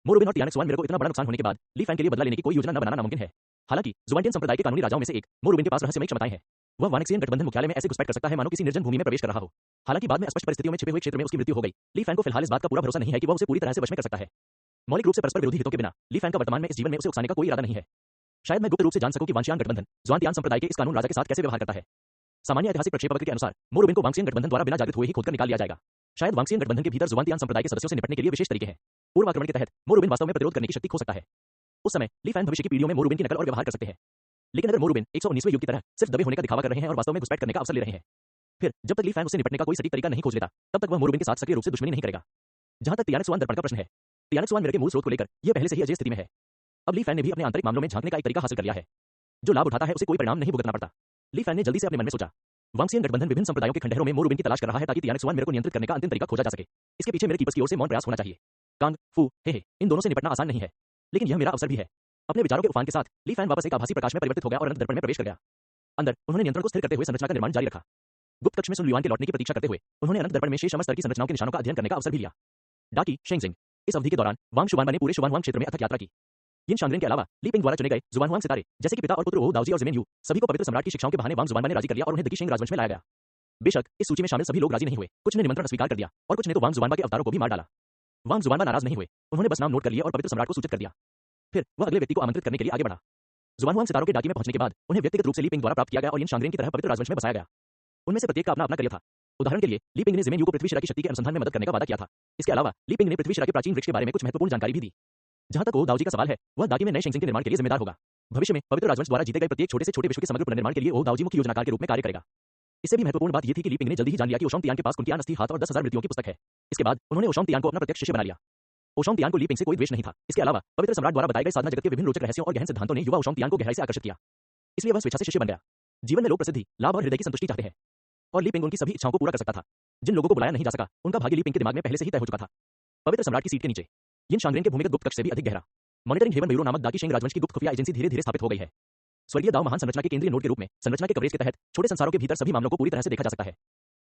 मोरोबिन और टियानक्स 1 मेरे को इतना बड़ा नुकसान होने के बाद ली फैंग के लिए बदला लेने की कोई योजना न बनाना नामुमकिन है। हालांकि जुवानटियन संप्रदाय के कानूनी राजाओं में से एक मोरोबिन के पास रहस्यमयी क्षमताएं हैं। वह वानक्सियन गठबंधन मुख्यालय में ऐसे घुसपैठ कर सकता है मानो किसी निर्जन भूमि में प्रवेश कर रहा हो। हालांकि बाद में स्पष्ट परिस्थितियों में छिपे हुए क्षेत्र में उसकी मृत्यु हो गई। ली फैंग को फिलहाल इस बात का पूरा भरोसा नहीं है कि वह उसे पूरी तरह से वश में कर सकता है। मौलिक रूप से परस्पर विरोधी हितों के बिना ली फैंग का वर्तमान में इस जीवन में उसे उकसाने का कोई इरादा नहीं है। शायद मैं गुप्त रूप से जान सकूं कि वांशियान गठबंधन जुआनटियान संप्रदाय के इस कानून राजा के साथ कैसे व्यवहार करता है। सामान्य ऐतिहासिक प्रक्षेपवक्र के अनुसार मोरोबिन को वांशियन गठबंधन द्वारा बिना जागृत हुए ही खोदकर निकाल लिया जाएगा। शायद वांशियन गठबंधन के भीतर जुआनटियान संप्रदाय के सदस्यों से निपटने के लिए विशेष तरीके हैं। पूर्व आक्रमण के तहत मोरोबिन वास्तव में प्रतिरोध करने की शक्ति खो सकता है। उस समय ली फैंग भविष्य की पीढ़ियों में मोरोबिन की नकल और व्यवहार कर सकते हैं। लेकिन अगर मोरोबिन 119वें युग की तरह सिर्फ दबे होने का दिखावा कर रहे हैं और वास्तव में घुसपैठ करने का अवसर ले रहे हैं, फिर जब तक ली फैंग उससे निपटने का कोई सटीक तरीका नहीं खोज लेता, तब तक वह मोरोबिन के साथ सक्रिय रूप से दुश्मनी नहीं करेगा। जहां तक टियानक्स 1 दर्पण का प्रश्न है, टियानक्स 1 मेरे के मूल स्रोत को लेकर यह पहले से ही अजय स्थिति में है। अब ली फैंग ने भी अपने आंतरिक मामलों में झांकने का एक तरीका हासिल कर लिया है। जो लाभ उठाता है उसे कोई परिणाम नहीं भुगतना पड़ता। ली फैंग ने जल्दी से अपने मन में सोचा, वांशियन गठबंधन विभिन्न संप्रदायों के खंडहरों में मोरोबिन की तलाश कर रहा है ताकि टियानक्स 1 मेरे को नियंत्रित करने का अंतिम तरीका खोजा जा सके। इसके पीछे मेरे कीपर्स की ओर से मौन प्रयास होना चाहिए। कांग फू हे इन दोनों से निपटना आसान नहीं है, लेकिन यह मेरा अवसर भी है। अपने विचारों के उफान के साथ ली फैंग वापस एक आभासी प्रकाश में परिवर्तित हो गया और अनंत दर्पण में प्रवेश कर गया। अंदर उन्होंने नियंत्रण को स्थिर करते हुए संरचना का निर्माण जारी रखा। गुप्त कक्ष में सुन लुआन के लौटने की प्रतीक्षा करते हुए उन्होंने अनंत दर्पण में शेष अमर स्तर की संरचनाओं के निशानों का अध्ययन करने का अवसर भी लिया। डाकी शेंगजिंग इस अवधि के दौरान वांग शुबानबा ने पूरे शुबानहुआंग क्षेत्र में अथक यात्रा की। यिन शांग्रेन के अलावा ली पिंग द्वारा चुने गए जुबानहुआंग सितारे जैसे कि पिता और पुत्र ओह दाओजी और ज़िमेन यू सभी को पवित्र सम्राट की शिक्षाओं के बहाने वांग जुबानबा ने राजी कर लिया और उन्हें दकीशेंग राजवंश में लाया गया। बेशक इस सूची में शामिल सभी लोग राजी नहीं हुए, कुछ ने निमंत्रण अस्वीकार कर दिया और कुछ ने तो वांग जुबानबा के अवतारों को भी मार डाला। वांग जुबानबा नाराज नहीं हुए, उन्होंने बस नाम नोट कर लिया और पवित्र सम्राट को सूचित कर दिया। फिर वह अगले व्यक्ति को आमंत्रित करने के लिए आगे बढ़ा। जुबानहुआंग सितारों के डाकी में पहुंचने के बाद उन्हें व्यक्तिगत रूप से ली पिंग द्वारा प्राप्त किया गया और यिन शांग्रेन की तरह पवित्र राजवंश में बसाया गया। उनमें से प्रत्येक का अपना अपना करियर था। उदाहरण के लिए ली पिंग ने ज़िमेन यू को पृथ्वी शिरा की शक्ति के अनुसंधान में मदद करने का वादा किया था। इसके अलावा ली पिंग ने पृथ्वी शिरा के प्राचीन वृक्ष के बारे में कुछ महत्वपूर्ण जानकारी भी दी। जहां तक ओह दाओजी का सवाल है, वह दाकी में नए शेंगजिंग के निर्माण के लिए जिम्मेदार होगा। भविष्य में पवित्र राजवंश द्वारा जीते गए प्रत्येक छोटे से छोटे विश्व के समग्र पुनर्निर्माण के लिए ओह दाओजी मुख्य योजनाकार के रूप में कार्य करेगा। इससे भी महत्वपूर्ण बात यह थी कि ली पिंग ने जल्दी ही जान लिया कि ओशोंग तियान के पास कुंतियान अस्थि हाथ और 10,000 मृत्युओं की पुस्तक है। इसके बाद उन्होंने ओशोंग तियान को अपना प्रत्यक्ष शिष्य बना लिया। ओशोंग तियान को ली पिंग से कोई द्वेष नहीं था। इसके अलावा पवित्र सम्राट द्वारा बताए गए साधना जगत के विभिन्न रोचक रहस्यों और गहन सिद्धांतों ने युवा ओशोंग तियान को गहराई से आकर्षित किया। इसलिए वह स्वेच्छा से शिष्य बन गया। जीवन में लोग प्रसिद्धि, लाभ और हृदय की संतुष्टि चाहते हैं, और ली पिंग उनकी सभी इच्छाओं को पूरा कर सकता था। जिन लोगों को बुलाया नहीं जा सका, उनका भाग्य ली पिंग के दिमाग में पहले से ही तय हो चुका था। पवित्र सम्राट की सीट के नीचे यिन शांग्रेन के भूमिगत गुप्त कक्ष से भी अधिक गहरा मॉनिटरिंग हेवन ब्यूरो नामक दाकी शेंग राजवंश की गुप्त खुफिया एजेंसी धीरे धीरे स्थापित हो गई है। स्वर्गीय दाव महान संरचना के केंद्रीय नोड के रूप में संरचना के कवरेज के तहत छोटे संसारों के भीतर सभी मामलों को पूरी तरह से देखा जा सकता है।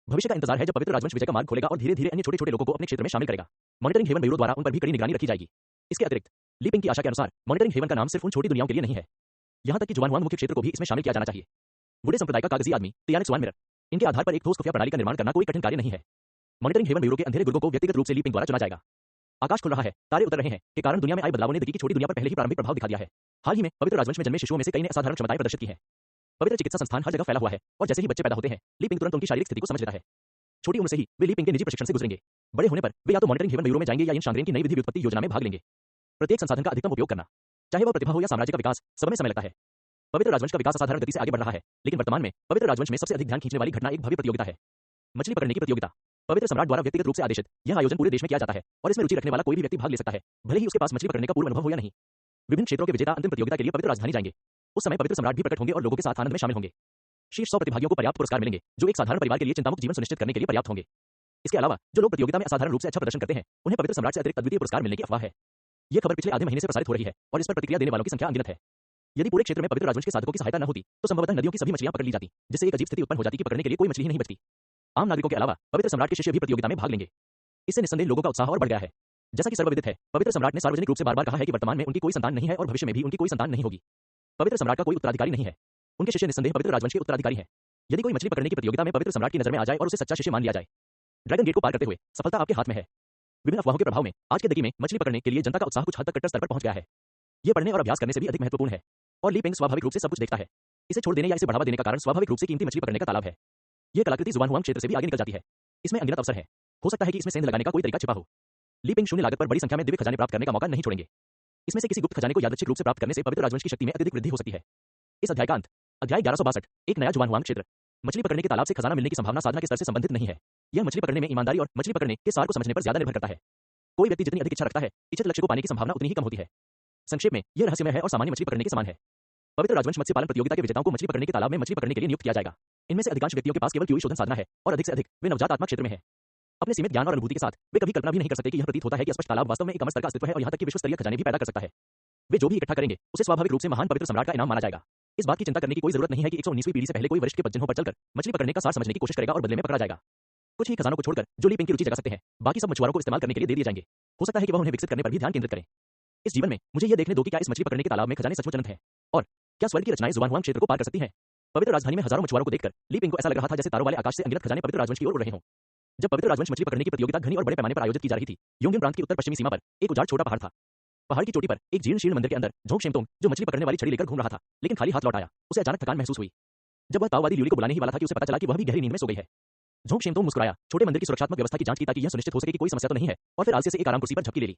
भविष्य का इंतजार है जब पवित्र राजवंश विजय का मार्ग खोलेगा और धीरे धीरे अन्य छोटे छोटे लोगों को अपने क्षेत्र में शामिल करेगा। मॉनिटरिंग हेवन ब्यूरो द्वारा उन पर भी कड़ी निगरानी रखी जाएगी। इसके अतिरिक्त ली पिंग की आशा के अनुसार मॉनिटरिंग हेवन का नाम सिर्फ उन छोटी दुनियाओं के लिए नहीं है, यहां तक कि जुबानहुआंग मुख्य क्षेत्र को भी इसमें शामिल किया जाना चाहिए। वुडे संप्रदाय का कागजी आदमी टियानक्स 1 मिरर, इनके आधार पर एक ठोस खुफिया प्रणाली का निर्माण करना कोई कठिन कार्य नहीं है। मॉनिटरिंग हेवन ब्यूरो के अंधेरे दुर्गों को व्यक्तिगत रूप से ली पिंग द्वारा चुना जाएगा। आकाश खुल रहा है, तारे उतर रहे हैं के कारण दुनिया में आए बदलावों ने दकी की छोटी दुनिया पर पहले ही प्रारंभिक प्रभाव दिखा दिया है। हाल ही में पवित्र राजवंश में जन्मे शिशुओं में से कई ने असाधारण क्षमताएं प्रदर्शित की हैं। पवित्र चिकित्सा संस्थान हर जगह फैला हुआ है और जैसे ही बच्चे पैदा होते हैं, ली पिंग तुरंत उनकी शारीरिक स्थिति को समझ लेता है। छोटी उम्र से ही वे ली पिंग के निजी प्रशिक्षण से गुजरेंगे। बड़े होने पर वे या तो मॉनिटरिंग हेवन ब्यूरो में जाएंगे या इन शांग्रेन की नई विधि व्युत्पत्ति योजना में भाग लेंगे। प्रत्येक संसाधन का अधिकतम उपयोग करना, चाहे वह प्रतिभा हो या साम्राज्य का विकास, सब में समय लगता है। पवित्र राजवंश का विकास असाधारण गति से आगे बढ़ रहा है, लेकिन वर्तमान में पवित्र राजवंश में सबसे अधिक ध्यान खींचने वाली घटना एक भव्य प्रतियोगिता है, मछली पकड़ने की प्रतियोगिता। पवित्र सम्राट द्वारा व्यक्तिगत रूप से आदेशित यह आयोजन पूरे देश में किया जाता है और इसमें रुचि रखने वाला कोई भी व्यक्ति भाग ले सकता है, भले ही उसके पास मछली पकड़ने का पूर्व अनुभव हो या नहीं। विभिन्न क्षेत्रों के विजेता अंतिम प्रतियोगिता के लिए पवित्र राजधानी जाएंगे। उस समय पवित्र सम्राट भी प्रकट होंगे और लोगों के साथ आनंद में शामिल होंगे। शीर्ष 100 प्रतिभागियों को पर्याप्त पुरस्कार मिलेंगे, जो एक साधारण परिवार के लिए चिंतामुक्त जीवन सुनिश्चित करने के लिए पर्याप्त होंगे। इसके अलावा जो लोग प्रतियोगिता में असाधारण रूप से अच्छा प्रदर्शन करते हैं, उन्हें पवित्र सम्राट से अतिरिक्त अद्वितीय पुरस्कार मिलने की अफवाह है। यह खबर पिछले आधे महीने से प्रसारित हो रही है और इस पर प्रतिक्रिया देने वालों की संख्या अनगिनत है। यदि पूरे क्षेत्र में पवित्र राजवंश के साधकों की सहायता न होती, तो संभवतः नदियों की सभी मछलियां पकड़ ली जाती, जिससे एक अजीब स्थिति उत्पन्न हो जाती कि पकड़ने के लिए कोई मछली ही नहीं बचती। आम नागरिकों के अलावा पवित्र सम्राट के शिष्य भी प्रतियोगिता में भाग लेंगे। इससे निस्संदेह लोगों का उत्साह और बढ़ गया है। जैसा कि सर्वविदित है, पवित्र सम्राट ने सार्वजनिक रूप से बार-बार कहा है कि वर्तमान में उनकी कोई संतान नहीं है और भविष्य में भी उनकी कोई संतान नहीं होगी। पवित्र सम्राट का कोई उत्तराधिकारी नहीं है, उनके शिष्य निस्संदेह पवित्र राजवंश के उत्तराधिकारी हैं। यदि कोई मछली पकड़ने की प्रतियोगिता में पवित्र सम्राट की नजर में आ जाए और उसे सच्चा शिष्य मान लिया जाए, ड्रैगन गेट को पार करते हुए सफलता आपके हाथ में है। विभिन्न अफवाहों के प्रभाव में आज के दकी में मछली पकड़ने के लिए जनता का उत्साह कुछ हद तक कट्टर स्तर पर पहुंच गया है। यह पढ़ने और अभ्यास करने से भी अधिक महत्वपूर्ण है और ली पिंग स्वाभाविक रूप से सब कुछ देखता है। इसे छोड़ देने या इसे बढ़ावा देने का कारण स्वाभाविक रूप से कीमती मछली पकड़ने का तालाब है। यह कलाकृति जुबानहुआंग क्षेत्र से भी आगे निकल जाती है। इसमें अनगिनत अवसर है, हो सकता है कि इसमें सेंध लगाने का कोई तरीका छिपा हो। ली पिंग शून्य लागत पर बड़ी संख्या में दिव्य खजाने प्राप्त करने का मौका नहीं छोड़ेंगे। इसमें से किसी गुप्त खजाने को यादृच्छिक रूप से प्राप्त करने से पवित्र राजवंश की शक्ति में अत्यधिक वृद्धि हो सकती है। इस अध्याय का अंत, अध्याय 1162, एक नया जुबानहुआंग क्षेत्र। मछली पकड़ने के तालाब से खजाना मिलने की संभावना साधना के स्तर से संबंधित नहीं है। यह मछली पकड़ने में ईमानदारी और मछली पकड़ने के सार को समझने पर ज्यादा निर्भर करता है। कोई व्यक्ति जितनी अधिक इच्छा रखता है, इच्छित लक्ष्य को पाने की संभावना उतनी ही कम होती है। संक्षेप में, यह रहस्यमय है और सामान्य मछली पकड़ने के समान है। पवित्र राजवंश मत्स्य पालन प्रतियोगिता के विजेताओं को मछली पकड़ने के तालाब में मछली पकड़ने के लिए नियुक्त किया जाएगा। इनमें से अधिकांश व्यक्तियों के पास केवल क्यूरी शोधन साधना है और अधिक से अधिक वे नवजात आत्मा क्षेत्र में हैं। अपने सीमित ज्ञान और अनुभूति के साथ वे कभी कल्पना भी नहीं कर सकते कि यह प्रतीत होता है कि स्पष्ट तालाब वास्तव में एक अमर स्तर का अस्तित्व है और यहां तक कि विश्व स्तरीय खजाने भी पैदा कर सकता है। वे जो भी इकट्ठा करेंगे, उसे स्वाभाविक रूप से महान पवित्र सम्राट का इनाम माना जाएगा। इस बात की चिंता करने की कोई जरूरत नहीं है कि 119वीं पीढ़ी से पहले कोई वरिष्ठ के पदचिह्नों पर चलकर मछली पकड़ने का सार समझने की कोशिश करेगा और बदले में पकड़ा जाएगा। कुछ ही खजानों को छोड़कर जो ली पिंग की रुचि जगा सकते हैं, बाकी सब मछुआरों को इस्तेमाल करने के लिए दे दिए जाएंगे। हो सकता है कि वह उन्हें विकसित करने पर भी ध्यान केंद्रित करें। इस जीवन में मुझे यह देखने दो कि क्या इस मछली पकड़ने के तालाब में खजाने सचमुच अनंत हैं और क्या स्वर्ग की रचनाएं जुबानहुआंग क्षेत्र को पार कर सकती हैं। पवित्र राजधानी में हजारों मछुआरों को देखकर ली पिंग को ऐसा लग रहा था जैसे तारों वाले आकाश से अनगिनत खजाने पवित्र राजवंश की ओर उड़ रहे हों। जब पवित्र राजवंश मछली पकड़ने की प्रतियोगिता घनी और बड़े पैमाने पर आयोजित की जा रही थी, योंगिन प्रांत की उत्तर पश्चिमी सीमा पर एक उजाड़ छोटा पहाड़ था। पहाड़ की चोटी पर एक जीर्ण शीर्ण मंदिर के अंदर झोंक शेमतोंग, जो मछली पकड़ने वाली छड़ी लेकर घूम रहा था, लेकिन खाली हाथ लौट आया, उसे अचानक थकान महसूस हुई। जब वह ताओवादी ल्यूली को बुलाने ही वाला था कि उसे पता चला कि वह भी गहरी नींद में सो गई है। झोंक शेमतोंग मुस्कुराया, छोटे मंदिर की सुरक्षात्मक व्यवस्था की जांच की ताकि यह सुनिश्चित हो सके कि कोई समस्या तो नहीं है, और फिर आलस्य से एक आराम कुर्सी पर झपकी ले ली।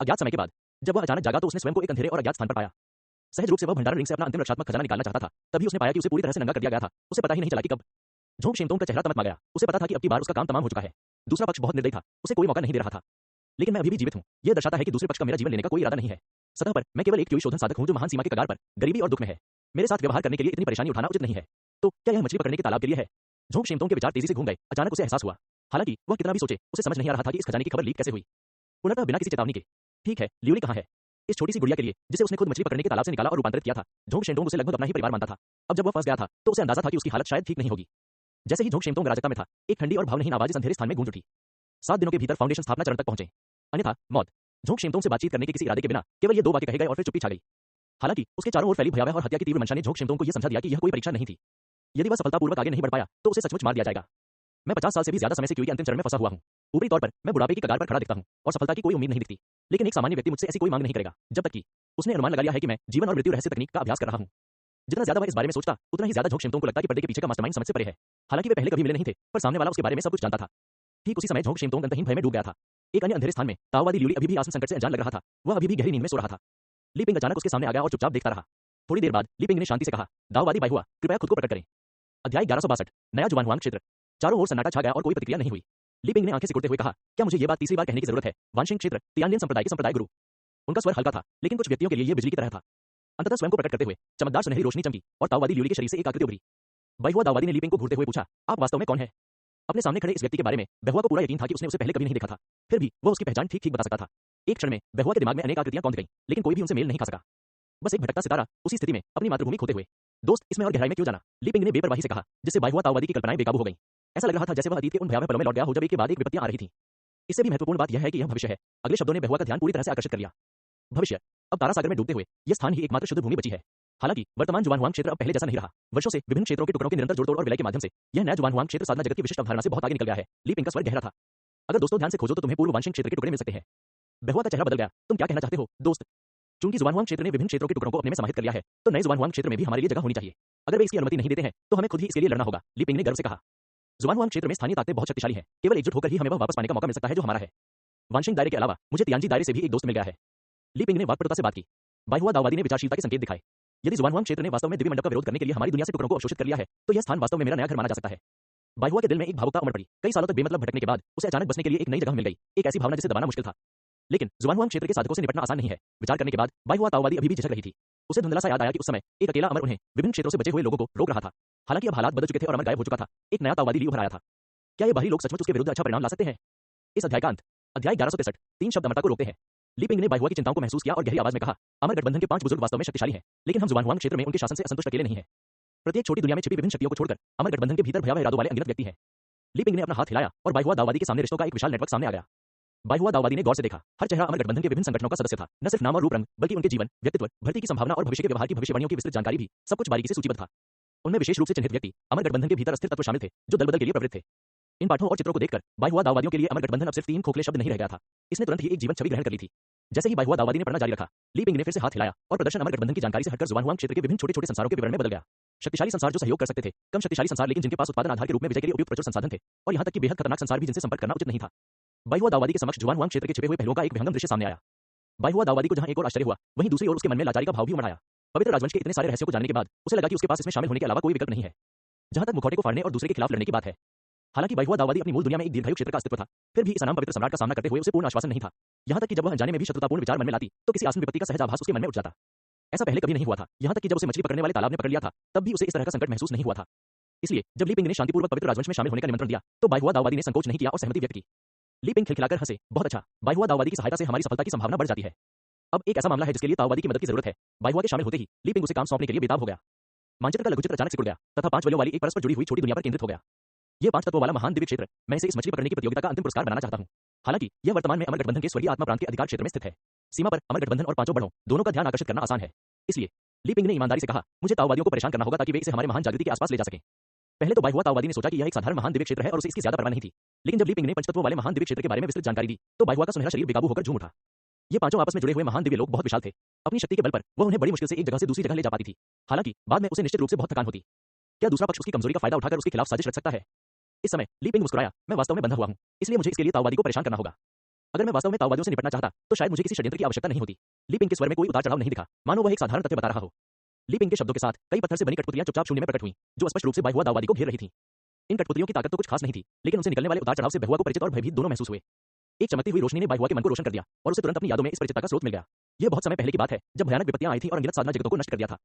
अज्ञात समय के बाद जब वह अचानक जागा तो उसने स्वयं को एक अंधेरे और अज्ञात स्थान पर पाया। सहज रूप से वह भंडारण रिंग से अपना अंतिम रक्षात्मक खजाना निकालना चाहता था, तभी उसने पाया कि उसे पूरी तरह से नंगा कर दिया गया था। उसे पता ही नहीं चला कि कब। झोंक शेमतोंग का चेहरा तमतमा गया। उसे पता था कि अब की बार उसका काम तमाम हो चुका है। दूसरा पक्ष बहुत निर्दयी था, उसे कोई मौका नहीं दे रहा था। लेकिन मैं अभी भी जीवित हूं, यह दर्शाता है कि दूसरे पक्ष का मेरा जीवन लेने का कोई इरादा नहीं है। सतह पर मैं केवल एक क्यूरी शोधन साधक हूं जो महान सीमा के कगार पर गरीबी और दुख में है। मेरे साथ व्यवहार करने के लिए इतनी परेशानी उठाना उचित नहीं है। तो क्या यह मछली पकड़ने के तालाब के लिए है? झोंक शेमतोंग के विचार तेजी से घूम गए। अचानक उसे एहसास हुआ, हालांकि वह कितना भी सोचे, उसे समझ नहीं आ रहा था कि इस खजाने की खबर लीक कैसे हुई। पुनः बिना किसी चेतावनी के। ठीक है, ल्यूली कहां है? इस छोटी सी गुड़िया के लिए जिसे उसने खुद मछली पकड़ने के तालाब से निकाला और रूपांतरित किया था, झोंक शेमतोंग उसे लगभग अपना ही परिवार मानता था। अब जब वह फंस गया था तो उसे अंदाजा था कि उसकी हालत शायद ठीक नहीं होगी। जैसे ही झोंक शेमतोंग अराजकता में था, एक ठंडी और भावहीन आवाज इस अंधेरे स्थान में गूंज उठी। 7 दिनों के भीतर फाउंडेशन स्थापना चरण तक पहुंचे, अन्यथा मौत। झोंक शेमतोंग से बातचीत करने के किसी इरादे के बिना केवल ये 2 वाक्य कहे गए और फिर चुप्पी छा गई। हालांकि उसके चारों ओर फैली भयावह और हत्या की तीव्र मंशा ने झोंक शेमतोंग को यह समझा दिया कि यह कोई परीक्षा नहीं थी। यदि वह सफलतापूर्वक आगे नहीं बढ़ पाया तो उसे सचमुच मार दिया जाएगा। मैं 50 साल से भी ज्यादा समय से क्यूरी के अंतिम चरण में फंसा हुआ हूं। ऊपरी तौर पर मैं बुढ़ापे की कगार पर खड़ा दिखता हूं और सफलता की कोई उम्मीद नहीं दिखती, लेकिन एक सामान्य व्यक्ति मुझसे ऐसी कोई मांग नहीं करेगा जब तक कि उसने अनुमान लगा लिया है कि मैं जीवन और मृत्यु रहस्य तकनीक का अभ्यास कर रहा हूं। जितना ज्यादा वह इस बारे में सोचता, उतना ही ज्यादा झोंक शेमतोंग को लगता कि पर्दे के पीछे का मास्टरमाइंड समझ से परे है। हालांकि वे पहले कभी मिले नहीं थे, पर सामने वाला उसके बारे में सब कुछ जानता था। ठीक उसी समय झोंक शेमतोंग अंतहीन भय में डूब गया था। एक अन्य अंधेरे स्थान में ताओवादी ल्यूली अभी भी आत्म संकट से अनजान लग रहा था। वह अभी भी गहरी नींद में सो रहा था। ली पिंग अचानक उसके सामने आ गया और चुपचाप देखता रहा। थोड़ी देर बाद ली पिंग ने शांति से कहा, दाओवादी भाई हुआ, कृपया खुद को प्रकट करें। अध्याय 1162, नया जुबानहुआंग क्षेत्र। चारों ओर सन्नाटा छा गया और कोई प्रतिक्रिया नहीं हुई। ली पिंग ने आंखें सिकुड़ते हुए कहा, क्या मुझे ये बात तीसरी बार कहने की जरूरत है? वानशिंग क्षेत्र, तियानलिन संप्रदाय के संप्रदाय गुरु। उनका स्वर हल्का था, लेकिन कुछ व्यक्तियों के लिए यह बिजली की तरह था। अंततः स्वयं को प्रकट करते हुए चमकदार सुनहरी रोशनी चमकी और ताओवादी ल्यूली के शरीर से एक आकृति उभरी। बहुआ दाओवादी ने ली पिंग को घूरते हुए पूछा, आप वास्तव में कौन है? अपने सामने खड़े इस व्यक्ति के बारे में बहुआ को पूरा यकीन था कि उसने उसे पहले कभी नहीं देखा था। फिर भी वह उसकी पहचान ठीक ठीक बता सकता था। एक क्षण में बहुआ के दिमाग में अनेक आकृतियां कौंध गईं, लेकिन कोई भी उनसे मेल नहीं खा सका। बस एक भटकता सितारा, उसी स्थिति में अपनी मातृभूमि खोते हुए। दोस्त, इसमें और गहराई में क्यों जाना? ली पिंग ने बेपरवाही से कहा, जिससे बहुआ ताओवादी की कल्पनाएं बेकाबू हो गईं। ऐसा लग रहा था जैसे वह अतीत के उन भयावह पलों में लौट गया हो जब एक के बाद एक विपत्तियां आ रही थीं। इससे भी महत्वपूर्ण बात यह है कि यह भविष्य है। अगले शब्दों ने बहुआ का ध्यान पूरी तरह से आकर्षित कर लिया। भविष्य। अब तारा सागर में डूबते हुए यह स्थान ही एकमात्र शुद्ध भूमि बची है। हालांकि वर्तमान जुबानहुआंग क्षेत्र अब पहले जैसा नहीं रहा। वर्षों से विभिन्न क्षेत्रों के टुकड़ों के निरंतर जोड़तोड़ और विलय के माध्यम से यह नया जुबानहुआंग क्षेत्र साधना जगत की विशिष्ट अवधारणा से बहुत आगे निकल गया है। ली पिंग का स्वर गहरा था। अगर दोस्तों ध्यान से खोजो तो तुम्हें पूर्व वानशिंग क्षेत्र के टुकड़े मिल सकते हैं। बहुआ का चेहरा बदल गया। तुम क्या कहना चाहते हो दोस्त? चूंकि जुबानहुआंग क्षेत्र ने विभिन्न क्षेत्रों के टुकड़ों को अपने में समाहित कर लिया है, तो नए जुबानहुआंग क्षेत्र में भी हमारे लिए जगह होनी चाहिए। अगर वे इसकी अनुमति नहीं देते हैं तो हमें खुद ही इसके लिए लड़ना होगा, ली पिंग ने गर्व से कहा। जुबानहुआंग क्षेत्र में स्थानीय ताकतें बहुत शक्तिशाली हैं। केवल एकजुट होकर ही हमें वह वापस पाने का मौका मिल सकता है जो हमारा है। वानशिंग दायरे के अलावा मुझे तियानजी दायरे से भी एक दोस्त मिल गया है। ली पिंग ने वाकपटुता से बात की। बहुआ दाओवादी ने विचारशीलता के संकेत दिखाए। यदि जुबानहुआंग क्षेत्र ने वास्तव में दिव्य मंडप का विरोध करने के लिए हमारी दुनिया से टुकड़ों को अवशोषित कर लिया है, तो यह स्थान वास्तव में मेरा नया घर माना जा सकता है। बहुआ के दिल में एक भावुकता उमड़ पड़ी। कई सालों तक बेमतलब भटकने के बाद उसे अचानक बसने के लिए एक नई जगह मिल गई, एक ऐसी भावना जिसे दबाना मुश्किल था। लेकिन जुबानहुआंग क्षेत्र के साधकों से निपटना आसान नहीं है। विचार करने के बाद बहुआ ताओवादी अभी भी झिझक रही थी। उसे धुंधला सा याद आया कि उस समय एक अकेला अमर उन्हें विभिन्न क्षेत्रों से बचे हुए लोगों को रोक रहा था। हालांकि अब हालात बदल चुके थे और अमर गायब हो चुका था। एक नया ताओवादी ली उभर आया था। क्या ये बाहरी लोग सचमुच उसके विरुद्ध अच्छा परिणाम ला सकते हैं? इस अध्याय का अंत। अध्याय 1163, 3 शब्द अमरता को रोकते हैं। ली पिंग ने बहुआ की चिंताओं को महसूस किया और गहरी आवाज में कहा, अमर गठबंधन के 5 बुजुर्ग वास्तव में शक्तिशाली हैं, लेकिन हम जुबानहुआंग क्षेत्र में उनके शासन से असंतुष्ट अकेले नहीं हैं। प्रत्येक छोटी दुनिया में छिपी विभिन्न शक्तियों को छोड़कर अमर गठबंधन के भीतर भयावह इरादों वाले अनगिनत व्यक्ति हैं। ली पिंग ने अपना हाथ हिलाया और बहुआ दाओवादी के सामने रिश्तों का एक विशाल नेटवर्क सामने आ गया। बहुआ दाओवादी ने गौर से देखा। हर चेहरा अमर गठबंधन के विभिन्न संगठनों का सदस्य था। न सिर्फ नाम और रूप रंग, बल्कि उनके जीवन, व्यक्तित्व, भर्ती की संभावना और भविष्य के व्यवहार की भविष्यवाणियों की विस्तृत जानकारी भी सब कुछ बारीकी से सूचीबद्ध था। उनमें विशेष रूप से चिन्हित व्यक्ति अमर गठबंधन के भीतर अस्थिर तत्व शामिल थे, जो दलबदल के लिए प्रवृत्त थे। इन पाठों और चित्रों को देखकर बहुआ दाओवादियों के लिए अमर गठबंधन अब सिर्फ 3 खोखले शब्द नहीं रह गया था। इसने तुरंत ही एक जीवन छवि ग्रहण कर ली थी। जैसे ही बहुआ दाओवादी ने पढ़ना जारी रखा, ली पिंग ने फिर से हाथ हिलाया और प्रदर्शन अमर गठबंधन की जानकारी से हटकर जुबानहुआंग क्षेत्र के विभिन्न छोटे-छोटे संसारों के विवरण में बदल गया। शक्तिशाली संसार जो सहयोग कर सकते थे, कम शक्तिशाली संसार लेकिन जिनके पास उत्पादन आधार के रूप में विजय के लिए उपयुक्त प्रचुर संसाधन थे, और यहां तक कि बेहद खतरनाक संसार भी जिनसे संपर्क करना उचित नहीं था। बहुआ दाओवादी के समक्ष जुबानहुआंग क्षेत्र के छिपे हुए पहलुओं का एक विहंगम दृश्य सामने आया। बहुआ दाओवादी को जहां एक और आश्चर्य हुआ, वहीं दूसरी ओर उसके मन में लाचारी का भाव भी उमड़ आया। पवित्र राजवंश के इतने सारे रहस्यों को जानने के बाद उसे लगा कि उसके पास इसमें शामिल होने के अलावा कोई विकल्प नहीं है। जहां तक मुखौटे को फाड़ने और दूसरे के खिलाफ लड़ने की बात है। हालांकि बहुआ दाओवादी अपनी मूल दुनिया में एक दीर्घायु क्षेत्र का अस्तित्व था, फिर भी इस अनाम पवित्र सम्राट का सामना करते हुए उसे पूर्ण आश्वासन नहीं था। यहां तक कि जब वह अनजाने में भी शत्रुतापूर्ण विचार मन में लाती, तो किसी आसन विपत्ति का सहज आभास उसके मन में उठ जाता। ऐसा पहले कभी नहीं हुआ था। यहां तक कि जब उसे मछली पकड़ने वाले तालाब ने पकड़ लिया था, तब भी उसे इस तरह का संकट महसूस नहीं हुआ था। इसलिए जब ली पिंग ने शांतिपूर्वक पवित्र राजवंश में शामिल होने का निमंत्रण दिया, तो बहुआ दाओवादी ने संकोच नहीं किया और सहमति व्यक्त की। ली पिंग खिलखिलाकर हंसे, बहुत अच्छा, बहुआ दाओवादी की सहायता से हमारी सफलता की संभावना बढ़ जाती है। अब एक ऐसा मामला है जिसके लिए ताओवादी की मदद की जरूरत है। बहुआ के शामिल होते ही ली पिंग उसे काम सौंपने के लिए बेताब हो गया। मानचित्र का लघुचित्र अचानक सिकुड़ गया तथा 5 वलयों वाली एक परस्पर जुड़ी हुई छोटी दुनिया पर केंद्रित हो गया। ये 5 तत्वों वाला महान दिव्य क्षेत्र, मैं इसे इस मछली पकड़ने की प्रतियोगिता का अंतिम पुरस्कार बनाना चाहता हूं। हालांकि यह वर्तमान में अमर गठबंधन के स्वर्गीय आत्मा प्रांत के अधिकार क्षेत्र में स्थित है। सीमा पर अमर गठबंधन और पांचों बड़ों दोनों का ध्यान आकर्षित करना आसान है। इसलिए ली पिंग ने ईमानदारी से कहा, मुझे ताओवादियों को परेशान करना होगा ताकि वे इसे हमारे महान जागृति के आसपास ले जा सकें। पहले तो बाइहुआ ताओवादी ने सोचा कि यह एक साधारण महान दिव्य क्षेत्र है और उसे इसकी ज्यादा परवाह नहीं थी, लेकिन जब ली पिंग ने पंचतत्वों वाले महान दिव्य क्षेत्र के बारे में विस्तृत जानकारी दी तो बाइहुआ का सुनहरा शरीर बेकाबू होकर झूम उठा। ये पांचों आपस में जुड़े हुए महान दिव्य लोग बहुत विशाल थे। अपनी शक्ति के बल पर वह उन्हें बड़ी मुश्किल से एक जगह से दूसरी जगह ले जा पाती थी। हालांकि बाद में उसे निश्चित रूप से बहुत थकान होती। क्या दूसरा पक्ष उसकी कमजोरी का फायदा उठाकर उसके खिलाफ साजिश रच सकता है? इस समय ली पिंग मुस्कुराया, मैं वास्तव में बंधा हुआ हूं, इसलिए मुझे इसके लिए ताओवादी को परेशान करना होगा। अगर मैं वास्तव में ताओवादियों से निपटना चाहता तो शायद मुझे किसी षड्यंत्र की आवश्यकता नहीं होती। ली पिंग के स्वर में कोई उतार चढ़ाव नहीं दिखा, मानो वह एक साधारण तथ्य बता रहा हो। ली पिंग के शब्दों के साथ कई पत्थर से बनी कठपुतलियां चुपचाप शून्य में प्रकट हुईं, जो स्पष्ट रूप से बाइहुआ ताओवादी को घेर रही थीं। इन कठपुतलियों की ताकत तो कुछ खास नहीं थी, लेकिन उनसे निकलने वाले उतार चढ़ाव से बहुआ को परिचित और भयभीत दोनों महसूस हुए। एक चमकती हुई रोशनी ने बाइहुआ के मन को रोशन कर दिया और उसे तुरंत अपनी यादों में इस परिचितता का स्रोत मिल गया। यह बहुत समय पहले की बात है, जब भयानक विपत्तियां आई थीं और अनगिनत साधना जगतों को नष्ट कर दिया था।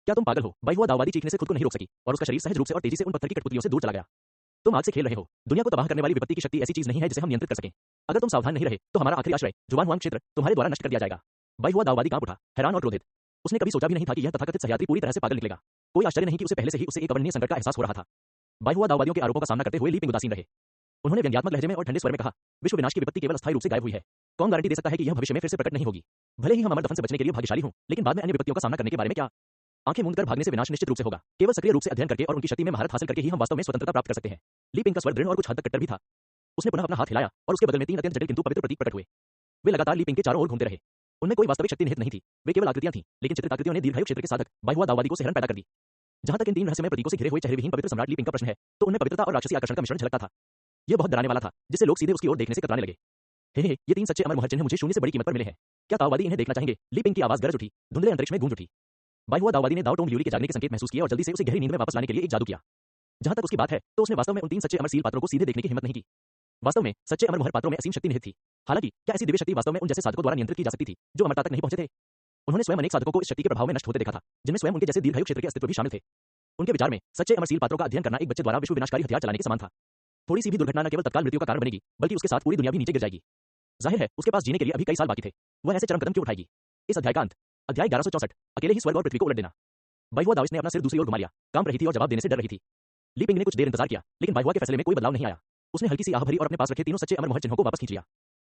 क्या तुम पागल हो? बाइहुआ ताओवादी चीखने से खुद को नहीं रोक सकी और उसका शरीर सहज रूप से और तेजी से उन पत्थर की कठपुतलियों से दूर चला गया। तुम आग से खेल रहे हो। दुनिया को तबाह करने वाली विपत्ति की शक्ति ऐसी चीज नहीं है जिसे हम नियंत्रित कर सकें। अगर तुम सावधान नहीं रहे तो हमारा आखिरी आश्रय जुवानहुआंग क्षेत्र तुम्हारे द्वारा नष्ट कर दिया जाएगा। बाइहुआ ताओवादी कांप उठा, हैरान और क्रोधित। उसने कभी सोचा भी नहीं था कि यह तथाकथित सह्याद्री पूरी तरह से पागल निकलेगा। कोई आश्चर्य नहीं कि उसे पहले से ही उसे एक अवर्णनीय संकट का एहसास हो रहा था। बाइहुआ ताओवादियों के आरोपों का सामना करते हुए ली पिंग उदासीन रहे। उन्होंने व्यंग्यात्मक लहजे में और ठंडे स्वर में कहा, विश्व विनाश की विपत्ति केवल अस्थायी रूप से गायब हुई है। कौन गारंटी दे सकता है कि यह भविष्य में फिर से प्रकट नहीं होगी? भले ही हम अमर दफन से बचने के लिए भाग्यशाली हों, लेकिन बाद में अन्य विपत्तियों का सामना करने के बारे में क्या? आंखें मूंद कर भागने से विनाश निश्चित रूप से होगा। केवल सक्रिय रूप से अध्ययन करके और उनकी शक्ति में महारत हासिल करके ही हम वास्तव में स्वतंत्रता प्राप्त कर सकते हैं। ली पिंग का स्वर दृढ़ और कुछ हद तक कट्टर भी था। उसने पुनः अपना हाथ हिलाया और उसके बगल में 3 अत्यंत जटिल किंतु पवित्र प्रतीक प्रकट हुए। वे लगातार ली पिंग के चारों ओर घूमते रहे। उनमें कोई वास्तविक शक्ति निहित नहीं थी, वे केवल आकृतियां थीं, लेकिन चित्रित आकृतियों ने दीर्घायु क्षेत्र के साधक बाइहुआ ताओवादी को सहरण पैदा कर दी। जहां तक इन 3 रहस्यमय प्रतीकों से घिरे हुए चेहरे विहीन पवित्र सम्राट ली पिंग का प्रश्न है, तो उनमें पवित्रता और राक्षसी आकर्षण का मिश्रण झलकता था। यह बहुत डराने वाला था, जिससे लोग सीधे उसकी ओर देखने से कतराने लगे। हे, ये 3 सच्चे अमर मोहर चिन्ह मुझे शून्य से बड़ी कीमत पर मिले हैं। क्या ताओवादी इन्हें देखना चाहेंगे? ली पिंग की आवाज गरज उठी, धुंधले अंतरिक्ष में गूंज उठी। बाइहुआ ताओवादी ने दाओ टोंग ल्यूली के जागने के संकेत महसूस किए और जल्दी से उसे गहरी नींद में वापस लाने के लिए एक जादू किया। जहां तक उसकी बात है, तो उसने वास्तव में उन 3 सच्चे अमर सील पात्रों को सीधे देखने की हिम्मत नहीं की। वास्तव में सच्चे अमर मोहर पात्रों में असीम शक्ति निहित थी। हालांकि क्या ऐसी दिव्य शक्ति वास्तव में उन जैसे साधकों द्वारा नियंत्रित की जा सकती थी, जो अमरता तक नहीं पहुंचे थे? उन्होंने स्वयं अनेक साधकों को इस शक्ति के प्रभाव में नष्ट होते देखा था, जिनमें स्वयं उनके जैसे दीर्घायु क्षेत्र के अस्तित्व भी शामिल थे। उनके विचार में सच्चे अमर सील पात्रों का अध्ययन करना एक बच्चे द्वारा विश्व विनाशकारी हथियार चलाने के समान था। थोड़ी सी भी दुर्घटना न केवल तत्काल मृत्यु का कारण बनेगी, बल्कि उसके साथ पूरी दुनिया भी नीचे गिर जाएगी। जाहिर है, उसके पास जीने के लिए अभी कई साल बाकी थे। वह ऐसे चरम कदम क्यों उठाएगी? इस अध्याय का अंत। अध्याय 1164, अकेले ही स्वर्ग और पृथ्वी को उलट देना। बाइहुआ ताओइस्ट ने अपना सिर दूसरी ओर घुमा लिया, कांप रही थी और जवाब देने से डर रही थी। ली पिंग ने कुछ देर इंतजार किया, लेकिन बाइहुआ के फैसले में कोई बदलाव नहीं आया। उसने हल्की सी आह भरी और अपने पास रखे 3 सच्चे अमर मोहर चिन्हों को वापस खींच लिया।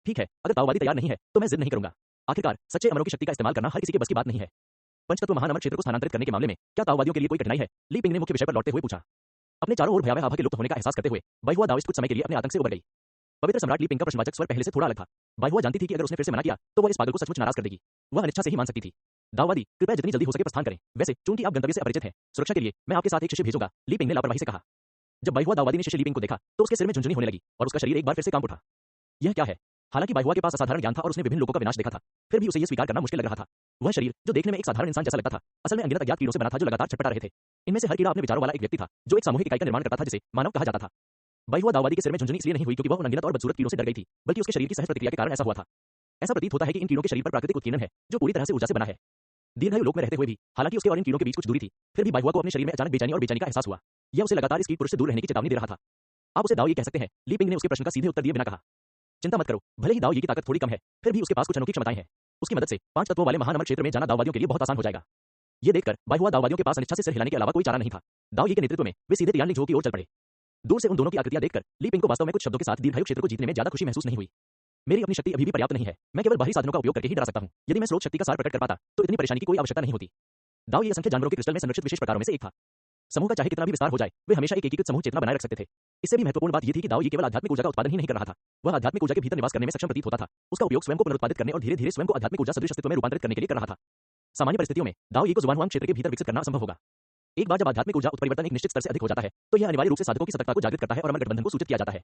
ठीक है, अगर ताओवादी तैयार नहीं है तो मैं जिद नहीं करूंगा। आखिरकार सच्चे अमरों की शक्ति का इस्तेमाल करना हर किसी के बस की बात नहीं है। पंचतत्व महान अमर क्षेत्र को स्थानांतरित करने के मामले में क्या ताओवादियों के लिए कोई कठिनाई है? ली पिंग ने मुख्य विषय पर लौटते हुए पूछा। अपने चारों ओर भयावह आभा के लुप्त होने का एहसास करते हुए बाइहुआ ताओइस्ट कुछ समय के लिए अपने आतंक से उबर गई। पवित्र सम्राट ली पिंग का प्रश्नवाचक स्वर पहले से थोड़ा अलग था। बाइहुआ जानती थी कि अगर उसने फिर से मना किया तो वह इस पागल को सचमुच नाराज कर देगी। वह अनिच्छा से ही मान सकती थी। दाऊवादी, कृपया जितनी जल्दी हो सके प्रस्थान करें। वैसे चूंकि आप गंतव्य से अपरिचित हैं, सुरक्षा के लिए मैं आपके साथ एक शिष्य भेजूंगा, ली पिंग ने लापरवाही से कहा। जब बाइहुआ ताओवादी ने शिष्य ली पिंग को देखा तो उसके सिर में झुंझुनी होने लगी और उसका शरीर एक बार फिर से कांप उठा। यह क्या है? हालांकि बाइहुआ के पास असाधारण ज्ञान था और उसने विभिन्न लोगों का विनाश देखा था, फिर भी उसे यह स्वीकार करना मुश्किल लग रहा था। वह शरीर जो देखने में एक साधारण इंसान जैसा लगता था, असल में अनगिनत अज्ञात कीड़ों से बना था जो लगातार छटपटा रहे थे। इनमें से हर कीड़ा अपने विचारों वाला एक व्यक्ति था, जो एक सामूहिक इकाई का निर्माण करता था जिसे मानव कहा जाता था। बाइहुआ ताओवादी के सिर में झुंझुनी इसलिए नहीं हुई क्योंकि वह उन अनगिनत और बदसूरत कीड़ों से डर गई थी, बल्कि उसके शरीर की सहज प्रतिक्रिया के कारण ऐसा हुआ था। ऐसा प्रतीत होता है कि इन कीड़ों के शरीर पर प्राकृतिक उत्कीर्णन है, जो पूरी तरह से ऊर्जा से बना है। दीर्घायु लोक में रहते हुए भी, हालांकि उसके और इन कीड़ों के बीच कुछ दूरी थी, फिर भी बाइहुआ को अपने शरीर में अचानक बेचैनी और बेचैनी का एहसास हुआ। यह उसे लगातार इस कीट पुरुष से दूर रहने की चेतावनी दे रहा था। आप उसे दाओ ये कह सकते हैं, ली पिंग ने उसके प्रश्न का सीधे उत्तर दिए बिना कहा। चिंता मत करो, भले ही दाओ ये की ताकत थोड़ी कम है, फिर भी उसके पास कुछ अनोखी क्षमताएं हैं। उसकी मदद से 5 तत्वों वाले महान अमर क्षेत्र में जाना दाओवादियों के लिए बहुत आसान हो जाएगा। ये देखकर बाइहुआ दाओवादियों के पास अनिच्छा से सिर हिलाने के अलावा कोई चारा नहीं था। दाओ ये के नेतृत्व में वे सीधे तियानली झो की ओर चल पड़े। दूर से उन दोनों की आकृतियां देखकर ली पिंग को वास्तव में कुछ शब्दों के साथ दीर्घायु क्षेत्र को जीतने में ज्यादा खुशी महसूस नहीं हुई। मेरी अपनी शक्ति अभी भी पर्याप्त नहीं है, मैं केवल बाहरी साधनों का उपयोग करके ही डरा सकता हूं। यदि मैं स्रोत शक्ति का सार प्रकट कर पाता तो इतनी परेशानी की कोई आवश्यकता नहीं होती। दाओ ये असंख्य जानवरों के क्रिस्टल में संरक्षित विशेष प्रकारों में से एक था। समूह का चाहे कितना भी विस्तार हो जाए, वे हमेशा एक एकीकृत समूह चेतना बनाए रख सकते थे। इससे भी महत्वपूर्ण बात यह थी कि दाओ ये केवल आध्यात्मिक ऊर्जा का उत्पादन ही नहीं कर रहा था, वह आध्यात्मिक ऊर्जा के भीतर निवास करने में सक्षम प्रतीत होता था। उसका उपयोग स्वयं को पुनरुत्पादित करने और धीरे-धीरे स्वयं को आध्यात्मिक ऊर्जा सदृश अस्तित्व में रूपांतरित करने के लिए कर रहा था। सामान्य परिस्थितियों में दाओ ये को जुआनहुआंग क्षेत्र के भीतर विकसित करना असंभव होगा। एक बार जब आध्यात्मिक ऊर्जा उत्परिवर्तन एक निश्चित स्तर से अधिक हो जाता है, तो यह अनिवार्य रूप से साधकों की सतर्कता को जागृत करता है और अमर गठबंधन को सूचित किया जाता है।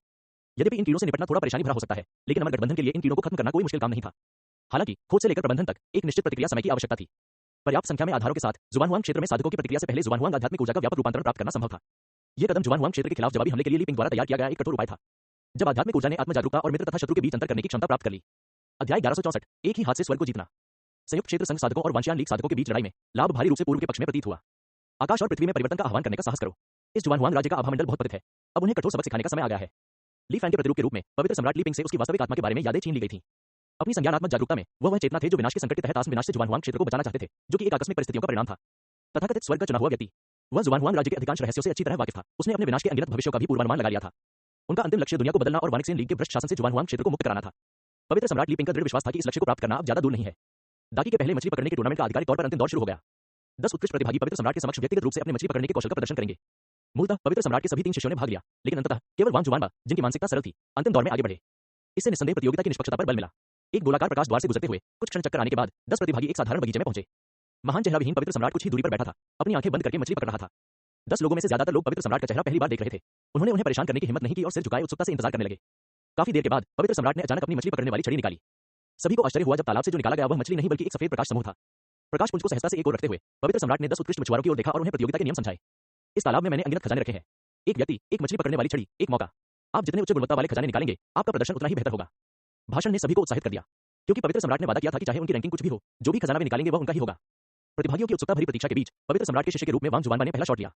यद्यपि इन कीड़ों से निपटना थोड़ा परेशानी भरा हो सकता है, लेकिन अमर गठबंधन के लिए इन कीड़ों को खत्म करना कोई मुश्किल काम नहीं था। हालांकि खोज से लेकर प्रबंधन तक एक निश्चित प्रतिक्रिया समय की आवश्यकता थी। पर्याप्त संख्या में आधारों के साथ जुआनहुआंग क्षेत्र में साधकों की प्रतिक्रिया से पहले जुआनहुआंग आध्यात्मिक ऊर्जा का व्यापक रूपांतरण प्राप्त करना संभव था। यह कदम जुआनहुआंग क्षेत्र के खिलाफ जवाबी हमले के लिए ली पिंग द्वारा तैयार किया गया एक कठोर उपाय था। जब आध्यात्मिक ऊर्जा ने आत्म जागरूकता और मित्र तथा शत्रु के बीच अंतर करने की क्षमता प्राप्त कर ली। अध्याय 1164, एक ही हाथ से स्वर्ग को जीतना। संयुक्त क्षेत्र संघ साधकों और वांशियान लीग साधकों के बीच लड़ाई में लाभ भारी रूप से पूर्व के पक्ष में प्रतीत हुआ। आकाश और पृथ्वी में परिवर्तन का आह्वान करने का साहस करो। इस जुआनहुआंग राज्य का आभामंडल बहुत पतित है, अब उन्हें कठोर सबक सिखाने का समय आ गया है। ली फैन के प्रतिरूप के रूप में पवित्र सम्राट ली पिंग से उसकी वास्तविक आत्मा के बारे में यादें छीन ली गई थीं। अपनी संज्ञानात्मक जागरूकता में वह चेतना थे जो विनाश के संकट के तहत आत्म विनाश से जुआनहुआंग क्षेत्र को बचाना चाहते थे, जो कि एक आकस्मिक परिस्थितियों का परिणाम था। तथाकथित स्वर्ग का चुना हुआ व्यक्ति, वह जुआनहुआंग राज्य के अधिकांश रहस्यों से अच्छी तरह वाकिफ था। उसने अपने विनाश के अनगिनत भविष्यों का भी पूर्वानुमान लगा लिया था। उनका अंतिम लक्ष्य दुनिया को बदलना और वानक्सियन लीग के भ्रष्ट शासन से जुआनहुआंग क्षेत्र को मुक्त कराना था। पवित्र सम्राट ली पिंग का दृढ़ विश्वास था कि इस लक्ष्य को प्राप्त करना अब ज्यादा दूर नहीं है। दाकी के पहले मछली पकड़ने के टूर्नामेंट का आधिकारिक तौर पर अंतिम दौर शुरू हो गया। 10 उत्कृष्ट प्रतिभागी पवित्र सम्राट के समक्ष व्यक्तिगत रूप से अपने मछली पकड़ने के कौशल का प्रदर्शन करेंगे। मूलतः पवित्र सम्राट के सभी 3 शिष्यों ने भाग लिया, लेकिन अंततः केवल वांग जुआनबा, जिनकी मानसिकता सरल थी, अंतिम दौर में आगे बढ़े। इससे निस्संदेह प्रतियोगिता की निष्पक्षता पर बल मिला। एक गोलाकार प्रकाश द्वार से गुजरते हुए कुछ क्षण चक्कर आने के बाद 10 प्रतिभागी एक साधारण बगीचे में पहुंचे। महान चेहरा विहीन पवित्र सम्राट कुछ ही दूरी पर बैठा था, अपनी आंखें बंद करके मछली पकड़ रहा था। 10 लोगों में से ज्यादातर लोग पवित्र सम्राट का चेहरा पहली बार देख रहे थे। उन्होंने उन्हें परेशान करने की हिम्मत नहीं की और सिर झुकाए उत्सुकता से इंतजार करने लगे। काफी देर के बाद पवित्र सम्राट ने अचानक अपनी मछली पकड़ने वाली छड़ी निकाली। सभी को आश्चर्य हुआ जब तालाब से जो निकाला गया वह मछली नहीं बल्कि एक सफेद प्रकाश समूह था। प्रकाश पुंज को सहजता से एक ओर रखते हुए पवित्र सम्राट ने 10 उत्कृष्ट मछुआरों की ओर देखा और उन्हें प्रतियोगिता के नियम समझाए। इस तालाब में मैंने अनगिनत खजाने रखे हैं। एक व्यक्ति, एक मछली पकड़ने वाली छड़ी, एक मौका। आप जितने उच्च गुणवत्ता वाले खजाने निकालेंगे, आपका प्रदर्शन उतना ही बेहतर होगा। भाषण ने सभी को उत्साहित कर दिया, क्योंकि पवित्र सम्राट ने वादा किया था कि चाहे उनकी रैंकिंग कुछ भी हो, जो भी खजाना वे निकालेंगे वह उनका ही होगा। प्रतिभागियों की उत्सुकता भरी प्रतीक्षा के बीच पवित्र सम्राट के शिष्य के रूप में वांग जुआनबा ने पहला शॉट लिया।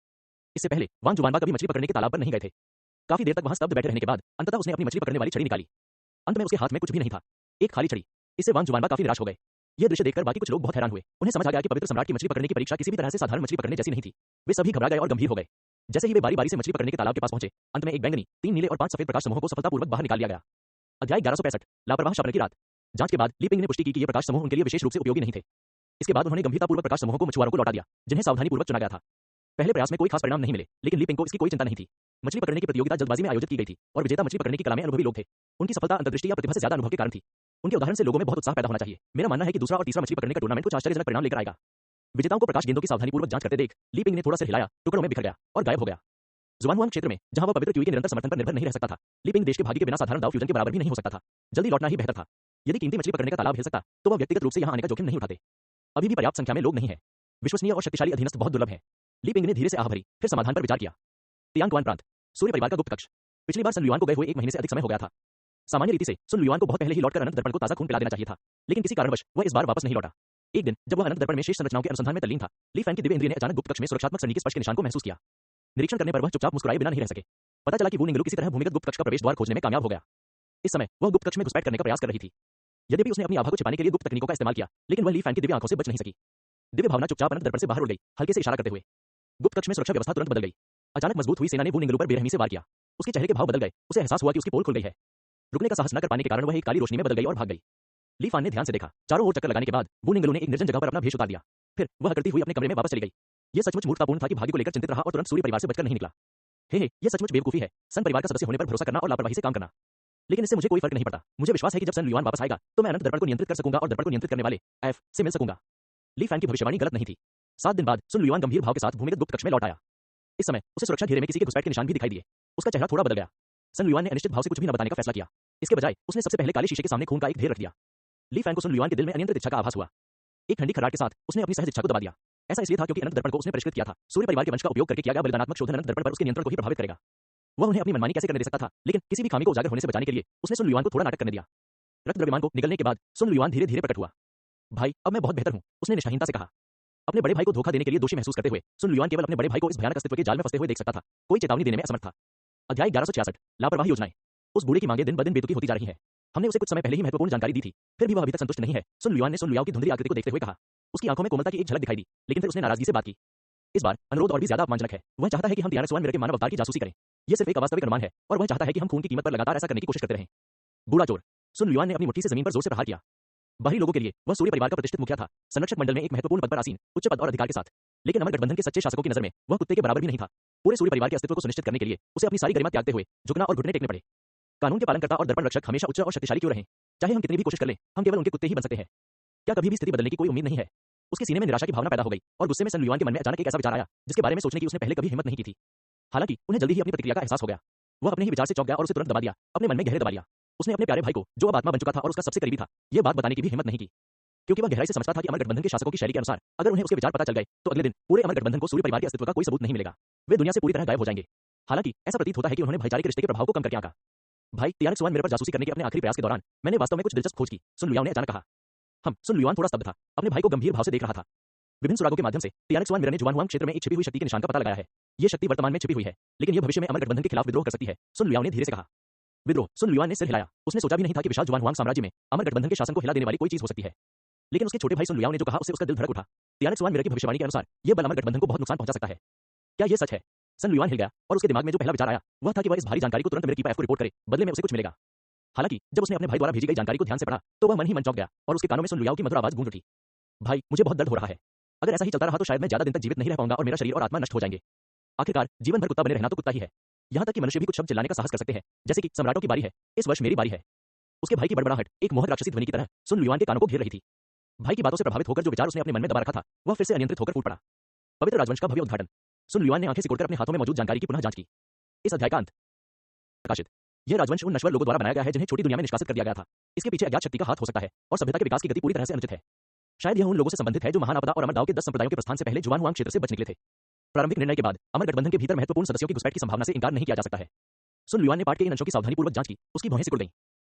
इससे पहले वांग जुआनबा कभी मछली पकड़ने के तालाब पर नहीं गए थे। काफी देर तक वहां स्तब्ध बैठे रहने के बाद अंततः उसने अपनी मछली पकड़ने वाली छड़ी निकाली। अंत में उसके हाथ में कुछ भी नहीं था, एक खाली छड़ी। इससे वांग जुआनबा काफी निराश हो गए। यह दृश्य देखकर बाकी कुछ लोग बहुत हैरान हुए। उन्हें समझ आ गया कि पवित्र सम्राट की मछली पकड़ने की परीक्षा किसी भी तरह से साधारण मछली पकड़ने जैसी नहीं थी। वे सभी घबरा गए और गंभीर हो गए। जैसे ही वे बारी बारी से मछली पकड़ने के तालाब के पास पहुंचे, अंत में एक बैंगनी, 3 नीले और 5 सफेद प्रकाश समूहों को सफलतापूर्वक बाहर निकाल लिया गया। अध्याय 1165 लापरवाह शापन की रात। जांच के बाद ली पिंग ने पुष्टि की कि ये प्रकाश समूह उनके लिए विशेष रूप से उपयोगी नहीं थे। इसके बाद उन्होंने गंभीरतापूर्वक प्रकाश समूहों को मछुआरों को लौटा दिया, जिन्हें सावधानीपूर्वक चुना गया था। पहले प्रयास में कोई खास परिणाम नहीं मिले, लेकिन ली पिंग को इसकी कोई चिंता नहीं थी। मछली पकड़ने की प्रतियोगिता जल्दबाजी में आयोजित की गई थी और विजेता मछली पकड़ने की कला में अनुभवी लोग थे। उनकी सफलता अंतर्दृष्टि या प्रतिभा से ज्यादा अनुभव के कारण थी। उनके उदाहरण से लोगों में बहुत उत्साह पैदा होना चाहिए। मेरा मानना है कि दूसरा और तीसरा मछली पकड़ने का टूर्नामेंट कुछ आश्चर्यजनक परिणाम लेकर आएगा। विजेताओं को प्रकाश गेंदों की सावधानीपूर्वक जांच करते देख ली पिंग ने थोड़ा सिर हिलाया, टुकड़ों में बिखर गया और गायब हो गया। जुआनहुआंग क्षेत्र में जहां वह पवित्र क्यूई के निरंतर समर्थन पर निर्भर नहीं रह सकता था, ली पिंग देश के भाग्य के बिना साधारण दाव फ्यूजन के बराबर भी नहीं हो सकता था। जल्दी लौटना ही बेहतर था। यदि कीमती मछली पकड़ने का तालाब हिल सकता, तो वह व्यक्तिगत रूप से यहां आने का जोखिम नहीं उठाते। अभी भी पर्याप्त संख्या में लोग नहीं है। विश्वसनीय और शक्तिशाली अधीनस्थ बहुत दुर्लभ है। ली पिंग ने धीरे से आह भरी, फिर समाधान पर विचार किया। तियांग प्रांत, सूर्य परिवार का गुप्त कक्ष। पिछली बार सन लुआन को गए हुए 1 महीने से अधिक समय हो गया था। सामान्य रीति से सुन लुआन को बहुत पहले ही लौटकर अनंत दर्पण को ताजा खून पिला देना चाहिए था, लेकिन किसी कारणवश वह इस बार वापस नहीं लौटा। एक दिन जब वह अनंत दर्पण में शेष संरचनाओं के अनुसंधान में तल्लीन था, ली फैन की दिव्य इंद्रिय ने अचानक गुप्त कक्ष में सुरक्षात्मक सन्नी के स्पर्श के निशान को महसूस किया। निरीक्षण करने पर वह चुपचाप मुस्कुराए बिना नहीं रह सके। पता चला कि वू निंगलू किसी तरह भूमिगत गुप्त कक्ष का प्रवेश द्वार खोजने में कामयाब हो गया। इस समय वह गुप्त कक्ष में घुसपैठ करने का प्रयास कर रही थी। यद्यपि उसने अपनी आभा को छिपाने के लिए गुप्त तकनीकों का इस्तेमाल किया, लेकिन वह ली फैन की दिव्य आंखों से बच नहीं सकी। दिव्य भावना चुपचाप अनंत दर्पण से बाहर उड़ गई, हल्के से इशारा करते हुए। गुप्त कक्ष में सुरक्षा व्यवस्था तुरंत बदल गई। अचानक मजबूत हुई सेना ने वू निंगलू पर बेरहमी से वार किया। उसके चेहरे के भाव बदल गए। उसे एहसास हुआ कि उसकी पोल खुल गई है। रुकने का साहस न कर पाने के कारण वह एक काली रोशनी में बदल गई और भाग गई। ली फान ने ध्यान से देखा। चारों ओर चक्कर लगाने के बाद वू निंगलू ने एक निर्जन जगह पर अपना भेष उतार दिया। फिर वह करती हुई अपने कमरे में वापस चली गई। यह सचमुच मूर्खतापूर्ण था कि भाग्य को लेकर चिंतित रहा और तुरंत सूर्य परिवार से बचकर नहीं निकला। हे यह सचमुच बेवकूफी है, सन परिवार का सदस्य होने पर भरोसा करना और लापरवाही से काम करना। लेकिन इससे मुझे कोई फर्क नहीं पड़ता। मुझे विश्वास है कि जब सन लुआन वापस आएगा तो मैं अनंत दर्पण को नियंत्रित कर सकूंगा और दर्पण को नियंत्रित करने वाले एफ से मिल सकूंगा। ली फैन की भविष्यवाणी गलत नहीं थी। 7 दिन बाद सुन लुआन गंभीर भाव के साथ भूमिगत गुप्त कक्ष में लौट आया। इस समय उसे सुरक्षा घेरे में किसी के घुसपैठ के निशान भी दिखाई दिए। उसका चेहरा थोड़ा बदल गया। सन लुआन ने अनिश्चित भाव से कुछ भी न बताने का फैसला किया। इसके बजाय उसने सबसे पहले काले शीशे के सामने खून का एक ढेर रख दिया। ली फैन को सुन लुआन के दिल में अनियंत्रित इच्छा का आभास हुआ। एक ठंडी खराट के साथ उसने अपनी सहज इच्छा को दबा दिया। ऐसा इसलिए था क्योंकि अनंत दर्पण को उसने परिष्कृत किया था। सूर्य परिवार के वंश का उपयोग करके किया गया बलिदानात्मक शोधन अनंत दर्पण पर उसके नियंत्रण को ही प्रभावित करेगा। वह उन्हें अपनी मनमानी कैसे करने दे सकता था, लेकिन किसी भी खामी को उजागर होने से बचाने के लिए उसने सुन लुआन को थोड़ा नाटक करने दिया। रक्त द्रव्यमान को निगलने के बाद सुन लुआन धीरे धीरे प्रकट हुआ। भाई, अब मैं बहुत बेहतर हूं, उसने निष्ठाहीनता से कहा। अपने बड़े भाई को धोखा देने के लिए दोषी महसूस करते हुए सुन लुआन केवल अपने बड़े भाई को इस भयानक अस्तित्व के जाल में फंसते हुए देख सकता था। कोई चेतावनी देने में असमर्थ था। अध्याय 1166 लापरवाही योजनाएं। उस बूढ़े की मांगे दिन ब दिन बेतुकी होती जा रही है। हमने उसे कुछ समय पहले ही महत्वपूर्ण जानकारी दी थी, फिर भी वह अभी तक संतुष्ट नहीं है। सुन लुआन ने सुन लुआओ की धुंधली आकृति को देखते हुए कहा। उसकी आंखों में कोमलता की एक झलक दिखाई दी, लेकिन फिर उसने नाराजगी से बात की। इस बार अनुरोध और भी ज्यादा अपमानजनक है। वह चाहता है कि हम तियानक्सुआन मिरर के मानव अवतार की जासूसी करें। यह सिर्फ एक अवास्तविक अनुमान है और वह चाहता है कि हम खून की कीमत पर लगातार ऐसा करने की कोशिश करते रहें। बूढ़ा चोर। सुन लुआन ने अपनी मुट्ठी से जमीन पर जोर से प्रहार किया। बाहरी लोगों के लिए वह सूर्य परिवार का प्रतिष्ठित मुखिया था, संरक्षक मंडल में एक महत्वपूर्ण पद पर आसीन, उच्च पद और अधिकार के साथ। लेकिन अमर गठबंधन के सच्चे शासकों की नजर में वह कुत्ते के बराबर भी नहीं था। पूरे सूर्य परिवार के अस्तित्व को सुनिश्चित करने के लिए उसे अपनी सारी गरिमा त्यागते हुए झुकना और घुटने टेकने पड़े। कानून के पालनकर्ता और दर्पण रक्षक हमेशा उच्च और शक्तिशाली क्यों रहें, चाहे हम कितनी भी कोशिश कर लें, हम केवल उनके कुत्ते ही बन सकते हैं। क्या कभी भी स्थिति बदलने की कोई उम्मीद नहीं है? उसके सीने में निराशा की भावना पैदा हो गई और गुस्से में सन लुआन के मन में अचानक एक ऐसा विचार आया जिसके बारे में सोचने की उसने पहले कभी हिम्मत नहीं की थी। हालांकि उन्हें जल्दी ही अपनी प्रतिक्रिया का एहसास हो गया। वह अपने ही विचार से चौंक गया और उसे तुरंत दबा दिया, अपने मन में गहरे दबा लिया। उसने अपने प्यारे भाई को, जो अब आत्मा बन चुका था और उसका सबसे करीबी था, यह बात बताने की भी हिम्मत नहीं की, क्योंकि वह गहराई से समझता था कि अमर गठबंधन के शासकों की शैली के अनुसार अगर उन्हें उसके विचार पता चल गए तो अगले दिन पूरे अमर गठबंधन को सूर्य परिवार के अस्तित्व का कोई सबूत नहीं मिलेगा। वे दुनिया से पूरी तरह गायब हो जाएंगे। हालांकि ऐसा प्रतीत होता है कि उन्होंने भाईचारे के रिश्ते के प्रभाव को कम करके आंका। भाई, तियानक्सुआन मिरर पर जासूसी करने के अपने आखिरी प्रयास के दौरान मैंने वास्तव में कुछ दिलचस्प खोज की, सुन लुआओ ने अचानक कहा। सुन लुआन थोड़ा स्तब्ध था, अपने भाई को गंभीर भाव से देख रहा था। विभिन्न सुरागों के माध्यम से तियानक्सुआन मिरर ने जुआनहुआंग क्षेत्र में एक छिपी हुई शक्ति के निशान का पता लगाया है। यह शक्ति वर्तमान में छिपी हुई है, लेकिन यह भविष्य में अमर गठबंधन के खिलाफ विद्रोह कर सकती है, सुन लुआओ ने धीरे से कहा। विद्रोह? सुन लुआन ने सिर हिलाया। उसने सोचा भी नहीं था कि विशाल जुआनहुआंग साम्राज्य में अमर गठबंधन के शासन को हिला देने वाली कोई चीज हो सकती है। लेकिन उसके छोटे भाई सुन लुआओ ने जो कहा उससे उसका दिल धड़क उठा। तियानक्सुआन मिरर की भविष्यवाणी के अनुसार यह बल अमर गठबंधन को बहुत नुकसान पहुंचा सकता है। क्या यह सच है? सन लुआन हिल गया और उसके दिमाग में जो पहला विचार आया वह था कि वह इस भारी जानकारी को तुरंत मिरर कीपर एफ को रिपोर्ट करे, बदले में उसे कुछ मिलेगा। हालांकि जब उसने अपने भाई द्वारा भेजी गई जानकारी को ध्यान से पढ़ा तो वह मन ही मन चौंक गया और उसके कानों में सुन लुयाओ की मधुर आवाज गूंज उठी। भाई, मुझे बहुत दर्द हो रहा है। अगर ऐसा ही चलता रहा तो शायद मैं ज्यादा दिन तक जीवित नहीं रह पाऊंगा और मेरा शरीर और आत्मा नष्ट हो जाएंगे। आखिरकार जीवन भर कुत्ता बने रहना तो कुत्ता ही है। यहाँ तक कि मनुष्य भी कुछ शब्द चिल्लाने का साहस कर सकते हैं, जैसे कि सम्राटों की बारी है, इस वर्ष मेरी बारी है। उसके भाई की बड़बड़ाहट एक मोहन राक्षसी ध्वनि की तरह सुन लुयान के कानों को घेर रही थी। भाई की बातों से प्रभावित होकर जो विचार उसने अपने मन में दबा रखा था वह फिर से अनियंत्रित होकर फूट पड़ा। पवित्र राजवंश का भव्य उद्घाटन। सुन लुयान ने आंखें सिकोड़कर अपने हाथों में मौजूद जानकारी की पुनः जांच की। इस अध्याय का अंत। प्रकाशित। यह राजवंश उन नश्वर लोगों द्वारा बनाया गया है जिन्हें छोटी दुनिया में निष्कासित कर दिया गया था। इसके पीछे अज्ञात शक्ति का हाथ हो सकता है और सभ्यता के विकास की गति पूरी तरह से अनुचित है। शायद यह उन लोगों से संबंधित है जो महान आपदा और अमर दाव के 10 संप्रदायों के प्रस्थान से पहले जुआनहुआंग क्षेत्र से बच निकले थे। प्रारंभिक निर्णय के बाद अमर गठबंधन के भीतर महत्वपूर्ण सदस्यों की घुसपैठ की संभावना से इंकार नहीं किया जा सकता है। सुन लुयान ने पाठ के इन अंशों की सावधानीपूर्वक जांच की। उसकी भौहें सिकुड़ गईं।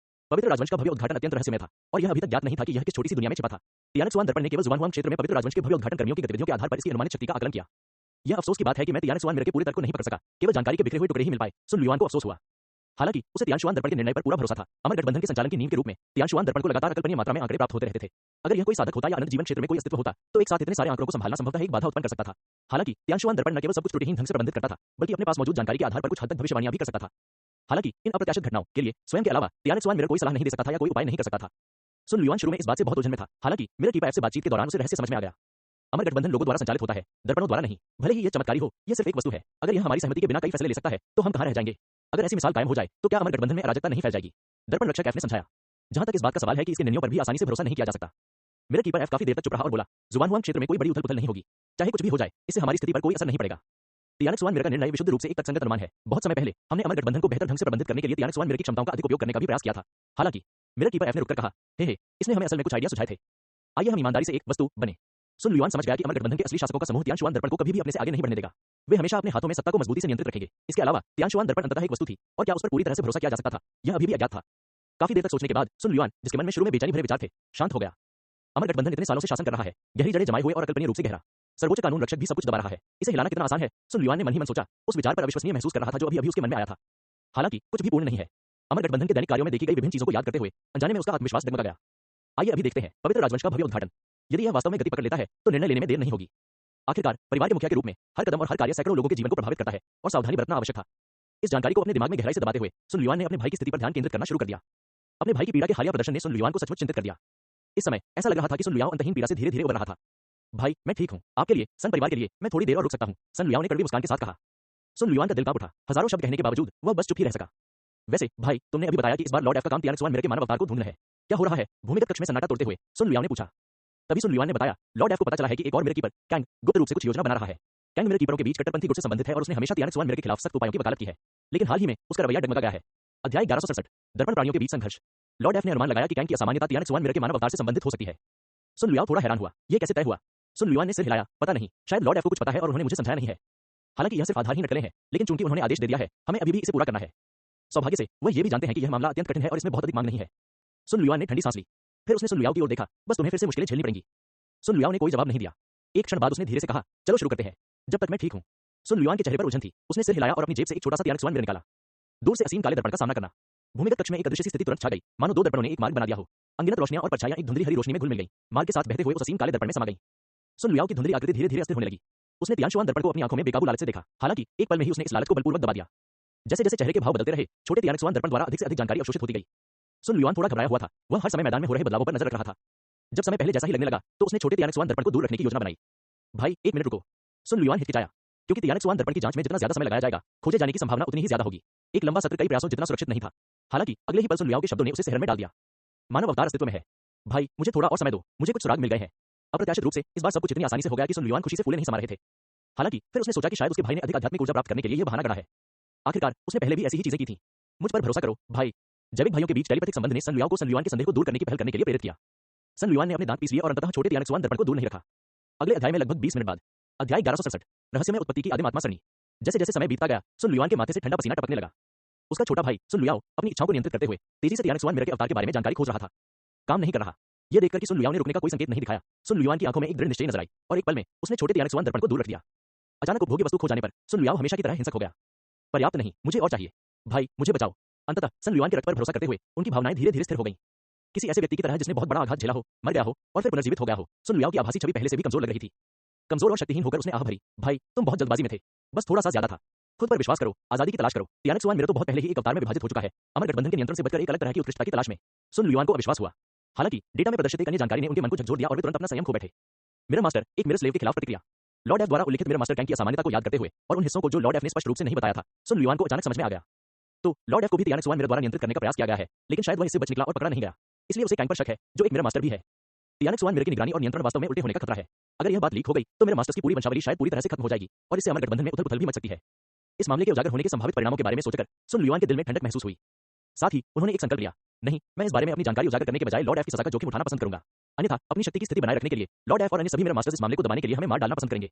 पवित्र राजवंश का भव्य उद्घाटन अत्यंत रहस्यमय था और यह अभी तक ज्ञात नहीं था कि यह किस छोटी सी दुनिया में छिपा था। तियानक्सुआन दर्पण ने केवल जुआनहुआंग क्षेत्र में पवित्र राजवंश के भव्य उद्घाटन कर्मियों की गतिविधियों के आधार पर इसकी अनुमानित शक्ति का आकलन किया। यह अफसोस की बात है कि मैं तियानक्सुआन मिरर के पूरे तर्क को नहीं पकड़ सका, केवल जानकारी के बिखरे हुए टुकड़े ही मिल पाए। सुन लुयान को अफसोस हुआ। हालांकि उसे तियानक्सुआन दर्पण के निर्णय पर पूरा भरोसा था। अमर गठबंधन के संचालन की नींव के रूप में तियानक्सुआन दर्पण को लगातार अकल्पनीय मात्रा में आंकड़े प्राप्त होते रहते थे। अगर यह कोई साधक होता या अनंत जीवन क्षेत्र में कोई अस्तित्व होता तो एक साथ इतने सारे आंकड़ों को संभालना संभवतः एक बाधा उत्पन्न कर सकता था। हालांकि तियानक्सुआन दर्पण न केवल सब कुछ त्रुटिहीन ढंग से प्रबंधित करता था बल्कि अपने पास मौजूद जानकारी के आधार पर कुछ हद तक भविष्यवाणियां भी कर सकता था। हालांकि इन अप्रत्याशित घटनाओं के लिए स्वयं के अलावा तियानक्सुआन मिरर कोई सलाह नहीं दे सकता था या कोई उपाय नहीं कर सकता था। सुन लुयान शुरू में इस बात से बहुत उलझन में था। हालांकि मिरर कीपर से बातचीत के दौरान उसे रहस्य समझ में आ गया। अमर गठबंधन लोगों द्वारा संचालित होता है, दर्पणों द्वारा नहीं। भले ही यह चमत्कारी हो, यह सिर्फ एक वस्तु है। अगर यह हमारी सहमति के बिना कई फैसले ले सकता है तो हम कहां रह जाएंगे। अगर ऐसी मिसाल कायम हो जाए तो क्या अमर गठबंधन में अराजकता नहीं फैल जाएगी। दर्पण रक्षक एफ ने समझाया। जहां तक इस बात का सवाल है कि इसके निर्णयों पर भी आसानी से भरोसा नहीं किया जा सकता। मिरर कीपर एफ काफी देर तक चुप रहा और बोला, जुआनहुआंग क्षेत्र में कोई बड़ी उथल-पुथल नहीं होगी। चाहे कुछ भी हो जाए, इससे हमारी स्थिति पर कोई असर नहीं पड़ेगा। तियानक्सुआन मिरर का निर्णय विशुद्ध रूप से एक तर्कसंगत अनुमान है। बहुत समय पहले हमने अमर गठबंधन को बेहतर ढंग से प्रबंधित करने के लिए तियानक्सुआन मिरर की क्षमताओं का अधिक उपयोग करने का भी प्रयास किया था। हालांकि मिरर कीपर एफ ने रुककर कहा, हे इसने हमें असल में कुछ आइडिया सुझाए थे। आइए हम ईमानदारी से एक वस्तु बने। सुन लुयान समझ गया कि अमर गठबंधन के असली शासकों का समूह तियानक्सुआन दर्पण को कभी भी अपने से आगे नहीं बढ़ने देगा। वे हमेशा अपने हाथों में सत्ता को मजबूती से नियंत्रित रखेंगे। इसके अलावा तियानक्सुआन दर्पण अंततः एक वस्तु थी और क्या उस पर पूरी तरह से भरोसा किया जा सकता था, यह अभी भी अज्ञात था। काफी देर तक सोचने के बाद सुन लुयान, जिसके मन में शुरू में बेचैनी भरे विचार थे, शांत हो गया। अमर गठबंधन इतने सालों से शासन कर रहा है, गहरी जड़ें जमाए हुए और अकल्पनीय रूप से गहरा। सर्वोच्च कानून रक्षक भी सब कुछ दबा रहा है, इसे हिलाना कितना आसान है। सुन लुयान ने मन ही मन सोचा। उस विचार पर अविश्वसनीय महसूस कर रहा था जो अभी अभी उसके मन में आया था। हालांकि कुछ भी पूर्ण नहीं है। अमर गठबंधन के दैनिक कार्यों में देखी गई विभिन्न चीजों को याद करते हुए अनजाने में उसका आत्मविश्वास डगमगा गया। आइए अभी देखते हैं पवित्र राजवंश का भव्य उद्घाटन। यदि यह वास्तव में गति पकड़ लेता है तो निर्णय लेने में देर नहीं होगी। आखिरकार परिवार के मुखिया के रूप में हर कदम और हर कार्य सैकड़ों लोगों के जीवन को प्रभावित करता है और सावधानी बरतना आवश्यक था। इस जानकारी को अपने दिमाग में गहराई से दबाते हुए सुन लुयान ने अपने भाई की स्थिति पर ध्यान केंद्रित करना शुरू कर दिया। अपने भाई की पीड़ा के हालिया प्रदर्शन ने सुन लुयान को सचमुच चिंतित कर दिया। इस समय ऐसा लग रहा था कि सुन लुयाओ अंतहीन पीड़ा से धीरे धीरे उबर रहा था। भाई, मैं ठीक हूं। आपके लिए, सन परिवार के लिए मैं थोड़ी देर और रुक सकता हूं, सन लुयाओ ने कड़वी मुस्कान के साथ कहा। सुन लुयान का दिल कांप उठा। हजारों शब्द कहने के बावजूद वह बस चुप ही रह सका। वैसे भाई, तुमने अभी बताया कि इस बार लॉर्ड एफ का काम तियानक्सुआन मिरर के मानव अवतार को ढूंढना है। क्या हो रहा है? भूमिगत कक्ष में सन्नाटा तोड़ते हुए सुन लुयाओ ने पूछा। तभी सुन लुयान ने बताया, लॉर्ड एफ को पता चला है कि एक और मिरर कीपर कैंग गुप्त रूप से कुछ योजना बना रहा है। कैंग मिरर कीपरों के बीच कट्टरपंथी गुट से संबंधित है और उसने हमेशा तियानक्सुआन मिरर के खिलाफ सख्त उपायों की वकालत की है। लेकिन हाल ही में उसका रवैया डगमगा गया है। अध्याय 1167 दर्पण प्राणियों के बीच संघर्ष। लॉर्ड एफ ने अनुमान लगाया कि कैंग की असामान्यता तियानक्सुआन मिरर के मानव अवतार से संबंधित हो सकती है। सुन लुयाओ थोड़ा हैरान हुआ। यह कैसे तय हुआ? सुन लुयान ने सिर हिलाया। पता नहीं, शायद लॉर्ड एफ को कुछ पता है और उन्होंने मुझे समझाया नहीं है। हालांकि यह सिर्फ आधारहीन अटकलें हैं, लेकिन चूंकि उन्होंने आदेश दे दिया है, हमें अभी भी इसे पूरा करना है। सौभाग्य से वह ये भी जानते हैं कि यह मामला अत्यंत कठिन है और इसमें बहुत अधिक मांग नहीं है। सुन लुयान ने ठंडी सांस ली। फिर उसने सुन लुयाओ की ओर देखा। बस तुम्हें फिर से मुश्किलें झेलनी पड़ेंगी। सुन लुयाओ ने कोई जवाब नहीं दिया। एक क्षण बाद उसने धीरे से कहा, चलो शुरू करते हैं, जब तक मैं ठीक हूं। सुन लुयान के चेहरे पर उलझन थी। उसने सिर हिलाया और अपनी जेब से एक छोटा सा तियानक्सुआन मिरर निकाला। दूर से असीम काले दर्पण का सामना करना। भूमिगत कक्ष में एक अदृश्य सी स्थिति तुरंत छा गई, मानो दो दर्पणों ने एक मार्ग बना दिया हो। अनगिनत रोशनियां और परछाइयां एक धुंधली हरी रोशनी में घुल मिल गईं। मार्ग के साथ बहते हुए उस असीम काले दर्पण में समा गईं। सुन लुयाओ की धुंधली आकृति धीरे धीरे अस्थिर होने लगी। उसने तियानक्सुआन दर्पण को अपनी आंखों में बेकाबू लालच से देखा। हालांकि एक पल में ही उसने इस लालच को बलपूर्वक दबा दिया। जैसे जैसे चेहरे के भाव बदलते रहे, छोटे तियानक्सुआन दर्पण द्वारा अधिक से अधिक जानकारी अवशोषित होती गई। सुन लुयान थोड़ा घबराया हुआ था। वह हर समय मैदान में हो रहे बदलावों पर नजर रख रहा था। जब समय पहले जैसा ही लगने लगा तो उसने छोटे तियानक्सुआन दर्पण को दूर रखने की योजना बनाई। भाई, एक मिनट रुको। सुन लुयान हिचकिचाया, क्योंकि तियानक्सुआन दर्पण की जांच में जितना ज्यादा समय लगाया जाएगा, खोजे जाने की संभावना उतनी ही ज्यादा होगी। एक लंबा सत्र कई प्रयासों जितना सुरक्षित नहीं था। हालांकि अगले ही पल सुन लुयाओ के शब्दों ने उसे सहर में डाल दिया। मानव अवतार अस्तित्व में है। भाई, मुझे थोड़ा और समय दो, मुझे कुछ सुराग मिल गए हैं। अप्रत्याशित रूप से इस बार सब कुछ इतनी आसानी से हो गया कि सुन लुयान खुशी से फूले नहीं समा रहे थे। हालांकि फिर उसने सोचा कि शायद उसके भाई ने अधिक आध्यात्मिक ऊर्जा प्राप्त करने के लिए यह बहाना गढ़ा है। आखिरकार उसने पहले भी ऐसी ही चीजें की थी। मुझ पर भरोसा करो भाई। जैविक भाइयों के बीच टेलीपैथिक संबंध ने सन लुयाओ को सन लुयान के संदेह को दूर करने की पहल करने के लिए प्रेरित किया। सन लुयान ने अपने दांत पीस लिए और अंततः छोटे तियानक्सुआन दर्पण को दूर नहीं रखा। अगले अध्याय में लगभग 20 मिनट बाद। अध्याय 1167 रहस्यमय उत्पत्ति की आदिम आत्मा सरणी। जैसे जैसे समय बीतता गया, सुन लुयान के माथे से ठंडा पसीना टपकने लगा। उसका छोटा भाई सुन लुयाओ अपनी इच्छाओं को नियंत्रित करते हुए तेजी से तियानक्सुआन मिरर के अवतार के बारे में जानकारी खोज रहा था। काम नहीं कर रहा। यह देखकर कि सुन लुयाओ ने रुकने का कोई संकेत नहीं दिखाया, सुन लुयान की आंखों में एक दृढ़ निश्चय नजर आई और एक पल में उसने छोटे तियानक्सुआन दर्पण को दूर रख दिया। अचानक उपभोग्य वस्तु खो जाने पर सुन लुयाओ हमेशा की तरह हिंसक हो गया। पर्याप्त नहीं, मुझे और चाहिए। भाई, मुझे बचाओ। अंततः सन लुयान के रक्त पर भरोसा करते हुए उनकी भावनाएं धीरे धीरे स्थिर हो गईं। किसी ऐसे व्यक्ति की तरह जिसने बहुत बड़ा आघात झेला हो, मर गया हो और फिर पुनर्जीवित हो गया हो। सुन लुयाओ की आभासी छवि पहले से भी कमजोर लग रही थी। कमजोर और शक्तिहीन होकर उसने आह भरी, भाई तुम बहुत जल्दबाजी में थे, बस थोड़ा सा ज्यादा था। खुद पर विश्वास करो, आजादी की तलाश करो। तियानक सुआन मिरर तो बहुत पहले ही एक अवतार में विभाजित हो चुका है, अमर गठबंधन के नियंत्रण से बचकर एक अलग तरह की उत्कृष्टता की तलाश में। सुन लुयान को अविश्वास हुआ। हालांकि डेटा में प्रदर्शित एक अन्य जानकारी ने उनके मन को झकझोर दिया और वे तुरंत अपना संयम खो बैठे। मिरर मास्टर, एक मिरर स्लेव के खिलाफ प्रतिक्रिया। लॉर्ड एफ द्वारा उल्लिखित मिरर मास्टर टैंक की असामान्यता को याद करते हुए और उन हिस्सों को जो लॉर्ड एफ ने स्पष्ट रूप से नहीं बताया था, सुन लुयान को अचानक समझ में आ गया। तो लॉर्ड एफ को भी तियानक सुआन मिरर द्वारा नियंत्रित करने का प्रयास किया गया है, लेकिन शायद वह इससे बच निकला और पकड़ा नहीं गया। इसलिए उसे कैंग पर शक है, जो एक मिरर मास्टर भी है। तियानक सुआन मिरर की निगरानी और नियंत्रण वास्तव में उल्टे होने का खतरा है। अगर यह बात लीक हो गई तो मिरर मास्टर्स की पूरी वंशावली शायद पूरी तरह से खत्म हो जाएगी और इससे अमर गठबंधन में उथल-पुथल भी मच सकती है। इस मामले के उजागर होने के संभावित परिणामों के बारे में सोचकर सुन लुयान के दिल में ठंडक महसूस हुई। साथ ही उन्होंने एक संकल्प लिया, नहीं, मैं इस बारे में अपनी जानकारी उजागर करने के बजाय लॉर्ड एफ की सजा का जोखिम उठाना पसंद करूंगा। अन्यथा अपनी शक्ति की स्थिति बनाए रखने के लिए लॉर्ड एफ और अन्य सभी मिरर मास्टर्स इस मामले को दबाने के लिए हमें मार डालना पसंद करेंगे।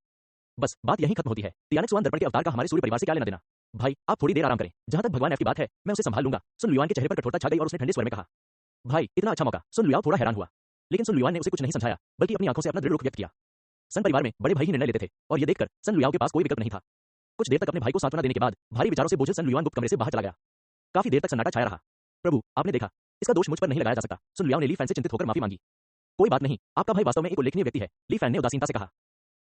बस बात यहीं खत्म होती है। तियानक सुआन दर्पण के अवतार का हमारे सूर्य परिवार से क्या लेना देना? भाई, आप थोड़ी देर आराम करें। जहां तक भगवान एफ की बात है, मैं उसे संभाल लूंगा। सुन लुयान के चेहरे पर कठोरता छा गई और उसने ठंडे स्वर में कहा, भाई, इतना अच्छा मौका। सुन लुयान थोड़ा हैरान हुआ, लेकिन सुन लुयान ने उसे कुछ नहीं समझाया, बल्कि अपनी आंखों से अपना दृढ़ रुख व्यक्त किया। सन परिवार में बड़े भाई ही निर्णय लेते थे और यह देखकर सन लुयान के पास कोई विकल्प नहीं था। कुछ देर तक अपने भाई को सांत्वना देने के बाद भारी विचारों से बोझिल सन लुयान गुप्त कमरे से बाहर चला गया। काफी देर तक सन्नाटा छाया रहा। प्रभु, आपने देखा, इसका दोष मुझ पर नहीं लगाया जा सकता। सुन लुयान ने ली फैन से चिंतित होकर माफी मांगी। कोई बात नहीं, आपका भाई वास्तव में एक उल्लेखनीय व्यक्ति है, ली फैन ने उदासीनता से कहा।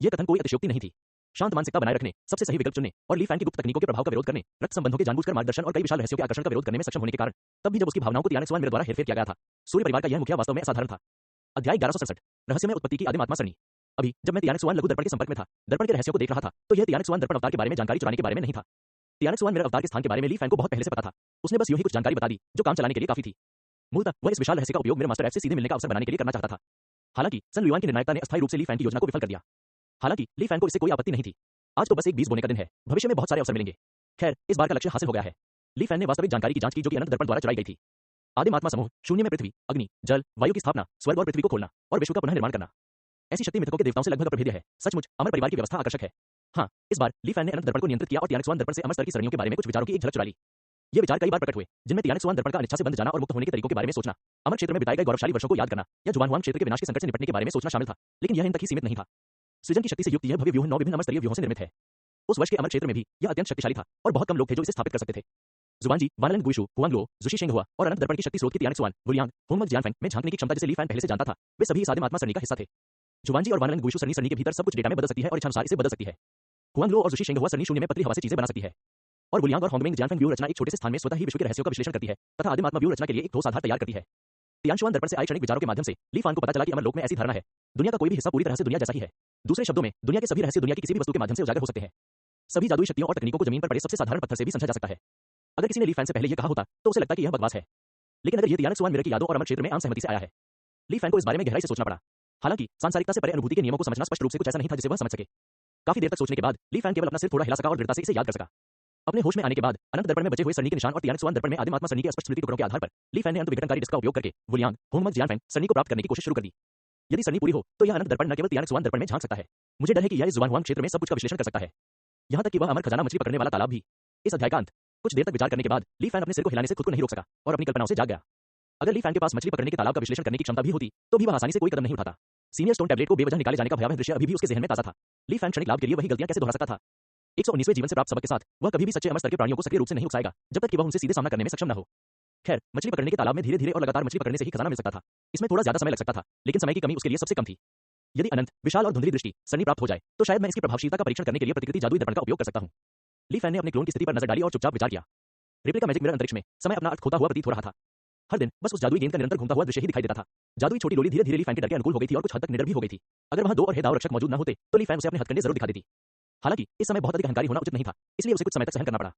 यह कथन कोई अतिशयोक्ति नहीं थी। शांत मानसिकता बनाए रखने, सबसे सही विकल्प चुनने और ली फैन की गुप्त तकनीकों के प्रभाव का विरोध करने, रक्त संबंधों के जानबूझकर मार्गदर्शन और कई विशाल रहस्यों के आकर्षण का विरोध करने में सक्षम होने के कारण, तब भी जब उसकी भावनाओं को तियानक सुआन मिरर द्वारा हेरफेर किया गया था, सूर्य परिवार का यह मुखिया वास्तव में असाधारण था। अध्याय 1167, रहस्यमय उत्पत्ति की आदिम आत्मा सरणी। अभी जब मैं तियानक सुआन लघु दर्पण के संपर्क में था, दर्पण के रहस्यों को देख रहा था, तो यह तियानक सुआन दर्पण अवतार के बारे में जानकारी चुराने के बारे में नहीं था। तियानक सुआन मिरर अवतार के स्थान के बारे में ली फैन को बहुत पहले से पता था। उसने बस यूं ही कुछ जानकारी बता दी, जो काम चलाने के लिए काफी थी। मूलतः वह इस विशाल रहस्य का उपयोग मिरर मास्टर एफ से सीधे मिलने का अवसर बनाने के लिए करना चाहता था। हालांकि सन लुयान की निर्णायकता ने अस्थायी रूप से ली फैन की योजना को विफल कर दिया। हालांकि ली फैन को इससे कोई आपत्ति नहीं थी। आज तो बस एक बीज बोने का दिन है, भविष्य में बहुत सारे अवसर मिलेंगे। खैर, इस बार का लक्ष्य हासिल हो गया है। ली फैन ने वास्तविक जानकारी की जांच की जो कि अनंत दर्पण द्वारा चुराई गई थी। आदिम आत्मा समूह, शून्य में पृथ्वी, अग्नि, जल, वायु की स्थापना, स्वर्ग और पृथ्वी को खोलना और विश्व का पुनः निर्माण करना। ऐसी शक्ति मिथकों के देवताओं से लगभग अप्रभेद्य है। सचमुच अमर परिवार की व्यवस्था आकर्षक है। हाँ, इस बार ली फैन ने अनंत दर्पण को नियंत्रित किया और तियानक सुआन दर्पण से अमर स्तर की सरणियों के बारे में कुछ विचारों की एक झलक चुरा ली। ये विचार कई बार प्रकट हुए, जिनमें तियानक सुआन दर्पण का अनिच्छा से बंद जाना और मुक्त होने के तरीकों के बारे में सोचना, अमर क्षेत्र में बिताए गए गौरवशाली वर्षों को याद करना या जुबानहुआंग क्षेत्र के विनाश के संकट से निपटने के बारे में सोचना शामिल था। लेकिन यह इन तक ही सीमित नहीं था। सृजन की शक्ति से युक्त यह भव्य व्यूह 9 विभिन्न अमर स्तरीय व्यूहों से निर्मित है। उस वर्ष के अमर क्षेत्र में भी यह अत्यंत शक्तिशाली था और बहुत कम लोग थे जो इसे स्थापित कर सकते थे। जुबानजी, वानलैंग गुइशु, हुआंगलो, जुशी शेंगहुआ और अनंत दर्पण की शक्ति स्रोत के तियानक सुआन, वुलियांग, होंगमक जियानफेंग में झांकने की क्षमता जिसे ली फैन पहले से जानता था, वे सभी इस आदिम आत्मा सरणी का हिस्सा थे। जुबानजी और वानलैंग गुइशु सरणी के भीतर सब कुछ डेटा में बदल सकती है और इच्छानुसार इसे बदल सकती है। हुआंगलो और जुशी शेंगहुआ सरणी शून्य में पतली हवा से चीजें बना सकती है। और वुलियांग और होंगमेंग जियानफेंग व्यू रचना एक छोटे से स्थान में स्वतः ही विश्व के रहस्यों का विश्लेषण करती है तथा आदिम आत्मा व्यू रचना के लिए एक ठोस आधार तैयार करती है। तियानक सुआन दर्पण से आए क्षणिक विचारों के माध्यम से ली फैन को पता चला कि अमर लोक में ऐसी धारणा है, दुनिया का कोई भी हिस्सा पूरी तरह से दुनिया जैसा ही है। दूसरे शब्दों में, दुनिया के सभी रहस्य दुनिया की किसी भी वस्तु के माध्यम से उजागर हो सकते हैं। सभी जादुई शक्तियों और तकनीकों को जमीन पर पड़े सबसे साधारण पत्थर से भी समझा जा सकता है। अगर किसी ने ली फैन से पहले यह कहा होता तो उसे लगता कि यह बकवास है। लेकिन अगर यह तियानक सुआन मिरर की यादों और अमर क्षेत्र में आम सहमति से आया है, ली फैन को इस बारे में गहराई से सोचना पड़ा। हालांकि सांसारिकता से परे अनुभूति के नियमों को समझना स्पष्ट रूप से कुछ ऐसा नहीं था जिसे वह समझ सके। काफी देर तक सोचने के बाद ली फैन केवल अपना सिर थोड़ा हिला सका और दृढ़ता से इसे याद कर सका। अपने होश में आने के बाद अनंत दर्पण में बचे हुए सरणी के निशान और तियानक सुआन दर्पण में आदिम आत्मा सरणी के स्पष्ट स्मृति टुकड़ों के आधार पर ली फैन ने अंत विघटनकारी डिस्क का उपयोग करके वुलियांग, होंगमक जियानफेंग सरणी को प्राप्त करने की कोशिश शुरू कर दी। यदि सरणी पूरी हो तो यह अनंत दर्पण न केवल तियानक सुआन दर्पण में झांक सकता है, मुझे डर है कि यह इस जुबानहुआंग क्षेत्र में सब कुछ का विश्लेषण कर सकता है, यहां तक कि वह अमर खजाना मछली पकड़ने वाला तालाब भी। इस अध्याय का अंत। कुछ देर तक विचार करने के बाद ली फैन अपने सिर को हिलाने से खुद को नहीं रोक सका और अपनी कल्पनाओं से जाग गया। अगर ली फैन के पास मछली पकड़ने के तालाब का विश्लेषण करने की क्षमता भी होती तो भी वह आसानी से कोई कदम नहीं उठाता। सीनियर स्टोन टैबलेट को बेवजह निकाले जाने का भयावह दृश्य अभी भी उसके जहन में ताजा था। ली फैन क्षणिक लाभ के लिए वही गलतियां कैसे दोहरा सकता था? 119वें जीवन से प्राप्त सबक के साथ वह कभी भी सच्चे अमर स्तर के प्राणियों को सक्रिय रूप से नहीं उकसाएगा जब तक कि वह उनसे सीधे सामना करने में सक्षम न हो। खैर, मछली पकड़ने के तालाब में धीरे धीरे और लगातार मछली पकड़ने से ही खजाना मिल सकता था। इसमें थोड़ा ज्यादा समय लग सकता था, लेकिन समय की कमी उसके लिए सबसे कम थी। यदि अनंत, विशाल और धुंधली दृष्टि सरणी प्राप्त हो जाए तो शायद मैं इसकी प्रभावशीलता का परीक्षण करने के लिए प्रतिकृति जादुई दर्पण का उपयोग कर सकता हूं। ली फैन ने अपने क्लोन की स्थिति पर नजर डाली और चुपचाप विचार किया। रेप्लिका मैजिक मिरर अंतरिक्ष में समय अपना अर्थ खोता हुआ प्रतीत हो रहा था। हर दिन बस उस जादुई गेंद का निरंतर घूमता हुआ दृश्य ही दिखाई देता था। जादुई छोटी डोली धीरे धीरे ली फैन के डर के अनुकूल हो गई थी और कुछ हद तक निडर भी हो गई थी। अगर वहां 2 और हेदाव रक्षक मौजूद न होते तो ली फैन उसे अपने हथकंडे जरूर दिखा देती। हालांकि इस समय बहुत अधिक अहंकारी होना उचित नहीं था, इसलिए उसे कुछ समय तक सहन करना पड़ा।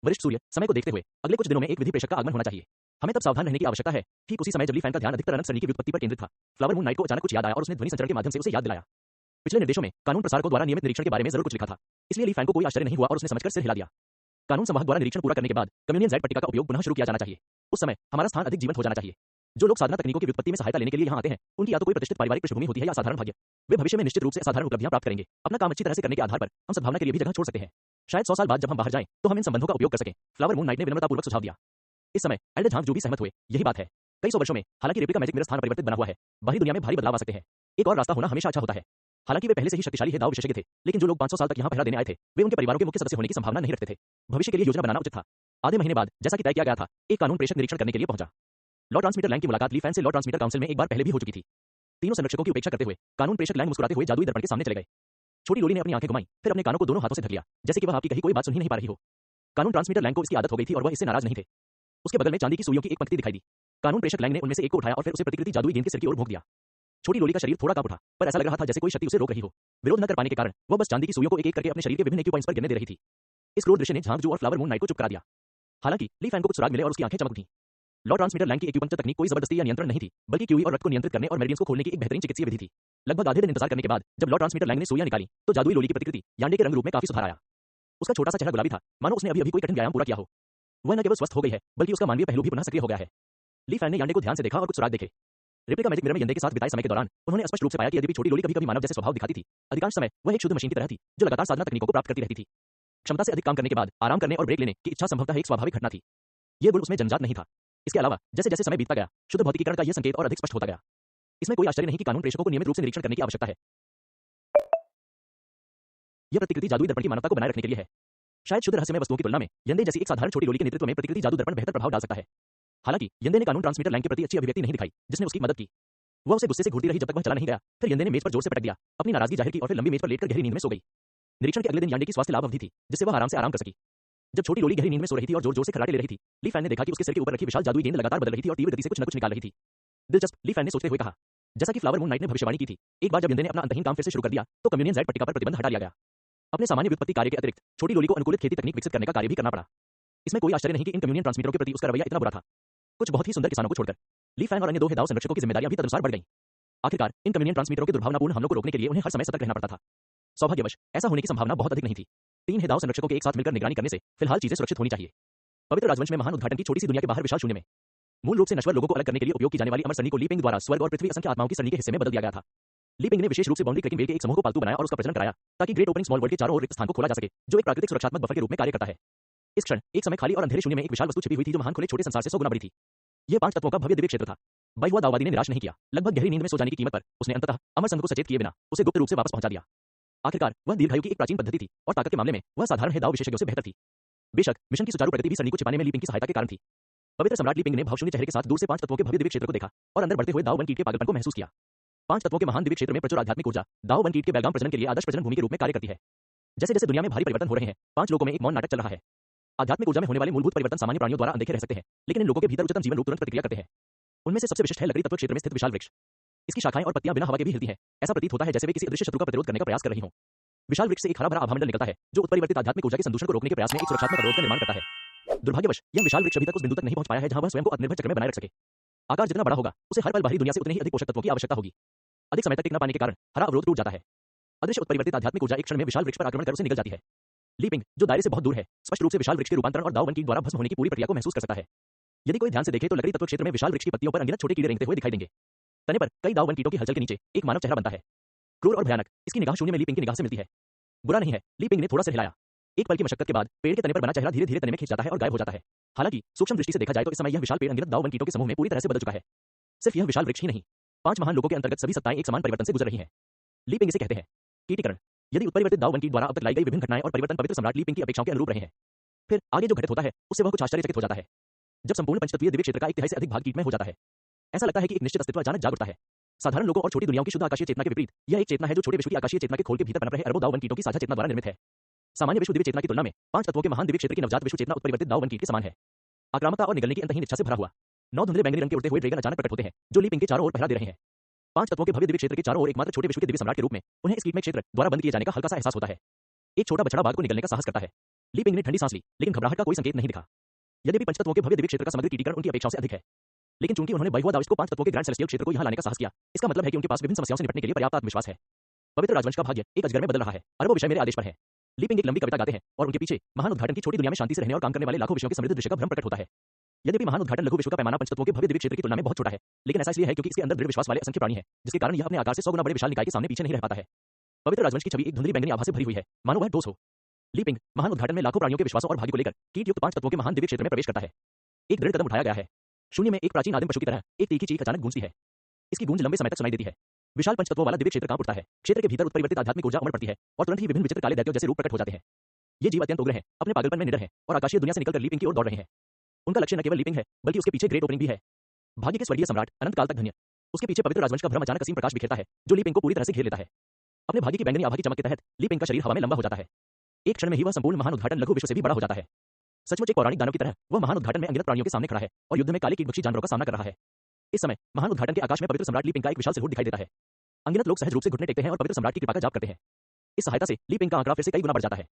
वरिष्ठ सूर्य, समय को देखते हुए अगले कुछ दिनों में एक विधि प्रेषक का आगमन होना चाहिए। हमें तब सावधान रहने की आवश्यकता है। ठीक उसी समय जब ली फैन का ध्यान अधिकतर अनंत सरणी की व्युत्पत्ति पर केंद्रित था, फ्लावर मून नाइट को अचानक कुछ याद आया और उसने ध्वनि संचरण के माध्यम से उसे याद दिलाया। पिछले निर्देशों में कानून प्रसारकों द्वारा नियमित निरीक्षण के बारे में जरूर कुछ लिखा था, इसलिए ली फैन को कोई आश्चर्य नहीं हुआ और उसने समझकर सिर हिला दिया। कानून संवाहक द्वारा निरीक्षण पूरा करने के बाद कम्युनियन ज़ेड पट्टिका का उपयोग पुनः शुरू किया जाना चाहिए। उस समय हमारा स्थान अधिक जीवंत हो जाना चाहिए। जो लोग साधना तकनीकों की व्युत्पत्ति में सहायता लेने के लिए यहां आते हैं, उनकी या तो कोई प्रतिष्ठित पारिवारिक पृष्ठभूमि होती है या असाधारण भाग्य। वे भविष्य में निश्चित रूप से असाधारण उपलब्धियां प्राप्त करेंगे। अपना काम अच्छी तरह से करने के आधार पर हम सद्भावना के लिए भी जगह छोड़ सकते हैं। शायद 100 साल बाद जब हम बाहर जाएं तो हम इन संबंधों का उपयोग कर सकें। फ्लावर मून नाइट ने विनम्रतापूर्वक सुझाव दिया। इस समय एल्डर झांग जो भी सहमत हुए, यही बात है। कई सौ वर्षों में हालांकि रेप्लिका मैजिक मिरर स्थान परिवर्तित बना हुआ है, बाहरी दुनिया में भारी बदलाव आ सकते हैं। एक और रास्ता होना हमेशा अच्छा होता है। हालांकि वे पहले से ही शक्तिशाली हेदाव विशेषज्ञ थे, लेकिन जो लोग 500 साल तक यहाँ पहरा देने आए थे, वे उनके परिवारों के मुख्य सदस्य होने की संभावना नहीं रखते थे। भविष्य के लिए योजना बनाना उचित था। आधे महीने बाद, जैसा कि तय किया गया था, एक कानून प्रेषक निरीक्षण करने के लिए पहुंचा। लॉर्ड ट्रांसमीटर लैंग की मुलाकात ली फैन से लॉर्ड ट्रांसमीटर काउंसिल में एक बार पहले भी हो चुकी थी। तीनों संरक्षकों की उपेक्षा करते हुए कानून प्रेषक लैंग मुस्कुराते हुए जादुई दर्पण के सामने चले गए। छोटी लोली ने अपनी आंखें घुमाई, फिर अपने कानों को दोनों हाथों से ढक लिया, जैसे कि वह आपकी कही कोई बात सुन ही नहीं पा रही हो। कानून ट्रांसमीटर लैंग को इसकी आदत हो गई थी और वह इससे नाराज नहीं थे। उसके बगल में चांदी की सुइयों की एक पंक्ति दिखाई दी। कानून प्रेषक लैंग ने उनमें से एक को उठाया और फिर उसे प्रतिकृति जादुई गेंद के सिर की ओर भोंक दिया। छोटी लोली का शरीर थोड़ा कांप उठा, पर ऐसा लग रहा था जैसे कोई शक्ति उसे रोक रही हो। विरोध न कर पाने के कारण वह बस चांदी की सुइयों को एक-एक करके अपने शरीर के विभिन्न एक्यू पॉइंट्स पर गिरने दे रही थी। इस क्रूर दृश्य ने झांग जू और फ्लावर मून नाइट को चुप करा दिया। हालांकि ली फैन को कुछ सुराग मिले और उसकी आंखें चमक उठीं। लॉ ट्रांसमीटर लैंग की एक्यूपंक्चर तकनीक कोई जबरदस्ती या नियंत्रण नहीं थी, बल्कि क्यूई और रक्त को नियंत्रित करने और मेरिडियंस को खोलने की एक बेहतरीन चिकित्सीय विधि थी। लगभग आधे दिन इंतजार करने के बाद जब लॉ ट्रांसमीटर लैंग ने सुइयां निकाली, तो जादुई लोली की प्रतिकृति यांडे के रंग रूप में काफी सुधार आया। उसका छोटा सा चेहरा गुलाबी था, मानो उसने अभी-अभी कोई कठिन व्यायाम पूरा किया हो। वह न केवल स्वस्थ हो गई है, बल्कि उसका मानवीय पहलू भी पुनः सक्रिय हो गया है। ली फैन ने यांडे को ध्यान से देखा और कुछ सुराग देखे। रेप्लिका मैजिक मिरर में यंडे के साथ बिताए समय के दौरान उन्होंने स्पष्ट रूप से पाया कि यद्यपि छोटी लोली कभी-कभी मानव जैसे स्वभाव दिखाती थी, अधिकांश समय वह एक शुद्ध मशीन की तरह थी, जो लगातार साधना तकनीकों को प्राप्त करती रहती थी। क्षमता से अधिक काम करने के बाद आराम करने और ब्रेक लेने की इच्छा संभवतः एक स्वाभाविक घटना थी। यह गुण उसमें जन्मजात नहीं था। इसके अलावा जैसे-जैसे समय बीतता गया, शुद्ध भौतिकीकरण का यह संकेत और अधिक स्पष्ट होता गया। इसमें कोई आश्चर्य नहीं कि कानून प्रेषकों को नियमित रूप से निरीक्षण करने की आवश्यकता है। यह प्रतिकृति जादुई दर्पण की मानवता को बनाए रखने के लिए है। शायद शुद्ध रहस्यमय वस्तुओं की तुलना में यंडे जैसी एक साधारण छोटी लोली के नेतृत्व में प्रतिकृति जादू दर्पण बेहतर प्रभाव डाल सकता है। हालांकि यंडे ने कानून ट्रांसमीटर लैंग के प्रति अच्छी अभिव्यक्ति नहीं दिखाई, जिसने उसकी मदद की। वह उसे गुस्से से घूरती रही जब तक वह चला नहीं गया। फिर यंडे ने मेज पर जोर से पटक दिया, अपनी नाराजगी जाहिर की और फिर लंबी मेज पर लेटकर गहरी नींद में सो गई। निरीक्षण के अगले दिन यांडे की स्वास्थ्य लाभ अवधि थी, जिससे वह आराम से आराम कर सकी। जब छोटी लोली गहरी नींद में सो रही थी और जोर-जोर से खर्राटे ले रही थी, ली फैन ने देखा कि उसके सिर के ऊपर रखी विशाल जादुई गेंद लगातार बदल रही थी और तीव्र गति से कुछ न कुछ निकाल रही थी। दिलचस्प, ली फैन ने सोचते हुए कहा। जैसा कि फ्लावर मून नाइट ने भविष्यवाणी की थी, एक बार जब यंडे ने अपना अंतहीन काम फिर से शुरू कर दिया, तो कम्युनियन ज़ेड पट्टिका पर प्रतिबंध हटा लिया गया। अपने सामान्य व्युत्पत्ति कार्य के अतिरिक्त छोटी लोली को अनुकूलित खेती तकनीक विकसित करने का कार्य भी करना पड़ा। इसमें कोई आश्चर्य नहीं कि इन कम्युनियन ट्रांसमीटरों के प्रति उसका रवैया इतना बुरा था। कुछ बहुत ही सुंदर किसानों को छोड़कर ली फैन और अन्य 2 हेदाव संरक्षकों की जिम्मेदारियां भी तदनुसार बढ़ गईं। आखिरकार इन कम्युनियन ट्रांसमीटरों के दुर्भावनापूर्ण हमलों को रोकने के लिए उन्हें हर समय सतर्क रहना पड़ता था। सौभाग्यवश ऐसा होने की संभावना बहुत अधिक नहीं थी। 3 हेदाव संरक्षकों के एक साथ मिलकर निगरानी करने से फिलहाल चीजें सुरक्षित होनी चाहिए। पवित्र राजवंश में महान उद्घाटन की छोटी सी दुनिया के बाहर विशाल शून्य में मूल रूप से नश्वर लोगों को अलग करने के लिए उपयोग की जाने वाली अमर सनी को ली पिंग द्वारा स्वर्ग और पृथ्वी असंख्य आत्माओं की सनी के हिस्से में बदल दिया गया था। ली पिंग ने विशेष रूप से बाउंड्री क्लिकिंग वेल के एक समूह को पालतू बनाया और उसका प्रजनन कराया, ताकि ग्रेट ओपनिंग स्मॉल वर्ल्ड के चारों ओर रिक्त स्थान को खोला जा सके, जो एक प्राकृतिक सुरक्षात्मक बफर के रूप में कार्य करता है। इस क्षण एक समय खाली और अंधेरे शून्य में एक विशाल वस्तु छिपी हुई थी, जो महान खुले छोटे संसार से 100 गुना बड़ी थी। यह 5 तत्वों का भव्य दिव्य क्षेत्र था। बाई हुआ दाववादी ने निराश नहीं किया। लगभग गहरी नींद में सो जाने की कीमत पर उसने अंततः अमर संघ को सचेत किए बिना उसे गुप्त रूप से वापस पहुंचा दिया। आखिरकार वह दीर्घायु की एक प्राचीन पद्धति थी और ताकत के मामले में वह साधारण हेदाव विशेषज्ञों से बेहतर थी। बेशक मिशन की सुचारू प्रगति भी सनी को छिपाने में ली पिंग की सहायता के कारण थी। पवित्र सम्राट ली पिंग ने भावशून्य चेहरे के साथ दूर से 5 तत्वों के भव्य दिव्य क्षेत्र को देखा और अंदर बढ़ते हुए दाव वन कीट के पागलपन को महसूस किया। 5 तत्वों के महान दिव्य क्षेत्र में प्रचुर आध्यात्मिक ऊर्जा दाव वन कीट के बैलगाम प्रजनन के लिए आदर्श प्रजनन भूमि के रूप में कार्य करती है। जैसे-जैसे दुनिया में भारी परिवर्तन हो रहे हैं, 5 लोगों में एक मौन नाटक चल रहा है। आध्यात्मिक ऊर्जा में होने वाले मूलभूत परिवर्तन सामान्य प्राणियों द्वारा अनदेखे रह सकते हैं, लेकिन इन लोगों के भीतर उच्चतम जीवन रूप तुरंत प्रतिक्रिया करते हैं। उनमें से सबसे विशिष्ट है लकड़ी तत्व क्षेत्र में स्थित विशाल वृक्ष। इसकी शाखाएं और पत्तियां बिना हवा के भी हिलती हैं। ऐसा प्रतीत होता है जैसे वे किसी अदृश्य शत्रु का प्रतिरोध करने का प्रयास कर रही हों। विशाल वृक्ष से एक हरा भरा आभामंडल निकलता है, जो उत्परिवर्तित आध्यात्मिक ऊर्जा के संदूषण को रोकने के प्रयास में एक सुरक्षात्मक अवरोध का निर्माण करता है। दुर्भाग्यवश यह विशाल वृक्ष अभी तक उस बिंदु तक नहीं पहुंच पाया है जहां वह स्वयं को आत्मनिर्भर चक्र में बनाए रख सके। आकार जितना बड़ा होगा, उसे हर पल बाहरी दुनिया से उतने ही अधिक पोषक तत्वों की आवश्यकता होगी। अधिक समय तक टिक न पाने के कारण हरा अवरोध टूट जाता है। अदृश्य उत्परिवर्तित आध्यात्मिक ऊर्जा एक क्षण में विशाल वृक्ष पर आक्रमण कर उसे निगल जाती है। ली पिंग, जो दायरे से बहुत दूर है, स्पष्ट रूप से विशाल वृक्ष के रूपांतरण और दाव वन कीट द्वारा भस्म होने की पूरी प्रक्रिया को महसूस कर सकता है। यदि कोई ध्यान से देखे तो लकड़ी तत्व क्षेत्र में विशाल वृक्ष की पत्तियों पर अनगिनत छोटे कीड़े रेंगते हुए दिखाई देंगे। तने पर कई दाव वन कीटों की हलचल के नीचे एक मानव चेहरा बनता है। क्रूर और भयानक, इसकी निगाह शून्य में ली पिंग की निगाह से मिलती है। बुरा नहीं है, ली पिंग ने थोड़ा सा हिलाया। एक पल की मशक्कत के बाद पेड़ के तने पर बना चेहरा धीरे-धीरे तने में खिंच जाता है और गायब हो जाता है। हालांकि सूक्ष्म दृष्टि से देखा जाए तो इस समय यह विशाल पेड़ अनगिनत दाव वन कीटों के समूह में पूरी तरह से बदल चुका है। सिर्फ यह विशाल वृक्ष ही नहीं, 5 महान लोगों के अंतर्गत सभी सत्ताएं एक समान परिवर्तन से गुजर रही हैं। ली पिंग इसे कहते हैं कीटीकरण। यदि उत्परिवर्तित दाव वन कीट द्वारा अब तक लाई गई विभिन्न घटनाएं और परिवर्तन पवित्र सम्राट ली पिंग की अपेक्षाओं के अनुरूप रहे हैं, फिर आगे जो घटित होता है उससे वह कुछ आश्चर्यचकित हो जाता है। जब संपूर्ण पंचतत्वीय दिव्य क्षेत्र का 1/3 से अधिक भाग कीट में हो जाता है, ऐसा लगता है कि एक निश्चित अस्तित्व अचानक जाग उठता है। साधारण लोगों और छोटी दुनियाओं की शुद्ध आकाशीय चेतना के विपरीत यह एक चेतना है जो छोटे विश्व की आकाशीय चेतना के खोल के भीतर पनप रहे अरबों दाव वन कीटों की साझा चेतना द्वारा निर्मित है। सामान्य विश्व दिव्य चेतना की तुलना में 5 तत्वों के महान दिव्य क्षेत्र की नवजात विश्व चेतना उत्परिवर्तित दाव वन कीट के समान है। आक्रामकता और निगलने की अंतहीन इच्छा से भरा हुआ 9 धुंधले बैंगनी रंग के उड़ते हुए ड्रैगन अचानक प्रकट होते हैं, जो ली पिंग के चारों ओर पहरा दे रहे हैं। 5 तत्वों के भव्य दिव्य क्षेत्र के चारों ओर एकमात्र छोटे विश्व के दिव्य सम्राट के रूप में उन्हें इस कीटमय क्षेत्र द्वारा बंद किए जाने का हल्का सा एहसास होता है। एक छोटा बछड़ा बाघ को निगलने का साहस करता है। ली पिंग ने ठंडी सांस ली, लेकिन घबराहट का कोई संकेत नहीं दिखा। यद्यपि पंचतत्वों के भव्य दिव्य क्षेत्र का समग्र कीटीकरण उनकी अपेक्षाओं से अधिक है, लेकिन चूंकि उन्होंने बाई हुआ दाविश को 5 तत्वों के ग्रैंड सेलेस्टियल क्षेत्र को यहां लाने का साहस किया, इसका मतलब है कि उनके पास विभिन्न समस्याओं से निपटने के लिए पर्याप्त आत्मविश्वास है। पवित्र राजवंश का भाग्य एक अजगर में बदल रहा है, अरबों विषय मेरे आदेश पर है। ली पिंग एक लंबी कविता गाते हैं और उनके पीछे महान उद्घाटन की छोटी दुनिया में शांति से रहने और काम करने वाले लाखों विषयों के समृद्ध दृश्य का भ्रम प्रकट होता है। यद्यपि महान उद्घाटन लघु विश्व का पैमाना पंचतत्वों के भव्य दिव्य क्षेत्र की तुलना में बहुत छोटा है, लेकिन ऐसा इसलिए है क्योंकि इसके अंदर दृढ़ विश्वास वाले असंख्य प्राणी हैं, जिसके कारण यह अपने आकार से 100 गुना बड़े विशाल निकाय के सामने पीछे नहीं रह पाता है। पवित्र राजवंश की छवि एक धुंधली बैंगनी आभा से भरी हुई है, मानो वह ठोस हो। ली पिंग महान उद्घाटन में लाखों प्राणियों के विश्वासों और भाग्य को लेकर कीट युक्त 5 तत्वों के महान दिव्य क्षेत्र में प्रवेश करता है। एक दृढ़ कदम उठाया गया है। शून्य में एक प्राचीन आदिम पशु की तरह एक तीखी चीख अचानक गूंजती है। इसकी गूंज लंबे समय तक सुनाई देती है। विशाल पंचतत्वों वाला दिव्य क्षेत्र कांप उठता है। क्षेत्र के भीतर उत्परिवर्तित आध्यात्मिक ऊर्जा उमड़ पड़ती है और तुरंत ही विभिन्न विचित्र काले दैत्यों जैसे रूप प्रकट हो जाते हैं। ये जीव अत्यंत उग्र हैं, अपने पागलपन में निडर हैं और आकाशीय दुनिया से निकलकर ली पिंग की ओर दौड़ रहे हैं। उनका लक्ष्य न केवल ली पिंग है, बल्कि उसके पीछे ग्रेट ओपनिंग भी है। भाग्य के स्वर्गीय सम्राट अनंत काल तक धन्य। उसके पीछे पवित्र राजवंश का भ्रम अचानक असीम प्रकाश बिखेरता है, जो ली पिंग को पूरी तरह से घेर लेता है। अपने भाग्य की बैंगनी आभा की चमक के तहत ली पिंग का शरीर हवा में लंबा हो जाता है। एक क्षण में ही वह संपूर्ण महान उद्घाटन लघु विश्व से भी बड़ा हो जाता है। सचमुच एक पौराणिक दानव की तरह वह महान उद्घाटन में अनगिनत प्राणियों के सामने खड़ा है और युद्ध में काले कीटभक्षी जानवरों का सामना कर रहा है। इस समय महान उद्घाटन के आकाश में पवित्र सम्राट ली पिंग का एक विशाल सिरहुड दिखाई देता है। अनगिनत लोग सहज रूप से घुटने टेकते हैं और पवित्र सम्राट की कृपा का जाप करते हैं। इस सहायता से ली पिंग का आंकड़ा फिर से कई गुना बढ़ जाता है।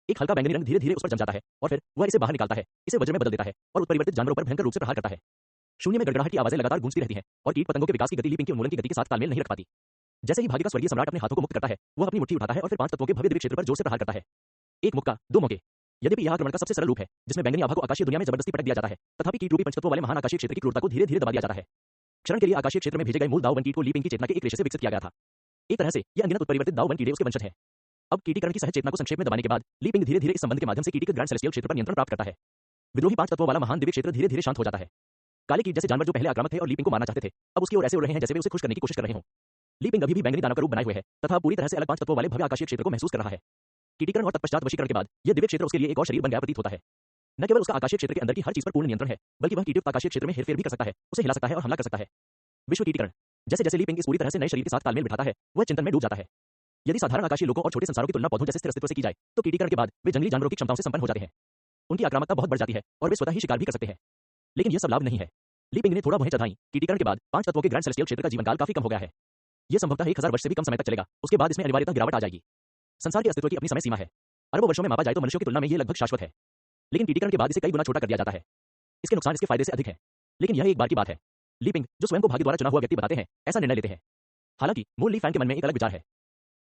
एक हल्का बैंगनी रंग धीरे धीरे उस पर जम जाता है और फिर वह इसे बाहर निकालता है, इसे वज्र में बदल देता है और उत्परिवर्तित जानवरों पर भयंकर रूप से प्रहार करता है। शून्य में गड़गड़ाहट की आवाजें लगातार गूंजती रहती हैं और कीट पतंगों के विकास की गति ली पिंग के उन्मूलन की गति के साथ तालमेल नहीं रख पाती। जैसे ही भाग्य का स्वर्गीय सम्राट अपने हाथों को मुक्त करता है, वह अपनी मुट्ठी उठाता है और फिर 5 तत्वों के भव्य दिव्य क्षेत्र पर जोर से प्रहार करता है। एक मुक्का, 2 मौके। यद्यपि यह आक्रमण का सबसे सरल रूप है, जिसमें बैंगनी आभा को आकाशीय दुनिया में जबरदस्ती पटक दिया जाता है, तथापि कीट रूपी पंचतत्वों वाले महान आकाशीय क्षेत्र की क्रूरता को धीरे धीरे दबा दिया जाता है। क्षण के लिए आकाशीय क्षेत्र में भेजे गए मूल दाव वन कीट को ली पिंग की चेतना के एक रेशे से विकसित किया गया था। एक तरह से यह अनगिनत उत्परिवर्तित दाव वन कीड़े उसके वंशज हैं। अब कीटीकरण की सहज चेतना को संक्षेप में दबाने के बाद ली पिंग धीरे धीरे इस संबंध के माध्यम से कीटी के ग्रैंड सेलेस्टियल क्षेत्र पर नियंत्रण प्राप्त करता है। विद्रोही 5 तत्वों वाला महान दिव्य क्षेत्र धीरे धीरे शांत हो जाता है। काले कीट जैसे जानवर जो पहले आक्रामक थे और ली पिंग को मारना चाहते थे, अब उसकी ओर ऐसे उड़ रहे हैं जैसे वे उसे खुश करने की कोशिश कर रहे हों। ली पिंग अभी भी बैंगनी दानव का रूप बनाए हुए है तथा पूरी तरह से अलग 5 तत्वों वाले भव्य आकाशीय क्षेत्र को महसूस कर रहा है। कीटीकरण और तत्पश्चात वशीकरण के बाद यह दिव्य क्षेत्र उसके लिए एक और शरीर बन गया प्रतीत होता है। न केवल उसका आकाशीय क्षेत्र के अंदर की हर चीज पर पूर्ण नियंत्रण है, बल्कि वह कीटयुक्त आकाशीय क्षेत्र में हेरफेर भी कर सकता है, उसे हिला सकता है और हमला कर सकता है। विश्व कीटीकरण। जैसे जैसे ली पिंग इस पूरी तरह से नए शरीर के साथ तालमेल बिठाता है, वह चिंतन में डूब जाता है। यदि साधारण आकाशीय लोगों और छोटे संसारों की तुलना पौधों जैसे स्थिर अस्तित्व से की जाए, तो कीटीकरण के बाद वे जंगली जानवरों की क्षमताओं से संपन्न हो जाते हैं। उनकी आक्रामकता बहुत बढ़ जाती है और वे स्वतः ही शिकार भी कर सकते हैं। लेकिन यह सब लाभ नहीं है। ली पिंग ने थोड़ा भुहें चढ़ाई। कीटीकरण के बाद 5 तत्वों के ग्रैंड सेलेस्टियल क्षेत्र का जीवनकाल काफी कम हो गया है। यह संभवतः 1000 वर्ष से भी कम समय तक चलेगा। उसके बाद इसमें अनिवार्यतः गिरावट आ जाएगी। संसार के अस्तित्व की अपनी समय सीमा है। अरबों वर्षों में मापा जाए तो मनुष्यों की तुलना में यह लगभग शाश्वत है। लेकिन कीटीकरण के बाद इसे कई गुना छोटा कर दिया जाता है। इसके नुकसान इसके फायदे से अधिक हैं। लेकिन यह एक बार की बात है। ली पिंग, जो स्वयं को भाग्य द्वारा चुना हुआ व्यक्ति बताते हैं, ऐसा निर्णय लेते हैं। हालांकि मूल ली फैन के मन में एक अलग विचार है।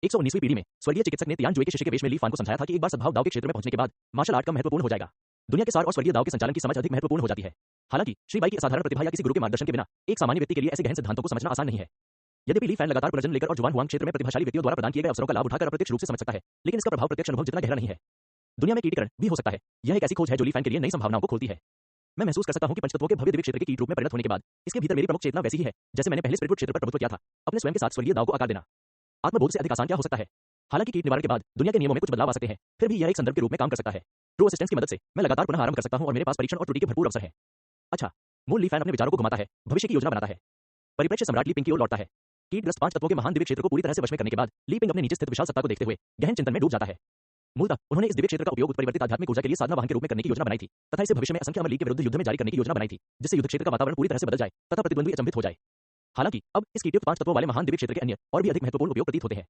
119वीं पीढ़ी में स्वर्गीय चिकित्सक ने तियान जुए के शिष्य के वेश में ली फान को समझाया था कि एक बार सद्भाव दाव के क्षेत्र में पहुंचने के बाद मार्शल आर्ट कम महत्वपूर्ण हो जाएगा। दुनिया के सार और स्वर्गीय दाव के संचालन की समझ अधिक महत्वपूर्ण हो जाती है। हालांकि श्री बाई की असाधारण प्रतिभा या किसी गुरु के मार्गदर्शन के बिना एक सामान्य व्यक्ति के लिए ऐसे गहन सिद्धांतों को समझना आसान नहीं है। यद्यपि ली फैन लगातार प्रजनन लेकर और जुआन हुआंग क्षेत्र में प्रतिभाशाली व्यक्तियों द्वारा प्रदान किए गए अवसरों का लाभ उठाकर अप्रत्यक्ष रूप से समझ सकता है, लेकिन इसका प्रभाव प्रत्यक्ष अनुभव जितना गहरा नहीं है। दुनिया में कीटीकरण भी हो सकता है। यह एक ऐसी खोज है जो ली फैन के लिए नई संभावनाओं को खोलती है। मैं महसूस कर सकता हूं कि पंचतत्वों के भव्य दिव्य क्षेत्र के कीट रूप में परिणत होने के बाद इसके भीतर मेरी प्रमुख चेतना वैसी ही है जैसे मैंने पहले स्पिरिटवुड क्षेत्र पर प्रभुत्व किया था, अपने स्वयं के साथ स्वर्गीय दाव को आकार देना। आत्मबोध से अधिक आसान क्या हो सकता है? हालांकि कीट निवारण के बाद दुनिया के नियमों में कुछ बदलाव आ सकते हैं, फिर भी यह एक संदर्भ के रूप में काम कर सकता है। ट्रू असिस्टेंस की मदद से मैं लगातार पुनः आरंभ कर सकता हूं और मेरे पास परीक्षण और त्रुटि के भरपूर अवसर हैं। अच्छा, मूल ली फैन अपने विचारों को घुमाता है, भविष्य की योजना बनाता है। परिप्रेक्ष्य सम्राट ली पिंग की ओर लौटता है। कीटग्रस्त 5 तत्वों के महान दिव्य क्षेत्र को पूरी तरह से वश में करने के बाद ली पिंग अपने नीचे स्थित विशाल सत्ता को देखते हुए गहन चिंतन में डूब जाता है। मूलतः उन्होंने इस दिव्य क्षेत्र का उपयोग उत्परिवर्तित आध्यात्मिक ऊर्जा के लिए साधना वाहन के रूप में करने की योजना बनाई थी तथा इसे भविष्य में असंख्य अमर लीग के विरुद्ध युद्ध में जारी करने की योजना बनाई थी, जिससे युद्ध क्षेत्र का वातावरण पूरी तरह से बदल जाए तथा प्रतिद्वंद्वी अचंभित हो जाए। हालांकि अब इस कीटयुक्त 5 तत्वों वाले महान दिव्य क्षेत्र के अन्य और भी अधिक महत्वपूर्ण उपयोग प्रतीत होते हैं।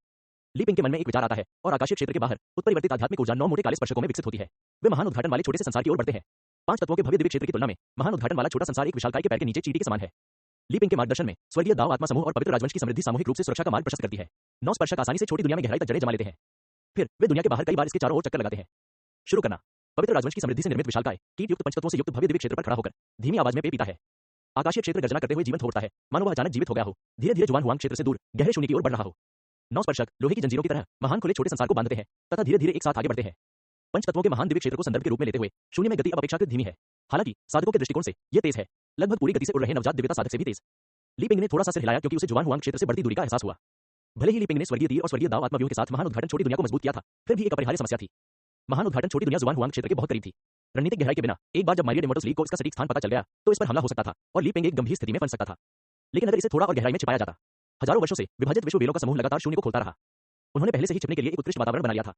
ली पिंग के मन में एक विचार आता है और आकाशीय क्षेत्र के बाहर उत्परिवर्तित आध्यात्मिक ऊर्जा 9 मोटे काले स्पर्शकों में विकसित होती है। वे महान उद्घाटन वाले छोटे से संसार की ओर बढ़ते हैं। 5 तत्वों के भव्य दिव्य क्षेत्र की तुलना में महान उद्घाटन वाला छोटा संसार एक विशालकाय के पैर के नीचे चींटी के समान है। ली पिंग के मार्गदर्शन में स्वर्गीय दाव आत्मा समूह और पवित्र राजवंश की समृद्धि सामूहिक रूप से सुरक्षा का मार्ग प्रशस्त करती है। 9 स्पर्शक आसानी से छोटी दुनिया में गहराई तक जड़ें जमा लेते हैं। फिर वे दुनिया के बाहर कई बार इसके चारों ओर चक्कर लगाते हैं। शुरू करना। पवित्र राजवंश की समृद्धि से निर्मित विशालकाय कीट युक्त पंचतत्वों से युक्त भव्य दिव्य क्षेत्र पर खड़ा होकर धीमी आवाज में पे पीता है। आकाशीय क्षेत्र गर्जना करते हुए जीवंत हो उठता है, मानो वह अचानक जीवित हो गया हो, धीरे धीरे जुआन हुआंग क्षेत्र से दूर गहरे शून्य की ओर बढ़ रहा हो। 9 स्पर्शक लोहे की जंजीरों की तरह महान खुले छोटे संसार को बांधते हैं तथा धीरे धीरे एक साथ आगे बढ़ते हैं। पंचतत्वों के महान दिव्य क्षेत्र को संदर्भ के रूप में लेते हुए शून्य में गति अब अपेक्षाकृत धीमी है। हालांकि साधकों के दृष्टिकोण से यह तेज है, लगभग पूरी गति से उड़ रहे नवजात दिव्यता साधक से भी तेज। ली पिंग ने थोड़ा सा सिर हिलाया क्योंकि उसे जुआन हुआंग क्षेत्र से बढ़ती दूरी का एहसास हुआ। भले ही ली पिंग ने स्वर्गीय तीर और स्वर्गीय दाव आत्मा व्यूह के साथ महान उद्घाटन छोटी दुनिया को मजबूत किया था, फिर भी एक अपरिहार्य समस्या थी। महान उद्घाटन छोटी दुनिया जुआन हुआंग क्षेत्र के बहुत करीब थी। रणनीतिक गहराई के बिना एक बार जब माइलियड इमोर्टल्स लीग को इसका सटीक स्थान पता चल गया तो इस पर हमला हो सकता था और ली पिंग एक गंभीर स्थिति में फंस सकता था। लेकिन अगर इसे थोड़ा और गहराई में छिपाया जाता, हजारों वर्षों से विभाजित विश्व बेलों का समूह लगातार शून्य को खोलता रहा। उन्होंने पहले से ही छिपने के लिए एक उत्कृष्ट वातावरण बना लिया था।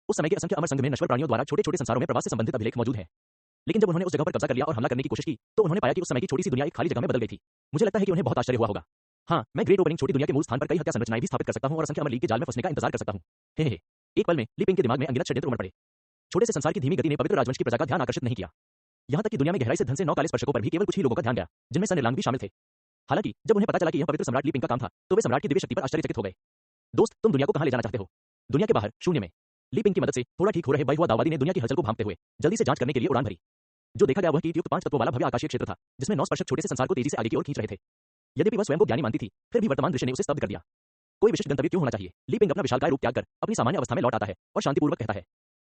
उस समय के असंख्य अमर संघ में नश्वर प्राणियों द्वारा छोटे छोटे संसारों में प्रवास से संबंधित अभिलेख मौजूद हैं। लेकिन जब उन्होंने उस जगह पर कब्जा कर लिया और हमला करने की कोशिश की तो उन्होंने पाया कि उस समय की छोटी सी दुनिया एक खाली जगह में बदल गई थी। मुझे लगता है कि उन्हें बहुत आश्चर्य हुआ होगा। हाँ, मैं ग्रेट ओपनिंग छोटी दुनिया के मूल स्थान पर कई हत्या संरचनाएं भी स्थापित कर सकता हूं और असंख्य अमर लीग के जाल में फंसने का इंतजार कर सकता हूं। हे एक पल में ली पिंग के दिमाग में अनगिनत षड्यंत्र उमड़ पड़े। छोटे से संसार की धीमी गति ने पवित्र राजवंश की प्रजा का ध्यान आकर्षित नहीं किया। यहां तक कि दुनिया में गहराई से धन से 9 काले स्पर्शकों पर भी केवल कुछ ही लोगों का ध्यान गया, जिनमें सनिर्लांग भी शामिल थे। हालांकि जब उन्हें पता चला कि यह पवित्र सम्राट ली पिंग का काम था तो वे सम्राट की दिव्य शक्ति पर आश्चर्यचकित हो गए। दोस्त, तुम दुनिया को कहां ले जाना चाहते हो? दुनिया के बाहर शून्य में। ली पिंग की मदद से थोड़ा ठीक हो रहे हुआ दाववादी ने दुनिया की हलचल को भांपते हुए जल्दी से जांच करने के लिए उड़ान भरी। जो देखा गया वह कीट युक्त 5 तत्वों वाला भव्य आकाशीय क्षेत्र था जिसमें 9 स्पर्शक छोटे से संसार को तेजी से आगे की ओर खींच रहे थे। यद्यपि वह स्वयं को ज्ञानी मानती थी, फिर भी वर्तमान दृश्य ने उसे स्तब्ध कर दिया। कोई विशिष्ट गंतव्य क्यों होना चाहिए? ली पिंग अपना विशालकाय रूप त्याग कर अपनी सामान्य अवस्था में लौट आता है और शांतिपूर्वक कहता है।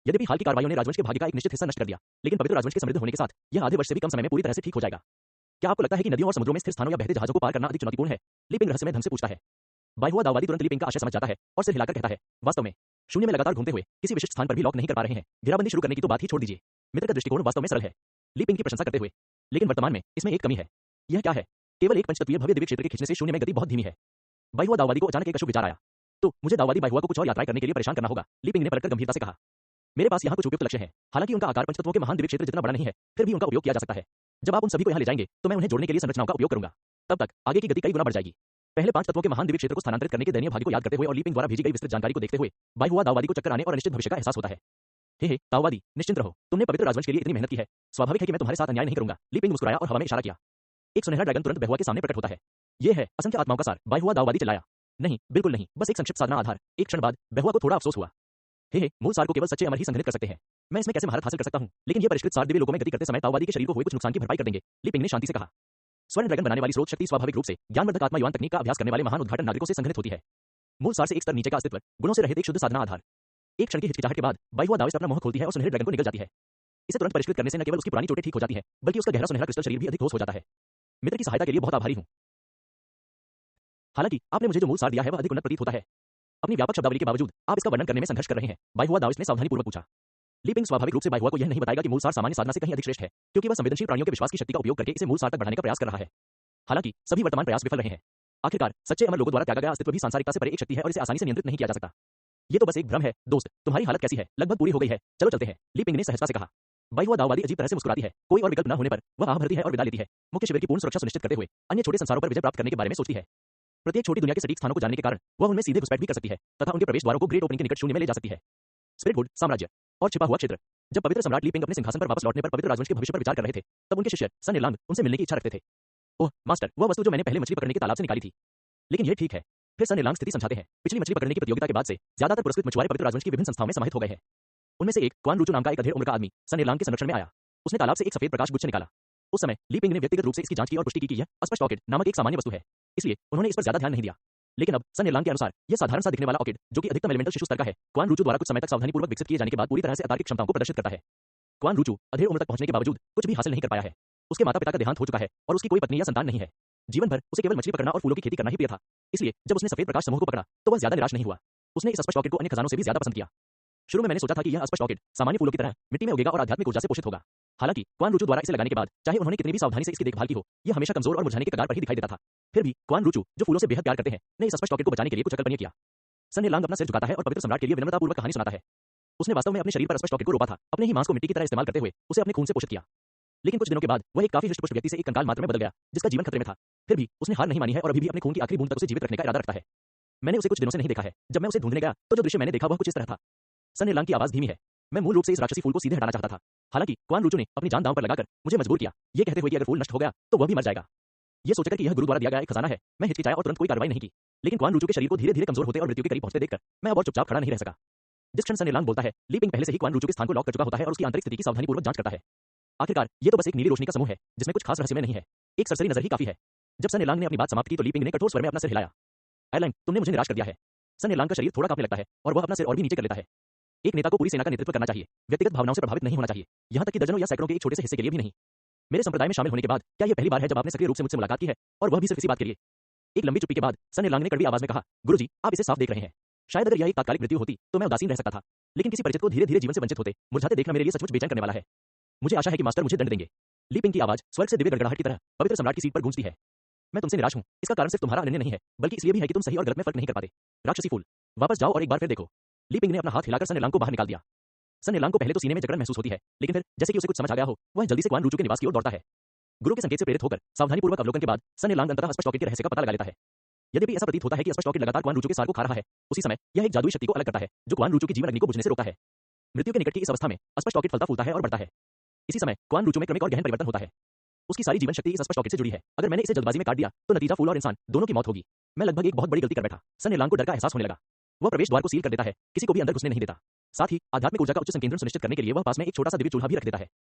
यद्यपि हाल की कार्रवाइयों ने राजवंश के भाग्य का एक निश्चित हिस्सा नष्ट कर दिया, लेकिन पवित्र राजवंश के समृद्ध होने के साथ यह आधे वर्ष से भी कम समय में पूरी तरह से ठीक हो जाएगा। क्या आपको लगता है कि नदियों और समुद्रों में स्थिर स्थानों या बहते जहाजों को पार करना अधिक चुनौतीपूर्ण है? ली पिंग रहस्यमय ढंग से पूछता है। बाई हुआ दाववादी तुरंत ली पिंग का आशय समझ जाता है और सिर हिलाकर कहता है, वास्तव में शून्य में लगातार घूमते हुए किसी विशिष्ट स्थान पर भी लॉक नहीं कर पा रहे हैं। घेराबंदी शुरू करने की तो बात ही छोड़ दीजिए। मित्र का दृष्टिकोण वास्तव में सरल है, ली पिंग की प्रशंसा करते हुए, लेकिन वर्तमान में इसमें एक कमी है। यह क्या है? केवल एक पंचतत्वीय भव्य दिव्य क्षेत्र के खींचने से शून्य में गति बहुत धीमी है। बाई हुआ दाववादी को अचानक एक अशुभ विचार आया। तो मुझे दाऊवादी बाइहुआ को कुछ और यात्राएं करने के लिए परेशान करना होगा, ली पिंग ने पलटकर गंभीरता से कहा। मेरे पास यहाँ कुछ उपयुक्त लक्ष्य हैं। हालांकि उनका आकार पंचतत्वों के महान दिव्य क्षेत्र जितना बड़ा नहीं है, फिर भी उनका उपयोग किया जा सकता है। जब आप उन सभी को यहाँ ले जाएंगे तो मैं उन्हें जोड़ने के लिए संरचनाओं का उपयोग करूंगा। तब तक आगे की गति कई गुना बढ़ जाएगी। पहले 5 तत्वों के महान दिव्य क्षेत्र को स्थानांतरित करने के दयनीय भाग्य को याद करते हुए और ली पिंग द्वारा भेजी गई विस्तृत जानकारी को देखते हुए बाइहुआ दाऊवादी को चक्कर आने और अनिश्चित भविष्य का एहसास होता है। हे दाऊवादी, निश्चिंत रहो, तुमने पवित्र राजवंश के लिए इतनी मेहनत की है, स्वाभाविक है कि मैं तुम्हारे साथ अन्याय नहीं करूंगा। ली पिंग मुस्कुराया और हवा में इशारा किया। एक सुनहरा ड्रैगन तुरंत बेहुआ के सामने प्रकट होता है। ये है असंख्य आत्माओं का सार, बाइहुआ दाऊवादी चिल्लाया। नहीं, बिल्कुल नहीं, बस एक संक्षिप्त साधना आधार। एक क्षण बाद बेहुआ को थोड़ा अफसोस हुआ। हे मूल सार को केवल सच्चे अमर ही संग्रहित कर सकते हैं। मैं इसमें कैसे महारत हासिल कर सकता हूं? लेकिन ये परिष्कृत सार दिव्य लोगों में गति करते समय दाऊवादी के शरीर को हुए कुछ नुकसान की भरपाई कर देंगे, ली पिंग ने शांति से कहा। स्वर्ण ड्रैगन बनाने वाली स्रोत शक्ति स्वाभाविक रूप से ज्ञानवर्धक आत्मा युवान तकनीक का अभ्यास करने वाले महान उद्घाटन नागरिकों से संग्रहित होती है। मूल सार से एक स्तर नीचे का अस्तित्व, गुणों से रहित एक शुद्ध साधना आधार। एक क्षण की हिचकिचाहट के बाद बाइहुआ दाव अपना मुंह खोलती है और सुनहरे ड्रैगन को निगल जाती है। इसे तुरंत परिष्कृत करने से न केवल उसकी पुरानी चोटें ठीक हो जाती है, बल्कि उसका गहरा सुनहरा क्रिस्टल शरीर भी अधिक ठोस हो जाता है। मित्र की सहायता के लिए बहुत आभारी हूं। हालांकि आपने मुझे जो मूल सार दिया है वह अधिक उन्नत प्रतीत होता है। अपनी व्यापक शब्दावली के बावजूद आप इसका वर्णन करने में संघर्ष कर रहे हैं, बाइहुआ दाव ने सावधानीपूर्वक पूछा। ली पिंग स्वाभाविक रूप से बाइहुआ को यह नहीं बताएगा कि मूल सार सामान्य साधना से कहीं अधिक श्रेष्ठ है, क्योंकि वह संवेदनशील प्राणियों के विश्वास की शक्ति का उपयोग करके इसे मूल सार तक बढ़ाने का प्रयास कर रहा है। हालांकि सभी वर्तमान प्रयास विफल रहे हैं। आखिरकार सच्चे अमर लोगों द्वारा त्यागा गया अस्तित्व भी सांसारिकता से परे एक शक्ति है और इसे आसानी से नियंत्रित नहीं किया जा सकता। ये तो बस एक भ्रम है। दोस्त, तुम्हारी हालत कैसी है? लगभग पूरी हो गई है, चलो चलते हैं, ली पिंग ने सहजता से कहा। बाइहुआ दाऊवादी अजीब तरह से मुस्कुराती है। कोई और विकल्प न होने पर वह आह भरती है और विदा लेती है, मुख्य शिविर की पूर्ण सुरक्षा सुनिश्चित करते हुए अन्य छोटे संसारों पर विजय प्राप्त करने के बारे में सोचती है। प्रत्येक छोटी दुनिया के सटीक स्थानों को जानने के कारण वह उनमें सीधे घुसपैठ भी कर सकती है तथा उनके प्रवेश द्वारों को ग्रेट ओपनिंग के निकट शून्य में ले जा सकती है। स्पिरिटवुड साम्राज्य और छिपा हुआ क्षेत्र। जब पवित्र सम्राट ली पिंग अपने सिंहासन पर वापस लौटने पर पवित्र राजवंश के भविष्य पर विचार कर रहे थे, तब उनके शिष्य सन एर्लांग उनसे मिलने की इच्छा रखते थे। ओह मास्टर, वह वस्तु जो मैंने पहले मछली पकड़ने के तालाब से निकाली थी। लेकिन यह ठीक है, फिर सन एर्लांग स्थिति समझाते हैं। पिछली मछली पकड़ने की प्रतियोगिता के बाद से ज्यादातर पुरस्कृत मछुआरे पवित्र राजवंश की विभिन्न संस्थाओं में समाहित हो गए हैं। उनमें से एक क्वान रुचु नाम का एक अधेड़ उम्र का आदमी सन एर्लांग के संरक्षण में आया। उसने तालाब से एक सफेद प्रकाश गुच्छा निकाला। उस समय ली पिंग ने व्यक्तिगत रूप से इसकी जांच की और पुष्टि की कि यह अस्पष्ट ऑर्किड नामक एक सामान्य वस्तु है, इसलिए उन्होंने इस पर ज्यादा ध्यान नहीं दिया। लेकिन अब सन एर्लांग के अनुसार यह साधारण सा दिखने वाला ऑर्किड, जो कि अधिकतम एलिमेंटल शिशु स्तर का है, क्वान रुचु द्वारा कुछ समय तक सावधानीपूर्वक विकसित किए जाने के बाद पूरी तरह से अतार्किक क्षमताओं को प्रदर्शित करता है। क्वान रुचु अधेड़ उम्र तक पहुंचने के बावजूद कुछ भी हासिल नहीं कर पाया है। उसके माता पिता का देहांत हो चुका है और उसकी कोई पत्नी या संतान नहीं है। जीवन भर उसे केवल मछली पकड़ना और फूलों की खेती करना ही प्रिय था। इसलिए जब उसने सफेद प्रकाश समूह को पकड़ा तो वह ज्यादा निराश नहीं हुआ। उसने इस अस्पष्ट ऑर्किड को अन्य खजानों से भी ज्यादा पसंद किया। शुरू में मैंने सोचा था कि यह अस्पष्ट ऑर्किड सामान्य फूलों की तरह मिट्टी में उगेगा और आध्यात्मिक ऊर्जा से पोषित होगा। हालांकि क्वान रुचु द्वारा इसे लगाने के बाद चाहे उन्होंने कितनी भी सावधानी से इसकी देखभाल की हो, यह हमेशा कमजोर और मुरझाने के कगार पर ही दिखाई देता था। फिर भी क्वान रुचु, जो फूलों से बेहद प्यार करते हैं, ने इस अस्पष्ट ऑर्किड को बचाने के लिए कुछ अकल्पनीय किया। सन एर्लांग अपना सिर झुकाता है और पवित्र सम्राट के लिए विनम्रतापूर्वक कहानी सुनाता है। उसने वास्तव में अपने शरीर पर अस्पष्ट ऑर्किड को रोपा था, अपने ही मांस को मिट्टी की तरह इस्तेमाल करते हुए उसे अपने खून से पोषित किया। लेकिन कुछ दिनों के बाद वह एक काफी हृष्टपुष्ट व्यक्ति से एक कंकाल मात्र में बदल गया, जिसका जीवन खतरे में था। फिर भी उसने हार नहीं मानी है और अभी भी अपने खून की आखिरी बूंद तक उसे जीवित रखने का इरादा रखता है। मैंने उसे कुछ दिनों से नहीं देखा है। जब मैं उसे ढूंढने गया तो जो दृश्य मैंने देखा वह कुछ इस तरह था। सन एर्लांग की आवाज धीमी है। मैं मूल रूप से इस राक्षसी फूल को सीधे हटाना चाहता था। हालांकि क्वान रुचु ने अपनी जान दांव पर लगाकर मुझे मजबूर किया, ये कहते हुए कि अगर फूल नष्ट हो गया तो वह भी मर जाएगा। ये सोचकर कि यह गुरु द्वारा दिया गया एक खजाना है, मैं हिचकिचाया और तुरंत कोई कार्रवाई नहीं की। लेकिन क्वान रुचु के शरीर को धीरे धीरे कमजोर होते और मृत्यु के करीब पहुंचते देखकर मैं अब और चुपचाप खड़ा नहीं रह सका। जिस क्षण सन एर्लांग बोलता है, ली पिंग पहले से ही क्वान रुचु के स्थान को लॉक कर चुका होता है और उसकी आंतरिक स्थिति की सावधानीपूर्वक जांच करता है। आखिरकार ये तो बस एक नीली रोशनी का समूह है जिसमें कुछ खास रहस्यमय नहीं है। एक सरसरी नजर ही काफी है। जब सन एर्लांग ने अपनी बात समाप्त की तो ली पिंग ने कठोर स्वर में अपना सिर हिलाया। एर्लांग, तुमने मुझे निराश कर दिया है। सन एर्लांग का शरीर थोड़ा कांपने लगता है और वह अपना सिर और भी नीचे कर लेता है। एक नेता को पूरी सेना का नेतृत्व करना चाहिए, व्यक्तिगत भावनाओं से प्रभावित नहीं होना चाहिए, यहां तक कि दर्जनों या सैकड़ों के एक छोटे से हिस्से के लिए भी नहीं। मेरे संप्रदाय में शामिल होने के बाद क्या यह पहली बार है जब आपने सक्रिय रूप से मुझसे मुलाकात की है, और वह भी सिर्फ इसी बात के लिए? एक लंबी चुप्पी के बाद सन एर्लांग ने कड़वी आवाज में कहा, गुरुजी, आप इसे साफ देख रहे हैं। शायद अगर यह एक तात्कालिक मृत्यु होती तो मैं उदासीन रह सकता था, लेकिन किसी परिचित को धीरे धीरे जीवन से वंचित होते मुरझाते देखना मेरे लिए सचमुच बेचैन करने वाला है। मुझे आशा है कि मास्टर मुझे दंड देंगे। ली पिंग की आवाज स्वर्ग से दिव्य गड़गड़ाहट की तरह पवित्र सम्राट की सीट पर गूंजती है। मैं तुमसे निराश हूं। इसका कारण सिर्फ तुम्हारा अनन्य नहीं है, बल्कि इसलिए भी है कि तुम सही और गलत में फर्क नहीं कर पाते। राक्षसी फूल, वापस जाओ और एक बार फिर देखो। ली पिंग ने अपना हाथ हिलाकर सन एर्लांग को बाहर निकाल दिया। सन एर्लांग को पहले तो सीने में जकड़न महसूस होती है, लेकिन फिर जैसे कि उसे कुछ समझ आ गया हो, वह जल्दी से क्वान रुचु के निवास की ओर दौड़ता है। गुरु के संकेत से प्रेरित होकर सावधानीपूर्वक अवलोकन के बाद सन एर्लांग अंततः अस्पष्ट ऑर्किड के रहस्य का पता लगा लेता है। यद्यपि ऐसा प्रतीत होता है कि अस्पष्ट ऑर्किड लगातार क्वान रुचु के सार को खा रहा है, उसी समय यह एक जादुई शक्ति को अलग करता है जो क्वान रुचु की जीवन अग्नि को बुझने से रोकता है। मृत्यु के निकट की इस अवस्था में अस्पष्ट ऑर्किड फलता फूलता है और बढ़ता है। इसी समय क्वान रुचु में क्रमिक और गहन परिवर्तन होता है। उसकी सारी जीवन शक्ति इस अस्पष्ट ऑर्किड से जुड़ी है। अगर मैंने इसे जल्दबाजी में काट दिया तो नतीजा फूल और इंसान दोनों की मौत होगी। मैं लगभग एक बहुत बड़ी गलती कर बैठा। सन एर्लांग को डर का एहसास होने लगा। वह प्रवेश द्वार को सील कर देता है, किसी को भी अंदर घुसने नहीं देता। साथ ही आध्यात्मिक ऊर्जा का उच्च संकेंद्रण सुनिश्चित करने के लिए वह पास में एक छोटा सा दिव्य चूल्हा भी रख देता है।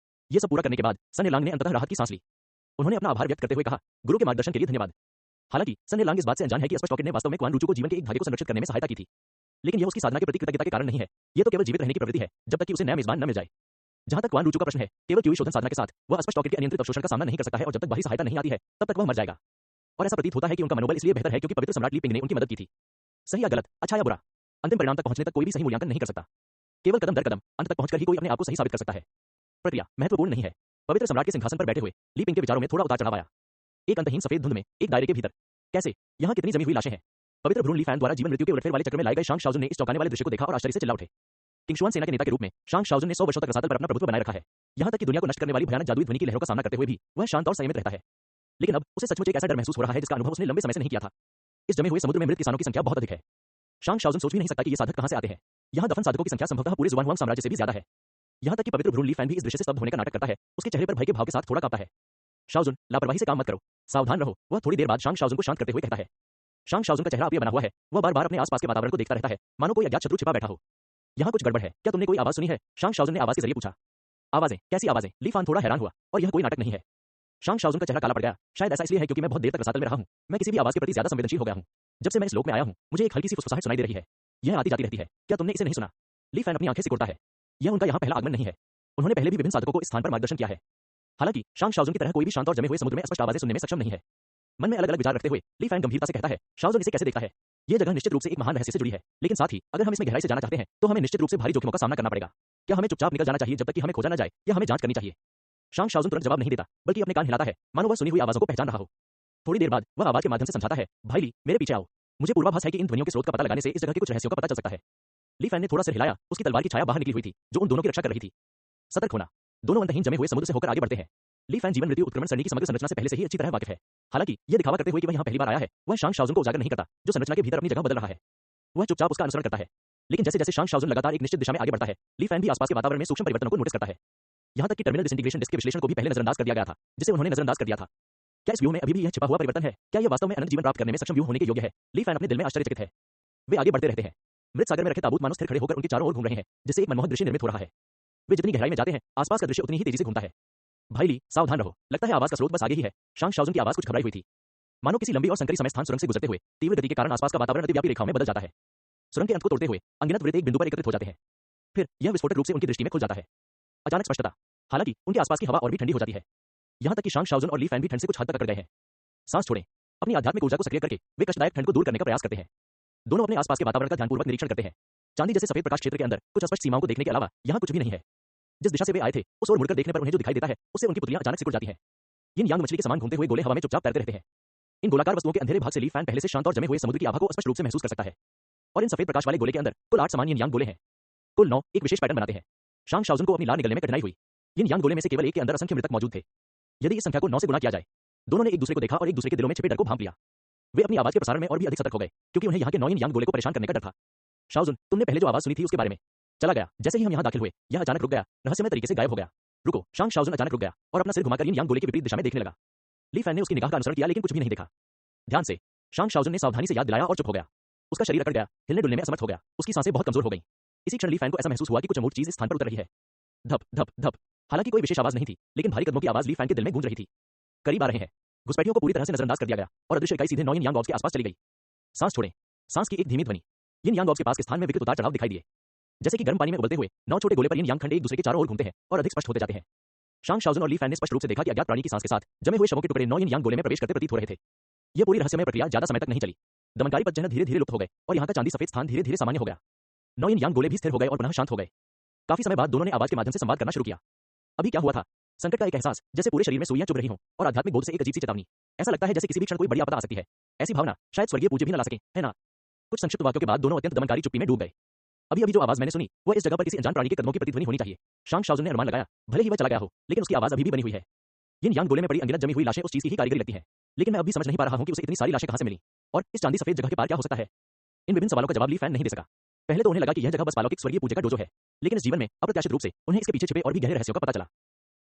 यह सब पूरा करने के बाद सन एर्लांग ने अंततः राहत की सांस ली। उन्होंने अपना आभार व्यक्त करते हुए कहा, गुरु के मार्गदर्शन के लिए धन्यवाद। हालांकि सन एर्लांग इस बात से अनजान है कि अस्पष्ट ऑर्किड ने वास्तव में क्वान रुचु को जीवन के एक धागे को संरक्षित करने में सहायता की थी। लेकिन यह उसकी साधना के प्रति कृतज्ञता के कारण नहीं है। यह तो केवल जीवित रहने की प्रवृत्ति है जब तक कि उसे नया मेजबान न मिल जाए। जहां तक क्वान रुचु का प्रश्न है, केवल क्यूई शोधन साधना के साथ वह अस्पष्ट ऑर्किड के अनियंत्रित अवशोषण का सामना नहीं कर सकता है और जब तक बाहरी सहायता नहीं आती है तब तक वह मर जाएगा। और ऐसा प्रतीत होता है कि उनका मनोबल इसलिए बेहतर है क्योंकि पवित्र सम्राट ली पिंग ने उनकी मदद की थी। सही या गलत, अच्छा या बुरा, अंतिम परिणाम तक पहुंचने तक कोई भी सही मूल्यांकन नहीं कर सकता। केवल कदम दर कदम अंत तक पहुंचकर ही कोई अपने आप को सही साबित कर सकता है। प्रक्रिया महत्वपूर्ण नहीं है। पवित्र सम्राट के सिंहासन पर बैठे हुए ली पिंग के विचारों में थोड़ा उतार चढ़ाव आया। एक अंतहीन सफेद धुंध में, एक दायरे के भीतर। कैसे? यहाँ कितनी जमी हुई लाशें हैं। पवित्र भ्रूण ली फैन द्वारा जीवन मृत्यु के उलटफेर वाले चक्र में लाए गए शांग शाओजुन ने इस चौंकाने वाले दृश्य को देखा और आश्चर्य से चिल्ला उठे। किंगशुआन सेना के नेता के रूप में शांग शाओजुन ने 100 वर्षों तक रसातल पर अपना प्रभुत्व बनाए रखा है। यहाँ तक कि दुनिया को नष्ट करने वाली भयानक जादुई ध्वनि की लहरों का सामना करते हुए भी वह शांत और संयमित रहता है। लेकिन अब उसे सचमुच एक ऐसा डर महसूस हो रहा है जिसका अनुभव उसने लंबे समय से नहीं किया था। इस जमे हुए समुद्र में मृत किसानों की संख्या बहुत अधिक है। शांग शाओजुन सोच भी नहीं सकता कि ये साधक कहां से आते हैं। यहाँ दफन साधकों की संख्या संभवतः पूरे जुआन हुआंग साम्राज्य से भी ज्यादा है। यहाँ तक कि पवित्र भ्रूण ली फैन भी इस दृश्य से स्तब्ध होने का नाटक करता है। उसके चेहरे पर भय के भाव के साथ थोड़ा कांपता है। शाओजुन, लापरवाही से काम मत करो, सावधान रहो। वह थोड़ी देर बाद शांग शाओजुन को शांत करते हुए कहता है। शांग शाओजुन का चेहरा अप्रिय बना हुआ है। वह बार-बार अपने आसपास के वातावरण को देखता रहता है, मानो कोई अज्ञात शत्रु छिपा बैठा हो। यहाँ कुछ गड़बड़ है, क्या तुमने कोई आवाज सुनी है? शांग शाओजुन ने आवाज के जरिए पूछा। आवाजें? कैसी आवाजें? ली फैन थोड़ा हैरान हुआ। और यह कोई नाटक नहीं है। शांग शाओजुन का चेहरा काला पड़ गया। शायद ऐसा इसलिए है क्योंकि मैं बहुत देर तक रसातल में रहा हूँ। मैं किसी भी आवाज के प्रति ज्यादा संवेदनशील हो गया हूँ। जब से मैं इस लोक में आया हूँ, मुझे एक हल्की सी फुसफुसाहट सुनाई दे रही है। यह आती जाती रहती है। क्या तुमने इसे नहीं सुना? ली फैन अपनी आंखें सिकुड़ता है। यह उनका यहाँ पहला आगमन नहीं है। उन्होंने पहले भी विभिन्न साधकों को इस स्थान पर मार्गदर्शन किया है। हालांकि शांग शाओजुन की तरह कोई भी शांत और जमे हुए समुद्र में स्पष्ट आवाजें सुनने में सक्षम नहीं है। मन में अलग-अलग विचार रखते हुए ली फैन गंभीरता से कहता है, शाओजुन इसे कैसे देखता है? यह जगह निश्चित रूप से एक महान रहस्य से जुड़ी है, लेकिन साथ ही अगर हम इसमें गहराई से जाना चाहते हैं तो हमें निश्चित रूप से भारी जोखिमों का सामना करना पड़ेगा। क्या हमें चुपचाप निकल जाना चाहिए जब तक कि हमें खोजा न जाए, या हमें जांच करनी चाहिए? शांग शाओजुन तुरंत जवाब नहीं देता, बल्कि अपने कान हिलाता है, मानो वह सुनी हुई आवाजों को पहचान रहा हो। थोड़ी देर बाद वह आवाज के माध्यम से समझाता है, भाई ली, मेरे पीछे आओ। मुझे पूर्वाभास है कि इन ध्वनियों के स्रोत का पता लगाने से इस जगह के कुछ रहस्यों का पता चल सकता है। ली फैन ने थोड़ा सिर हिलाया। उसकी तलवार की छाया बाहर निकली हुई थी, जो उन दोनों की रक्षा कर रही थी। सतर्क होना। दोनों अंतहीन जमे हुए समुद्र से होकर आगे बढ़ते हैं। ली फैन जीवन मृत्यु उत्क्रमण सरणी की समग्र संरचना से पहले से ही अच्छी तरह वाकिफ है। हालांकि यह दिखावा करते हुए कि वह यहाँ पहली बार आया है, वह शांग शाओजुन को उजागर नहीं करता, जो संरचना के भीतर अपनी जगह बदल रहा है। वह चुपचाप उसका अनुसरण करता है। लेकिन जैसे जैसे शांग शाओजुन लगातार एक निश्चित दिशा में आगे बढ़ता है, ली फैन भी आसपास के वातावरण में सूक्ष्म परिवर्तनों को नोटिस करता है। यहाँ तक कि टर्मिनल डिसइंटीग्रेशन डिस्क के विश्लेषण को भी पहले नजरअंदाज कर दिया गया था, जिसे उन्होंने नजरअंदाज कर दिया था। क्या इस व्यूह में अभी भी यह छिपा हुआ परिवर्तन है? क्या यह वास्तव में अनंत जीवन प्राप्त करने में सक्षम व्यूह होने के योग्य है? ली फैन अपने दिल में आश्चर्यचकित है। वे आगे बढ़ते रहते हैं। मृत सागर में रखे ताबूत मानो स्थिर खड़े होकर उनके चारों ओर घूम रहे हैं, जिससे एक मनमोहक दृश्य निर्मित हो रहा है। वे जितनी गहराई में जाते हैं, आसपास का दृश्य उतनी ही तेजी से घूमता है। भाई ली, सावधान रहो, लगता है आवाज का स्रोत बस आगे ही है। शांग शाओजुन की आवाज कुछ घबराई हुई थी, मानो किसी लंबी और संकरी समय स्थान सुरंग से गुजरते हुए तीव्र गति के कारण आसपास का वातावरण अतिव्यापी रेखाओं में बदल जाता है। सुरंग के अंत को तोड़ते हुए अनगिनत वृत्त एक बिंदु पर एकत्रित हो जाते हैं। फिर यह विस्फोटक रूप से उनकी दृष्टि में खुल जाता है। अचानक स्पष्टता। हालांकि उनके आसपास की हवा और भी ठंडी हो जाती है। यहाँ तक कि शांग शाओजुन और ली फैन भी ठंड से कुछ हद तक अकड़ गए हैं। सांस छोड़ें। अपनी आध्यात्मिक ऊर्जा को सक्रिय करके वे कष्टदायक ठंड को दूर करने का प्रयास करते हैं। दोनों अपने आसपास के वातावरण का ध्यानपूर्वक निरीक्षण करते हैं। चांदी जैसे सफेद प्रकाश क्षेत्र के अंदर कुछ अस्पष्ट सीमाओं को देखने के अलावा यहाँ कुछ भी नहीं है। जिस दिशा से वे आए थे, उस ओर मुड़कर देखने पर उन्हें जो दिखाई देता है, उससे उनकी पुतलियां अचानक सिकुड़ जाती हैं। इन यांग मछली के समान घूमते हुए गोले हवा में चुपचाप तैरते रहते हैं। इन गोलाकार वस्तुओं के अंधेरे भाग से ली फैन पहले से शांत और जमे हुए समुद्र की आभा को स्पष्ट रूप से महसूस कर सकता है। और इन सफेद प्रकाश वाले गोले के अंदर कुल 8 समान यिन यांग गोले हैं। कुल 9 एक विशेष पैटर्न बनाते हैं। शांग शाओजुन को अपनी लार निगलने में कठिनाई हुई। यिन यांग गोले में से केवल एक के अंदर असंख्य मृतक मौजूद थे। यदि इस संख्या को 9 से गुणा किया जाए, दोनों ने एक दूसरे को देखा और एक दूसरे के दिलों में छिपे डर को भांप लिया। वे अपनी आवाज के प्रसारण में और भी अधिक सतर्क हो गए, क्योंकि उन्हें यहाँ के 9 यिन यांग गोले को परेशान करने का डर था। शाओजुन, तुमने पहले जो आवाज सुनी थी उसके बारे में? चला गया। जैसे ही हम यहाँ दाखिल हुए, यह अचानक रुक गया, रहस्यमय तरीके से गायब हो गया। रुको। शांग शाओजुन अचानक रुक गया और अपना सिर घुमाकर यिन यांग गोले के विपरीत दिशा में देखने लगा। ली फैन ने उसकी निगाह का अनुसरण किया, लेकिन कुछ भी नहीं देखा। ध्यान से। शांग शाओजुन ने सावधानी से याद दिलाया और चुप हो गया। उसका शरीर अकड़ गया, हिलने डुलने में असमर्थ हो गया। उसकी सांसें बहुत कमजोर हो गईं। इसी क्षण ली फैन को ऐसा महसूस हुआ कि कुछ अमूर्त चीज इस स्थान पर उतर रही है। धप धप धप। हालांकि कोई विशेष आवाज नहीं थी, लेकिन भारी कदमों की आवाज ली फैन के दिल में गूंज रही थी। करीब आ रहे हैं। घुसपैठियों को पूरी तरह से नजरअंदाज कर दिया गया और अदृश्य इकाई सीधे 9 यिन यांग ऑब्स के आसपास चली गई। सांस छोड़ें। सांस की एक धीमी ध्वनि। यिन यांग ऑब्स के पास के स्थान में विकृत उतार चढ़ाव दिखाई दिए। जैसे कि गर्म पानी में उबलते हुए 9 छोटे गोले पर यिन यांग खंड एक दूसरे के चारों ओर घूमते हैं और अधिक स्पष्ट होते जाते हैं। शांग शाओजुन और ली फैन ने स्पष्ट रूप से देखा कि अज्ञात प्राणी की सांस के साथ जमे हुए शवों के टुकड़े 9 यिन यांग गोले में प्रवेश करते प्रतीत हो रहे थे। यह पूरी रहस्यमय प्रक्रिया ज्यादा समय तक नहीं चली। दमनकारी पदचिह्न धीरे धीरे लुप्त हो गए और यहाँ का चांदी सफेद स्थान धीरे धीरे सामान्य हो गया। 9 यिन यांग गोले भी स्थिर हो गए और पुनः शांत हो गए। काफी समय बाद दोनों ने आवाज के माध्यम से संवाद करना शुरू किया। अभी क्या हुआ था? संकट का एक एहसास, जैसे पूरे शरीर में सुइयां चुभ रही हों, और आध्यात्मिक बोध से एक अजीब सी चेतावनी। ऐसा लगता है जैसे किसी भी क्षण कोई बड़ी आपदा आ सकती है। ऐसी भावना शायद स्वर्गीय पूज्य भी न ला सके, है ना? कुछ संक्षिप्त वाक्यों के बाद दोनों अत्यंत दमनकारी चुप्पी में डूब गए। अभी अभी जो आवाज मैंने सुनी, वह इस जगह पर किसी अनजान प्राणी के कदमों की प्रतिध्वनि होनी चाहिए। शांग शाओजुन ने अनुमान लगाया। भले ही वह चला गया हो, लेकिन उसकी आवाज अभी भी बनी हुई है। यिन यांग गोले में पड़ी अनगिनत जमी हुई लाशें उस चीज की ही कारीगरी लगती हैं, लेकिन मैं अभी समझ नहीं पा रहा हूं कि उसे इतनी सारी लाशें कहां से मिली, और इस चांदी सफेद जगह के पार क्या हो सकता है। इन विभिन्न सवालों का जवाब ली फैन नहीं दे सका। पहले तो उन्हें लगा कि यह जगह बस पालौकिक स्वर्गीय पूज्य का डोजो है, लेकिन इस जीवन में अप्रत्याशित रूप से उन्हें इसके पीछे छिपे और भी गहरे रहस्यों का पता चला।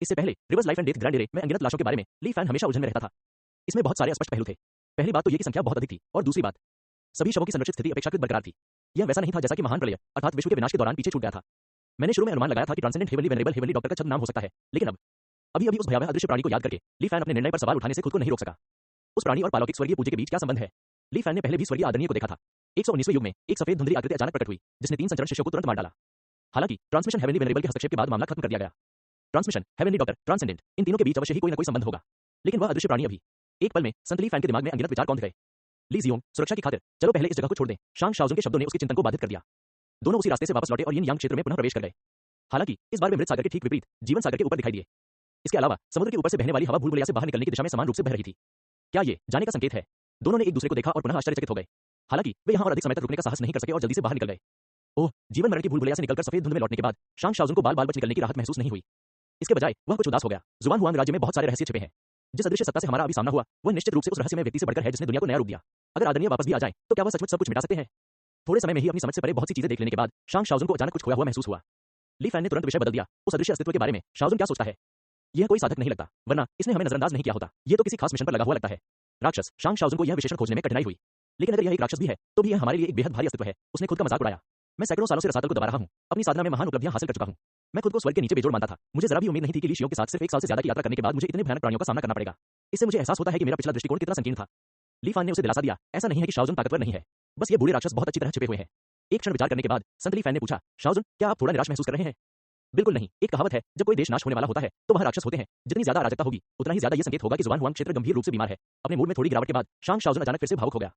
इससे पहले reverse life and death grand array में अनगिनत लाशों के बारे में ली फैन हमेशा उलझन में रहता था। इसमें बहुत सारे स्पष्ट पहलू थे। पहली बात तो ये कि संख्या बहुत अधिक थी, और दूसरी बात, सभी शवों की संरक्षित स्थिति अपेक्षाकृत बरकरार थी। यह वैसा नहीं था जैसा कि महान प्रलय अर्थात विश्व के विनाश के दौरान पीछे छूट गया था। मैंने शुरू में अनुमान लगाया था कि transcendent heavenly venerable heavenly doctor का छद्म नाम हो सकता है, लेकिन अभी उस भयावह अदृश्य प्राणी को याद करके ली फैन अपने निर्णय पर सवाल उठाने से खुद को नहीं रोक सका। उस प्राणी और पालौकिक स्वर्गीय पूज्य के बीच क्या संबंध है? ली फैन ने पहले भी स्वर्गीय आदरणीय को देखा था। 119वें युग में एक सफेद धुंधली आकृति अचानक प्रकट हुई, जिसने 3 संचरण शिष्यों को तुरंत मार डाला। हालांकि ट्रांसमिशन हेवनली वेनरेबल के हस्तक्षेप के बाद मामला खत्म कर दिया गया। ट्रांसमिशन, हेवनली डॉक्टर, ट्रांसेंडेंट, इन तीनों के बीच अवश्य ही कोई न कोई संबंध होगा, लेकिन वह अदृश्य प्राणी अभी एक पल में संत ली फैन के दिमाग में अनगिनत विचार कौंध गए। ली जियोंग, सुरक्षा की खातिर चलो पहले इस जगह को छोड़ दें। शांग शाओजुन के शब्दों ने उसके चिंतन को बाधित कर दिया। दोनों उसी रास्ते से वापस लौटे और यिन यांग क्षेत्र में पुनः प्रवेश कर गए। हालांकि इस बार वे मृत सागर के ठीक विपरीत जीवन सागर के ऊपर दिखाई दिए। इसके अलावा समुद्र के ऊपर से बहने वाली हवा भूल भुलैया से बाहर निकलने की दिशा में समान रूप से बह रही थी। क्या ये जाने का संकेत है? दोनों ने एक दूसरे को देखा और पुनः आश्चर्यचकित हो गए। हालांकि वे यहाँ और अधिक समय तक रुकने का साहस नहीं कर सके और जल्दी से बाहर निकल गए। ओह, जीवन मरण की भूल भुलैया से निकलकर सफेद धुंध में लौटने के बाद शांग शाओजुन को बाल बाल बच निकलने की राहत महसूस नहीं हुई। इसके बजाय वह कुछ उदास हो गया। जुबान हुआंग राज्य में बहुत सारे रहस्य छिपे हैं। जिस अदृश्य सत्ता से हमारा अभी सामना हुआ, वह निश्चित रूप से उस रहस्यमय व्यक्ति से बढ़कर है जिसने दुनिया को नया रूप दिया। अगर आदरणीय वापस भी आ जाए तो क्या वह सचमुच सब कुछ मिटा सकते हैं? थोड़े समय में ही अपनी समझ से परे बहुत सी चीजें देख लेने के बाद शांग शाओजुन को अचानक कुछ खोया हुआ महसूस हुआ। ली फैन ने तुरंत विषय बदल दिया। उस अदृश्य अस्तित्व के बारे में शाओजुन क्या सोचता है? यह कोई साधक नहीं लगता, वरना इसने हमें नजरअंदाज नहीं किया होता। ये तो किसी खास मिशन पर लगा हुआ लगता है। राक्षस। शांग शाओजुन को यह विशेषण खोजने में कठिनाई हुई। लेकिन अगर यह एक राक्षस भी है तो भी यह हमारे लिए एक बेहद भारी अस्तित्व है। उसने खुद का मजाक उड़ाया। मैं सैकड़ों सालों से रसातल को दबा रहा हूं। अपनी साधना में महान उपलब्धियां हासिल कर चुका हूं। मैं खुद को स्वर्ग के नीचे बेजोड़ मानता था। मुझे जरा भी उम्मीद नहीं थी कि ली शियोंग के साथ सिर्फ 1 साल से ज्यादा की यात्रा करने के बाद मुझे इतने भयानक प्राणियों का सामना करना पड़ेगा। इससे मुझे एहसास होता है कि मेरा पिछला दृष्टिकोण कितना संकीर्ण था। ली फैन ने उसे दिलासा दिया, ऐसा नहीं है कि शाओजुन ताकतवर नहीं है, बस ये बूढ़े राक्षस बहुत अच्छी तरह छिपे हुए हैं। एक क्षण विचार करने के बाद संत ली फैन ने पूछा, शाओजुन, क्या आप थोड़ा निराश महसूस कर रहे हैं? बिल्कुल नहीं। एक कहावत है, जब कोई देश नाश होने वाला होता है तो वह राक्षस होते हैं। जितनी ज्यादा अराजकता होगी उतना ही ज्यादा यह संकेत होगा कि जुबान हुआंग क्षेत्र गंभीर रूप से बीमार है। अपने मूड में थोड़ी गिरावट के बाद शांग शाओजुन अचानक फिर से भावुक हो गया।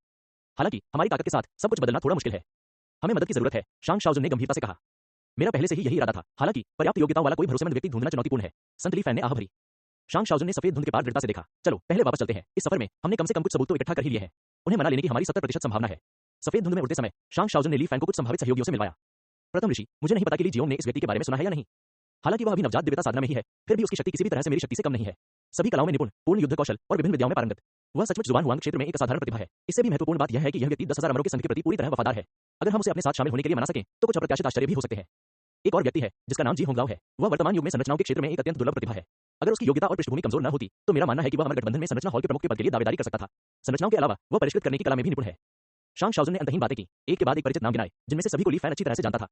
हालांकि हमारी ताकत के साथ सब कुछ बदलना थोड़ा मुश्किल है। हमें मदद की जरूरत है, शांग शाओजुन ने गंभीरता से कहा। मेरा पहले से ही यही इरादा था। हालांकि पर्याप्त योग्यताओं वाला कोई भरोसेमंद व्यक्ति ढूंढना चुनौतीपूर्ण है। संत ली फैन ने आह भरी। शांग शाओजुन ने सफेद धुंध के पार दृढ़ता से देखा। चलो पहले वापस चलते हैं। इस सफर में हमने कम से कम कुछ सबूत तो इकट्ठा कर ही लिए हैं। उन्हें मना लेने की हमारी 70% संभावना है। सफेद धुंध में उड़ते समय शांग शाओजुन ने ली फैन को कुछ संभावित सहयोगियों से मिलवाया। प्रथम ऋषि, मुझे नहीं पता कि ली जियोंग ने इस व्यक्ति के बारे में सुना है या नहीं। हालांकि वह अभी नवजात दिव्यता साधना में ही है, फिर भी उसकी शक्ति किसी भी तरह से मेरी शक्ति से कम नहीं है। सभी कलाओं में निपुण, पूर्ण युद्ध कौशल और विभिन्न विद्याओं में पारंगत। वह सचमुच जुबान हुआंग क्षेत्र में एक असाधारण प्रतिभा है। इससे भी महत्वपूर्ण बात यह है कि यह व्यक्ति 10,000 अमरों के संघ के प्रति पूरी तरह वफादार है। अगर हम उसे अपने साथ शामिल होने के लिए मना सकें तो कुछ अप्रत्याशित आश्चर्य भी हो सकते हैं। एक और व्यक्ति है जिसका नाम जी होंगलाओ है। वह वर्तमान युग में संरचनाओं के क्षेत्र में एक अत्यंत दुर्लभ प्रतिभा है। अगर उसकी योग्यता और पृष्ठभूमि कमजोर न होती तो मेरा मानना है कि वह अमर गठबंधन में संरचना हॉल के प्रमुख के पद के लिए दावेदारी कर सकता था। संरचनाओं के अलावा वह परिष्कृत करने की कला में भी निपुण है। शांग शाओजुन ने अंतहीन बातें की, एक के बाद एक परिचित नाम गिनाए, जिनमें से सभी को ली फैन अच्छी तरह से जानता था।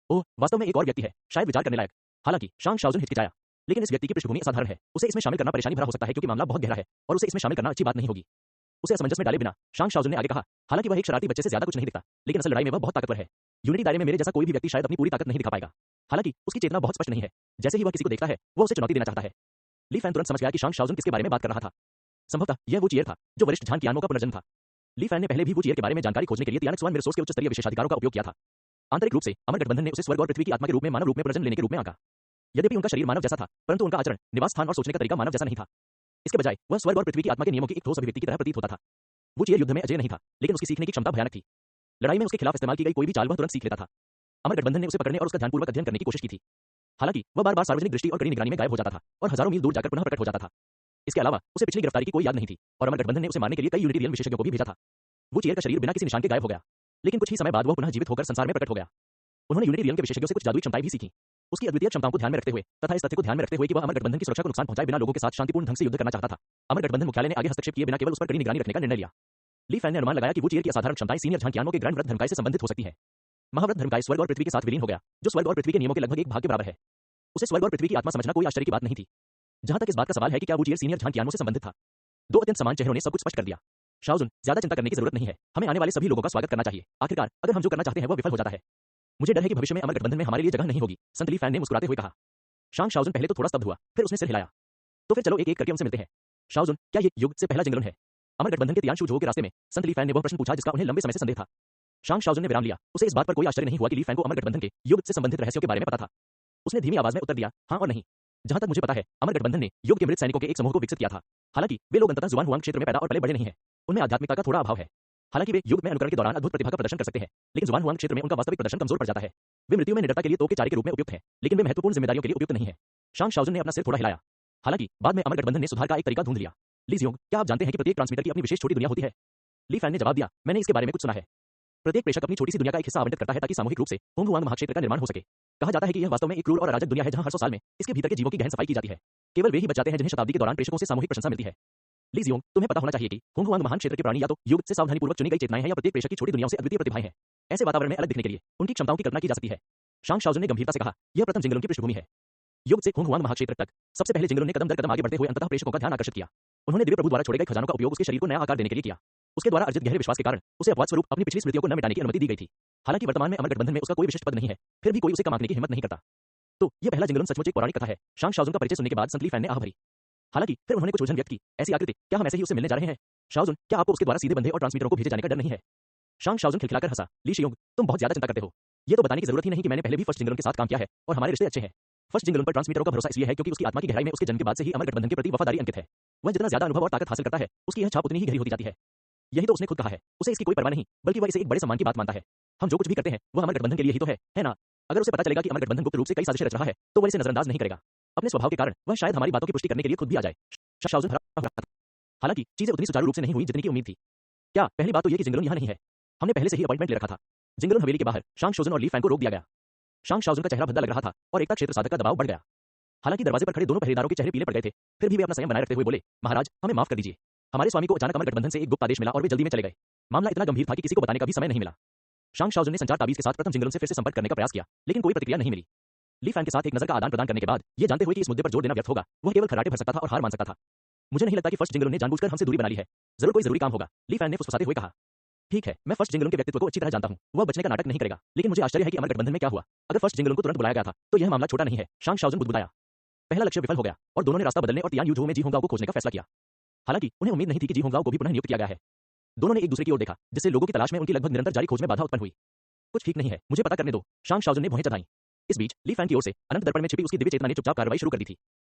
ओह, वास्तव में एक और व्यक्ति है, शायद विचार करने लायक। हालांकि शांग शाओजुन हिचकिचाया, लेकिन इस व्यक्ति की पृष्ठभूमि असाधारण है। उसे इसमें शामिल करना परेशानी भरा हो सकता है क्योंकि मामला बहुत गहरा है और उसे इसमें शामिल करना अच्छी बात नहीं होगी। उसे असमंजस में डाले बिना शांग शाओजुन ने आगे कहा, हालांकि वह एक शरारती बच्चे से ज्यादा कुछ नहीं दिखता, लेकिन असल लड़ाई में वह बहुत ताकतवर है। यूनिटी दायरे में मेरे जैसा कोई भी व्यक्ति शायद अपनी पूरी ताकत नहीं दिखा पाएगा। हालांकि उसकी चेतना बहुत स्पष्ट नहीं है। जैसे ही वह किसी को देखता है वह उसे चुनौती देना चाहता है। ली फैन तुरंत समझ गया कि शांग शाओजुन किसके बारे में बात कर रहा था। संभवतः यह वो चियर था जो वरिष्ठ झान कियानो का पुनर्जन्म था। ली फैन ने पहले भी वो चियर के बारे में जानकारी खोजने के लिए तियानक स्वान मिरसोर्स के उच्च स्तरीय विशेषाधिकारों का उपयोग किया था। आंतरिक रूप से अमर गठबंधन ने उसे स्वर्ग और पृथ्वी की आत्मा के रूप में मानव रूप में पुनर्जन्म लेने के रूप में आंका। यद्यपि उनका शरीर मानव जैसा था, परंतु उनका आचरण, निवास स्थान और सोचने का तरीका मानव जैसा नहीं था। इसके बजाय वह स्वर्ग और पृथ्वी की आत्मा के नियमों की एक ठोस अभिव्यक्ति की तरह प्रतीत होता था। वो चियर युद्ध में अजय नहीं था, लेकिन उसकी सीखने की क्षमता भयानक थी। लड़ाई में उसके खिलाफ इस्तेमाल की गई कोई भी चाल वह तुरंत सीख लेता था। अमर गठबंधन ने उसे पकड़ने और उसका ध्यानपूर्वक अध्ययन करने की कोशिश की थी। हालांकि वह बार-बार सार्वजनिक दृष्टि और कड़ी निगरानी में गायब हो जाता था और हजारों मील दूर जाकर पुनः प्रकट हो जाता था। इसके अलावा उसे पिछली गिरफ्तारी की कोई याद नहीं थी और अमर गठबंधन ने उसे मारने के लिए कई यूनिटी रियल विशेषज्ञों को भी भेजा था। वो चियर का शरीर बिना किसी निशान के गायब हो गया, लेकिन कुछ ही समय बाद वह पुनः जीवित होकर संसार में प्रकट हो गया। उन्होंने यूनिटी रियल के विशेषज्ञों से कुछ जादुई क्षमताएं भी सीखी। उसकी अद्वितीय क्षमताओं को ध्यान में रखते हुए तथा इस तथ्य को ध्यान में रखते हुए कि वह अमर गठबंधन की सुरक्षा को नुकसान पहुंचाए बिना लोगों के साथ शांतिपूर्ण ढंग से युद्ध करना चाहता था, अमर गठबंधन मुख्यालय ने आगे हस्तक्षेप किए बिना केवल उस पर कड़ी निगरानी रखने का निर्णय लिया। ली फैन ने अनुमान लगाया कि वो चियर की असाधारण क्षमताएं सीनियर झान कियानो के ग्रैंड व्रत धर्मकाय से संबंधित हो सकती है। महाव्रत धर्मकाय स्वर्ग और पृथ्वी के साथ विलीन हो गया, जो स्वर्ग और पृथ्वी के नियमों के लगभग एक भाग के बराबर है। उसे स्वर्ग और पृथ्वी की आत्मा समझना कोई आश्चर्य की बात नहीं थी। जहां तक इस बात का सवाल है कि क्या वो चियर सीनियर झान कियानो से संबंधित था। दो अत्यंत समान चेहरों ने सब कुछ स्पष्ट कर दिया। शाओजुन, ज्यादा चिंता करने की जरूरत नहीं है। हमें आने वाले सभी लोगों का स्वागत करना चाहिए। आखिरकार अगर हम जो करना चाहते हैं वह विफल हो जाता है। मुझे डर है कि भविष्य में अमर गठबंधन में हमारे लिए जगह नहीं होगी, संत ली फैन ने मुस्कुराते हुए कहा। शांग शाओजुन पहले तो थोड़ा स्तब्ध हुआ, फिर उसने सिर हिलाया। तो फिर चलो एक एक करके उनसे मिलते हैं। शाओजुन, क्या ये युग से पहला जिंगलन है? अमर गठबंधन के तियानशु झोउ के रास्ते में संत ली फैन ने वह प्रश्न पूछा जिसका उन्हें लंबे समय से संदेह था। शांग शाओजुन ने विराम लिया। उसे इस बात पर कोई आश्चर्य नहीं हुआ कि ली फैन को अमर गठबंधन के युग से संबंधित रहस्यों के बारे में पता था। उसने धीमी आवाज में उत्तर दिया, हाँ और नहीं। जहां तक मुझे पता है, अमर गठबंधन ने युग के मृत सैनिकों के एक समूह को विकसित किया था। हालांकि वे लोग अंततः जुबान हुआंग क्षेत्र में पैदा और पले बड़े नहीं हैं। उनमें आध्यात्मिकता का थोड़ा अभाव है। हालांकि वे युग में अनुकरण के दौरान अद्भुत प्रतिभा का प्रदर्शन कर सकते हैं, लेकिन जुबान हुआंग क्षेत्र में उनका वास्तविक प्रदर्शन कमजोर पड़ जाता है। वे मृत्यु में निडरता के लिए तोप के चारे के रूप में उपयुक्त हैं, लेकिन वे महत्वपूर्ण जिम्मेदारियों के लिए उपयुक्त नहीं है। शांग शाओजुन ने अपना सिर थोड़ा हिलाया। हालांकि बाद में अमर गठबंधन ने सुधार का एक तरीका ढूंढ लिया। ली जियोंग, क्या आप जानते हैं कि प्रत्येक ट्रांसमीटर की अपनी विशेष छोटी दुनिया होती है? ली फैन ने जवाब दिया, मैंने इसके बारे में कुछ सुना है। प्रत्येक प्रेषक अपनी छोटी सी दुनिया का एक हिस्सा आवंटित करता है ताकि सामूहिक रूप से होंग हुआंग महाक्षेत्र का निर्माण हो सके। कहा जाता है कि यह वास्तव में एक क्रूर और अराजक दुनिया है जहां हर 100 साल में इसके भीतर के जीवों की गहन सफाई की जाती है। केवल वे ही बच जाते हैं जिन्हें शताब्दी के दौरान प्रेषकों से सामूहिक प्रशंसा मिलती है। ली जियोंग, तुम्हें पता होना चाहिए कि होंग हुआंग महान क्षेत्र के प्राणी या तो युग से सावधानीपूर्वक चुनी गई चेतनाएं हैं या प्रत्येक प्रेषक की छोटी दुनियाओं से अद्वितीय प्रतिभाएं हैं। ऐसे वातावरण में अलग दिखने के लिए उनकी क्षमताओं की कल्पना की जा सकती है। शांग शाओजुन ने गंभीरता से कहा, यह प्रथम जिंगलों की पृष्ठभूमि है। युग से होंग हुआंग महाक्षेत्र तक सबसे पहले जिंगलों ने कदम दर कदम आगे बढ़ते हुए अंततः प्रेषकों का ध्यान आकर्षित किया। उन्होंने दिव्य प्रभु द्वारा छोड़े गए खजानों का उपयोग उसके शरीर को नया आकार देने के लिए किया। उसके द्वारा अर्जित गहरे विश्वास के कारण उसे अपवाद स्वरूप अपनी पिछली स्मृतियों को न मिटाने की अनुमति दी गई थी। हालांकि वर्तमान में अमर गठबंधन में उसका कोई विशिष्ट पद नहीं है, फिर भी कोई उसे कम आंकने की हिम्मत नहीं करता। तो यह पहला जिंगलन सचमुच एक पौराणिक कथा है। शांग शाओजुन का परिचय सुनने के बाद संत ली फैन ने आह भरी। हालांकि फिर उन्होंने कुछ उलझन व्यक्त की, ऐसी आकृति, क्या हम ऐसे ही उसे मिलने जा रहे हैं? शाओजुन, क्या आपको उसके द्वारा सीधे बंधे और ट्रांसमीटरों को भेजे जाने का डर नहीं है? शांग शाओजुन खिलखिलाकर हंसा। ली शियोंग, तुम बहुत ज्यादा चिंता करते हो। ये तो बताने की जरूरत ही नहीं कि मैंने पहले भी फर्स्ट जिंगलन के साथ काम किया है और हमारे रिश्ते अच्छे हैं। फर्स्ट जिंगलन पर ट्रांसमीटरों का भरोसा इसलिए है क्योंकि उसकी आत्मा की गहराई में उसके जन्म के बाद से ही अमर गठबंधन के प्रति वफादारी अंकित है। वह जितना ज्यादा अनुभव और ताकत हासिल करता है, उसकी यह छाप उतनी ही गहरी होती जाती है। यही तो उसने खुद कहा है, उसे इसकी कोई परवाह नहीं, बल्कि वह इसे एक बड़े सम्मान की बात मानता है। हम जो कुछ भी करते हैं वह अमर गठबंधन के लिए ही तो है ना? अगर उसे पता चलेगा कि अमर गठबंधन गुप्त रूप से कई साजिशें रच रहा है तो वह इसे नजरअंदाज नहीं करेगा। अपने स्वभाव के कारण वह शायद हमारी बातों की पुष्टि करने के लिए खुद भी आ जाए। शाहजाद हरा हुआ था। हालांकि चीजें उतनी सुचारू रूप से नहीं हुई जितनी की उम्मीद थी। क्या पहली बात तो यह कि जिंगलुन यहाँ नहीं है। हमने पहले से ही अपॉइंटमेंट ले रखा था। जिंगलुन हवेली के बाहर शांग शोजन और ली फैन को रोक दिया गया। शांग शोजन का चेहरा भद्दा लग रहा था और एकता क्षेत्र साधक का दबाव बढ़ गया। हालांकि दरवाजे पर खड़े दोनों पहरेदारों के चेहरे पीले पड़ गए थे, फिर भी वे अपना संयम बनाए रखते हुए बोले, महाराज हमें माफ कर दीजिए, हमारे स्वामी को अचानक अमर गठबंधन से एक गुप्त आदेश मिला और वे जल्दी में चले गए। मामला इतना गंभीर था कि किसी को बताने का भी समय नहीं मिला। शांग शाओजुन ने संचार ताबीज के साथ प्रथम जिंगलुन से फिर से संपर्क करने का प्रयास किया, लेकिन कोई प्रतिक्रिया नहीं मिली। ली फैन के साथ एक नजर का आदान प्रदान करने के बाद ये जानते हुए कि इस मुद्दे पर जोर देना व्यर्थ होगा, वह केवल खराटे भर सकता था और हार मान सकता था। मुझे नहीं लगता कि फर्स्ट जिंगलुन ने जानबूझकर हमसे दूरी बना ली है, जरूर कोई जरूरी काम होगा, ली फैन ने फुसफुसाते हुए कहा। ठीक है, मैं फर्स्ट जिंगलुन के व्यक्तित्व को अच्छी तरह जानता हूं, वह बचने का नाटक नहीं करेगा, लेकिन मुझे आश्चर्य है कि अमर गठबंधन में क्या हुआ। अगर फर्स्ट जिंगलुन को तुरंत बुलाया गया था तो यह मामला छोटा नहीं है। शांग शाओजुन बुदबुदाया। पहला लक्ष्य विफल हो गया और दोनों ने रास्ता बदलने और तियान युझू में जी होंगाओ को खोजने का फैसला किया। हालांकि उन्हें उम्मीद नहीं थी कि जी होंगाओ को भी पुनः नियुक्त किया गया है। दोनों ने एक दूसरे की ओर देखा, जिससे लोगों की तलाश में उनकी लगभग निरंतर जारी खोज में बाधा उत्पन्न हुई। कुछ ठीक नहीं है, मुझे पता करने दो, शांग शाओजुन ने भौहें चढ़ाईं। इस बीच ली फैन की ओर से अनंत दर्पण में छिपी उसकी दिव्य चेतना ने चुपचाप कार्रवाई शुरू कर दी थी।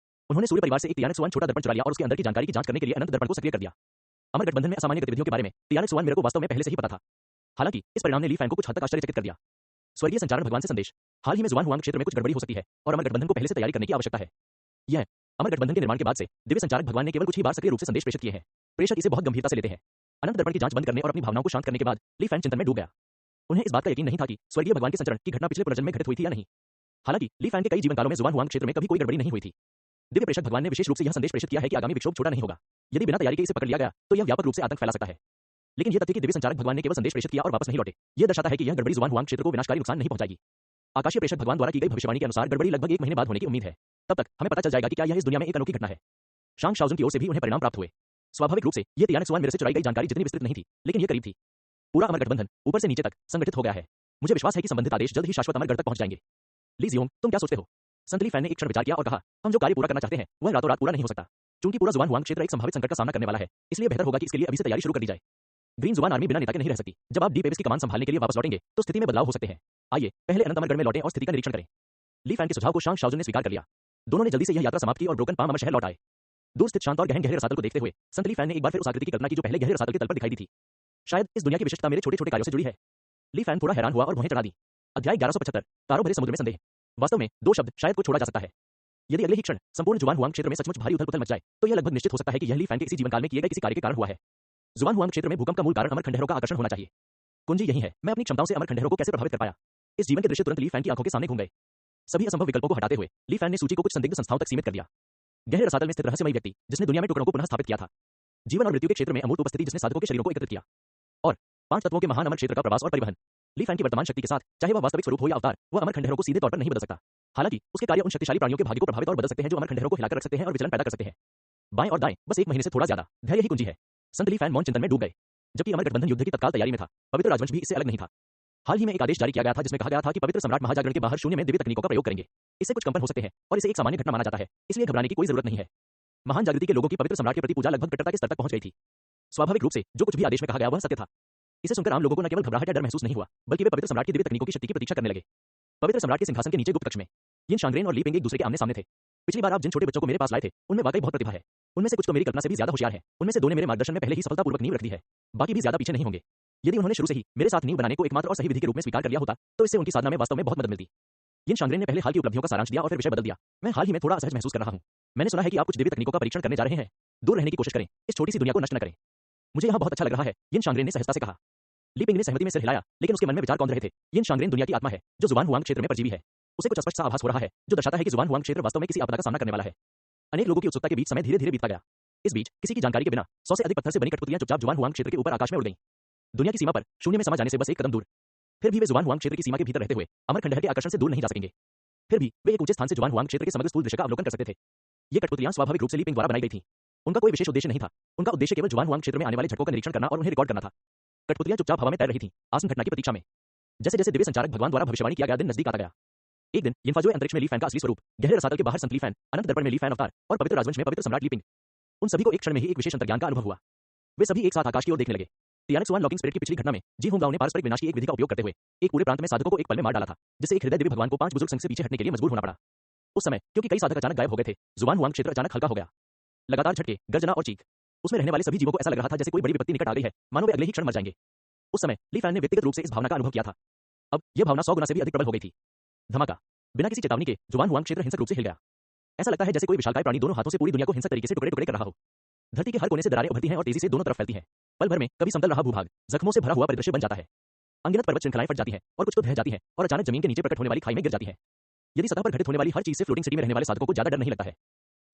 उन्होंने सूर्य परिवार से एक तियानक सुवान छोटा दर्पण चुरा लिया और उसके अंदर की जानकारी की जांच करने के लिए अनंत दर्पण को सक्रिय कर दिया। अमर गठबंधन में असामान्य गतिविधियों के बारे में तियानक सुवान मेरे को वास्तव में पहले से ही पता था। हालांकि इस परिणाम ने ली फैन को कुछ हद तक आश्चर्यचकित कर दिया। स्वर्गीय संचारण भगवान से संदेश, हाल ही में जुआन हुआंग क्षेत्र में कुछ गड़बड़ी हो सकती है और अमर गठबंधन को पहले से तैयारी करने की आवश्यकता है। यह अमर गठबंधन के निर्माण के बाद से दिव्य संचारक भगवान ने केवल कुछ ही बार सक्रिय रूप से संदेश प्रेषित किए हैं। प्रेषक इसे बहुत गंभीरता से लेते हैं। अनंत दर्पण की जांच बंद करने और अपनी भावनाओं को शांत करने के बाद ली फैन चिंतन में डूब गया। उन्हें इस बात का यकीन नहीं था कि स्वर्गीय भगवान के संचरण की घटना पिछले पुनर्जन्म में घटित हुई थी या नहीं। हालांकि ली फैन के कई जीवन कालों में जुआन हुआंग क्षेत्र में कभी कोई गड़बड़ी नहीं हुई थी। दिव्य प्रेषक भगवान ने विशेष रूप से यह संदेश प्रेषित किया है कि आगामी विक्षोभ छोटा नहीं होगा। यदि बिना तैयारी के इसे पकड़ लिया गया तो यह व्यापक रूप से आतंक फैला सकता है। लेकिन यह तथ्य कि दिव्य संचारक भगवान ने केवल संदेश प्रेषित किया और वापस नहीं लौटे, यह दर्शाता है कि यह गड़बड़ी जुआन हुआंग क्षेत्र को विनाशकारी नुकसान नहीं पहुंचाएगी। आकाशीय प्रेषक भगवान द्वारा की गई भविष्यवाणी के अनुसार गड़बड़ी लगभग 1 महीने बाद होने की उम्मीद है। तब तक हमें पता चल जाएगा कि क्या यह इस दुनिया में एक अनोखी घटना है। शांग शाओजुन की ओर से भी उन्हें परिणाम प्राप्त हुए। स्वाभाविक रूप से ये तियानक सुवान मेरे से चुराई गई जानकारी जितनी विस्तृत नहीं थी, लेकिन यह करीब थी। पूरा अमर गठबंधन ऊपर से नीचे तक संगठित हो गया है। मुझे विश्वास है कि संबंधित आदेश जल्द ही शाश्वत अमरगढ़ तक पहुंच जाएंगे। ली जियोंग, तुम क्या सोचते हो? संत ली फैन ने एक क्षण विचार किया और कहा, हम जो कार्य पूरा करना चाहते हैं वह रातों रात पूरा नहीं हो सकता। क्योंकि पूरा जुआन हुआंग क्षेत्र एक संभावित संकट का सामना करने वाला है, इसलिए बेहतर होगा कि इसके लिए अभी से तैयारी शुरू कर दी जाए। ग्रीन जुबान आर्मी बिना नेता के नहीं रह सकती। जब आप डीप एबिस की कमान संभालने के लिए वापस लौटेंगे तो स्थिति में बदलाव हो सकते हैं। आइए पहले अनंत अमरगढ़ में लौटें और स्थिति का निरीक्षण करें। ली फैन के सुझाव को शांग शाओजुन ने स्वीकार कर लिया। दोनों ने जल्दी से यह यात्रा समाप्त की और ब्रोकन पाम अमर शहर लौट आए। दूर स्थित शांत और गहन गहरे रसातल को देखते हुए संत ली फैन ने एक बार फिर उस आकृति की कल्पना की जो पहले गहरे रसातल के तल पर दिखाई दी थी। शायद इस दुनिया की विशिष्टता मेरे छोटे छोटे कार्यों से जुड़ी है। ली फैन थोड़ा हैरान हुआ और भौहें चढ़ा दी। अध्याय 1175 तारों भरे समुद्र में संदेह। वास्तव में 2 शब्द शायद को छोड़ा जा सकता है। यदि अगले ही क्षण संपूर्ण जुआन हुआंग क्षेत्र में सचमुच भारी उथल-पुथल मच जाए तो यह लगभग निश्चित हो सकता है कि यह ली फैन के इसी जीवन काल में किए गए किसी कार्य के कारण हुआ है। जुआन हुआंग क्षेत्र में भूकंप का मूल कारण अमर खंडहरों का आकर्षण होना चाहिए। कुंजी यही है, मैं अपनी क्षमताओं से अमर खंडहरों को कैसे प्रभावित कर पाया। इस जीवन के दृश्य तुरंत ली फैन की आंखों के सामने घूम गए। सभी असंभव विकल्पों को हटाते हुए ली फैन ने सूची को कुछ संदिग्ध संस्थाओं तक सीमित कर दिया। गहरे रसातल में स्थित रहस्यमयी व्यक्ति जिसने दुनिया में टुकड़ों को पुनः स्थापित किया था। जीवन और मृत्यु के क्षेत्र में अमूर्त उपस्थिति जिसने साधकों के शरीरों को एकत्रित किया। और 5 तत्वों के महान अमर क्षेत्र का प्रवास और परिवहन। ली फैन की वर्तमान शक्ति के साथ चाहे वह वास्तविक स्वरूप हो या अवतार, वह अमर खंडहरों को सीधे तौर पर नहीं बदल सकता। हालांकि उसके कार्य उन शक्तिशाली प्राणियों के भाग्य को प्रभावित और बदल सकते हैं जो अमर खंडहरों को हिलाकर रख सकते हैं और विचलन पैदा कर सकते हैं। बाएं और दाएं बस 1 महीने से थोड़ा ज्यादा धैर्य ही कुंजी है। संत ली फैन मौन चिंतन में डूब गए। जबकि अमर गठबंधन युद्ध की तत्काल तैयारी में था, पवित्र राजवंश भी इससे अलग नहीं था। हाल ही में एक आदेश जारी किया गया था जिसमें कहा गया था कि पवित्र सम्राट महाजागरण के बाहर शून्य में दिव्य तकनीकों का प्रयोग करेंगे। इससे कुछ कंपन हो सकते हैं और इसे एक सामान्य घटना माना जाता है, इसलिए घबराने की कोई जरूरत नहीं है। महान जागृति के लोगों की पवित्र सम्राट के प्रति पूजा लगभग कट्टरता के स्तर तक पहुंच गई थी। स्वाभाविक रूप से जो कुछ भी आदेश में कहा गया वह सत्य था। इसे सुनकर आम लोगों को न केवल घबराहट या डर महसूस नहीं हुआ, बल्कि वे पवित्र सम्राट की दिव्य तकनीकों की शक्ति की प्रतीक्षा करने लगे। पवित्र सम्राट के सिंहासन के नीचे गुप्त कक्ष में यिन शांग्रेन और ली पेंग एक दूसरे के आमने सामने थे। पिछली बार आप जिन छोटे बच्चों को मेरे पास लाए थे उनमें वाकई बहुत प्रतिभा है। उनमें से कुछ तो मेरी कल्पना से भी ज्यादा होशियार हैं। उनमें से 2 ने मेरे मार्गदर्शन में पहले ही सफलतापूर्वक नींव रख दी है। बाकी भी ज्यादा पीछे नहीं होंगे। यदि उन्होंने शुरू से ही मेरे साथ नींव बनाने को एकमात्र और सही विधि के रूप में स्वीकार कर लिया होता तो इससे उनकी साधना में वास्तव में बहुत मदद मिलती। यिन शांग्रेन ने पहले हाल की उपलब्धियों का सारांश दिया और फिर विषय बदल दिया। मैं हाल ही में थोड़ा असहज महसूस कर रहा हूं। मैंने सुना है कि आप कुछ दिव्य तकनीकों का परीक्षण करने जा रहे हैं। दूर रहने की कोशिश करें, इस छोटी सी दुनिया को नष्ट न करें। मुझे यहाँ बहुत अच्छा लग रहा है, यिन शांग्रेन ने सहजता से कहा। ली पेंग ने सहमति में सिर हिलाया, लेकिन उसके मन में विचार कौंध रहे थे। यिन शांग्रेन दुनिया की आत्मा है जो जुआन हुआंग क्षेत्र में परजीवी है। उसे कुछ स्पष्ट सा आभास हो रहा है जो दर्शाता है कि जुआन हुआंग क्षेत्र वास्तव में किसी आपदा का सामना करने वाला है। अनेक लोगों की उत्सुकता के बीच समय धीरे धीरे बीतता गया। इस बीच किसी की जानकारी के बिना 100 से अधिक पत्थर से बनी कठपुतलियां चुपचाप जुआन हुआंग क्षेत्र के ऊपर आकाश में उड़ गईं। दुनिया की सीमा पर शून्य में समा जाने से बस एक कदम दूर। फिर भी वे जुआन हुआंग क्षेत्र की सीमा के भीतर रहते हुए अमर खंडहर के आकर्षण से दूर नहीं जा सकेंगे। फिर भी वे एक ऊंचे स्थान से जुआन हुआंग क्षेत्र के समग्र स्थूल दृश्य का अवलोकन कर सकते थे। ये कठपुतलियां स्वाभाविक रूप से ली पेंग द्वारा बनाई गई थीं। उनका कोई विशेष उद्देश्य नहीं था। उनका उद्देश्य केवल जुआन हुआंग क्षेत्र में आने वाले झटकों का निरीक्षण करना और उन्हें रिकॉर्ड करना था। कठपुतलियां चुपचाप हवा में तैर रही थीं, आसन घटना की प्रतीक्षा में। जैसे जैसे दिव्य संचारक भगवान द्वारा भविष्यवाणी किया गया दिन नजदीक आता गया। एक दिन यिनफाजोए अंतरिक्ष में ली फैन का असली स्वरूप, गहरे रसातल के बाहर संत ली फैन, अनंत दर्पण में ली फैन अवतार और पवित्र राजवंश में पवित्र सम्राट ली पेंग, उन सभी को एक क्षण में ही एक विशेष अंतर्ज्ञान का अनुभव हुआ। वे सभी एक साथ आकाश की ओर देखने लगे। तियानक सुआन लॉकिंग स्पिरिट की पिछली घटना में जी होंगाओ ने पारस्परिक विनाश की एक विधि का उपयोग करते हुए एक पूरे प्रांत में साधकों को एक पल में मार डाला था, जिससे एक हृदय दिव्य भगवान को 5 बुजुर्ग संघ से पीछे हटने के लिए मजबूर होना पड़ा। उस समय क्योंकि कई साधक अचानक गायब हो गए थे, जुआन हुआंग क्षेत्र अचानक हल्का हो गया। लगातार झटके, गर्जना और चीख, उसमें रहने वाले सभी जीवों को ऐसा लग रहा था जैसे कोई बड़ी विपत्ति निकट आ गई है, मानो वे अगले ही क्षण मर जाएंगे। उस समय ली फैन ने व्यक्तिगत रूप से इस भावना का अनुभव किया था। अब यह भावना 100 गुना से भी अधिक प्रबल हो गई थी। धमाका! बिना किसी चेतावनी के जुआन हुआंग क्षेत्र हिंसक रूप से हिल गया। ऐसा लगता है जैसे कोई विशालकाय प्राणी दोनों हाथों से पूरी दुनिया को हिंसक तरीके से टुकड़े-टुकड़े कर रहा हो। धरती के हर कोने से दरारें उभरती हैं और तेजी से दोनों तरफ फैलती हैं। पल भर में कभी समतल रहा भूभाग जख्मों से भरा हुआ परिदृश्य बन जाता है। अनगिनत पर्वत श्रृंखलाएं फट जाती हैं और कुछ तो ढह जाती हैं और अचानक जमीन के नीचे प्रकट होने वाली खाई में गिर जाती हैं। यदि सतह पर घटित होने वाली हर चीज से फ्लोटिंग सिटी में रहने वाले साधकों को ज्यादा डर नहीं लगता है।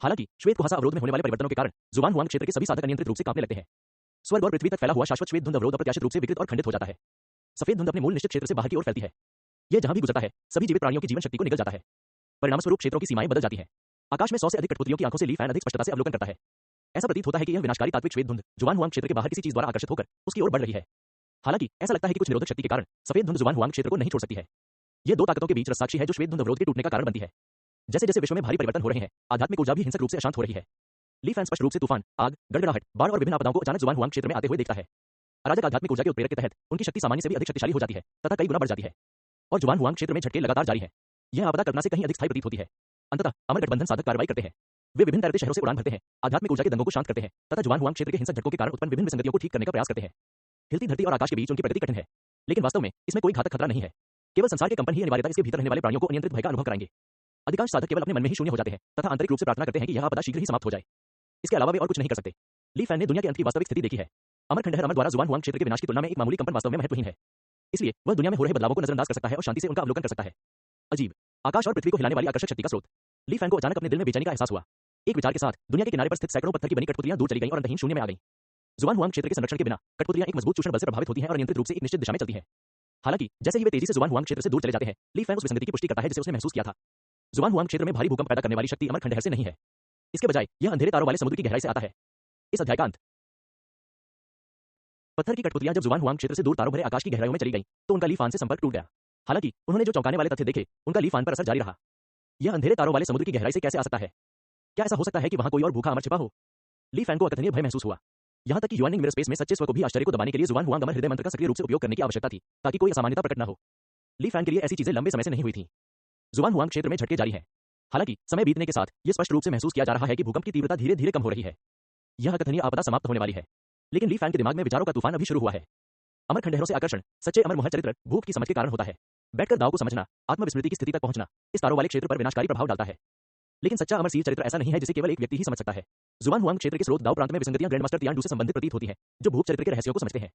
हालांकि श्वेत कुहासा अवरोध में होने वाले परिवर्तनों के कारण जुआन हुआंग क्षेत्र के सभी साधक अनियंत्रित रूप से कांपने लगते हैं। स्वर्ग और पृथ्वी तक फैला हुआ शाश्वत श्वेत धुंध अवरोध अप्रत्याशित रूप से विकृत और खंडित हो जाता है। सफेद धुंध अपने मूल निश्चित क्षेत्र से बाहर की ओर फैलती है। यह जहां भी गुजरता है सभी जीवित प्राणियों की जीवन शक्ति को निगल जाता है। परिणामस्वरूप क्षेत्रों की सीमाएं बदल जाती हैं। आकाश में 100 से अधिक कठपुतलियों की आंखों से ली फैन अधिक स्पष्टता से अवलोकन करता है। ऐसा प्रतीत होता है कि यह विनाशकारी तात्विक श्वेत धुंध जुआन हुआंग क्षेत्र के बाहर किसी चीज द्वारा आकर्षित होकर उसकी ओर बढ़ रही है। हालांकि ऐसा लगता है कि कुछ निरोधक शक्ति के कारण सफेद धुंध जुआन हुआंग क्षेत्र को नहीं छोड़ सकती है। यह दो ताकतों के बीच रस्साक्षी है जो श्वेत धुंध अवरोध के टूटने का कारण बनती है। जैसे जैसे विश्व में भारी परिवर्तन हो रहे हैं, आध्यात्मिक ऊर्जा भी हिंसक रूप से अशांत हो रही है। ली फैन स्पष्ट रूप से तूफान, आग, गड़गड़ाहट, बाढ़ और विभिन्न आपदाओं को अचानक जुआन हुआंग क्षेत्र में आते हुए देखता है। अराजक आध्यात्मिक ऊर्जा के उत्प्रेरक के तहत उनकी शक्ति सामान्य से भी अधिक शक्तिशाली हो जाती है तथा कई गुना बढ़ जाती है। और जुआन हुआंग क्षेत्र में झटके लगातार जारी हैं। यह आपदा कल्पना से कहीं अधिक स्थायी प्रतीत होती है। अंततः अमर गठबंधन साधक कार्रवाई करते हैं। वे विभिन्न तैरते शहरों से उड़ान भरते हैं, आध्यात्मिक ऊर्जा के दंगों को शांत करते हैं तथा जुआन हुआंग क्षेत्र के हिंसक झटकों के कारण उत्पन्न विभिन्न विसंगतियों को ठीक करने का प्रयास करते हैं। हिलती धरती और आकाश के बीच उनकी प्रगति कठिन है, लेकिन वास्तव में इसमें कोई घातक खतरा नहीं है। केवल संसार के कंपन ही अनिवार्यता इसके भीतर रहने वाले प्राणियों को अनियंत्रित भय का अनुभव कराएंगे। अधिकांश साधक केवल अपने मन में ही शून्य हो जाते हैं तथा आंतरिक रूप से प्रार्थना करते हैं कि यह आपदा शीघ्र ही समाप्त हो जाए। इसके अलावा वे और कुछ नहीं कर सकते। ली फैन ने दुनिया के अंत की वास्तविक स्थिति देखी है। अमर खंडहर अमर द्वारा जुआन हुआंग क्षेत्र के विनाश की तुलना में एक मामूली कंपन वास्तव में महत्वहीन है। इसलिए वह दुनिया में हो रहे बदलावों को नजरअंदाज कर सकता है और शांति से उनका अवलोकन कर सकता है। अजीब, आकाश और पृथ्वी को हिलाने वाली आकर्षक शक्ति का स्रोत। ली फैन को अचानक अपने दिल में बेचैनी का एहसास हुआ। एक विचार के साथ दुनिया के किनारे पर स्थित सैकड़ों पत्थर की बनी कठपुतलियां दूर चली गईं और अंतहीन शून्य में आ गईं। जुआन हुआंग क्षेत्र के संरक्षण के बिना कठपुतलियां एक मजबूत चूषण बल से प्रभावित होती हैं और नियंत्रित रूप से एक निश्चित दिशा में चलती हैं। हालांकि जैसे ही वे तेजी से जुआन हुआंग क्षेत्र से दूर चले जाते हैं, ली फैन उस विसंगति की पुष्टि करता है जिसे उसने महसूस किया था। जुआन हुआंग क्षेत्र में भारी भूकंप पैदा करने वाली शक्ति अमर खंडहर से नहीं है। इसके बजाय यह अंधेरे तारों वाले समुद्र की गहराई से आता है। इस अध्याय का अंत। पत्थर की कठपुतलियां जब जुआन हुआंग क्षेत्र से दूर तारों भरे आकाश की गहराइयों में चली गईं, तो उनका ली फैन से संपर्क टूट गया। हालांकि उन्होंने जो चौंकाने वाले तथ्य देखे, उनका ली फैन पर असर जारी रहा। यह अंधेरे तारों वाले समुद्र की गहराई से कैसे आ सकता है? क्या ऐसा हो सकता है कि वहां कोई और भूखा अमर छिपा हो? ली फैन को अकथनीय भय महसूस हुआ। यहां तक कि युआनिंग मिरर स्पेस में सच्चे स्व को भी आश्चर्य को दबाने के लिए जुआन हुआंग अमर हृदय मंत्र का सक्रिय रूप से उपयोग करने की आवश्यकता थी, ताकि कोई असामान्यता प्रकट न हो। ली फैन के लिए ऐसी चीजें लंबे समय से नहीं हुई थीं। जुआन हुआंग क्षेत्र में झटके जारी हैं। हालांकि समय बीतने के साथ यह स्पष्ट रूप से महसूस किया जा रहा है कि भूकंप की तीव्रता धीरे धीरे कम हो रही है। यह अकथनीय आपदा समाप्त होने वाली है। लेकिन ली फैन के दिमाग में विचारों का तूफान अभी शुरू हुआ है। अमर खंडहरों से आकर्षण, सच्चे अमर महल चरित्र, भूख की समझ के कारण होता है। बैठकर दाव को समझना, आत्मविस्मृति की स्थिति तक पहुंचना, इस तारों वाले क्षेत्र पर विनाशकारी प्रभाव डालता है। लेकिन सच्चा अमर चरित्र ऐसा नहीं है जिसे केवल एक व्यक्ति ही समझ सकता है। जुआन हुआंग क्षेत्र के स्रोत दाव प्रांत में विसंगतियां ग्रैंडमास्टर तियान डू से संबंधित प्रतीत होती हैं, जो भूख चरित्र के रहस्यों को समझते हैं।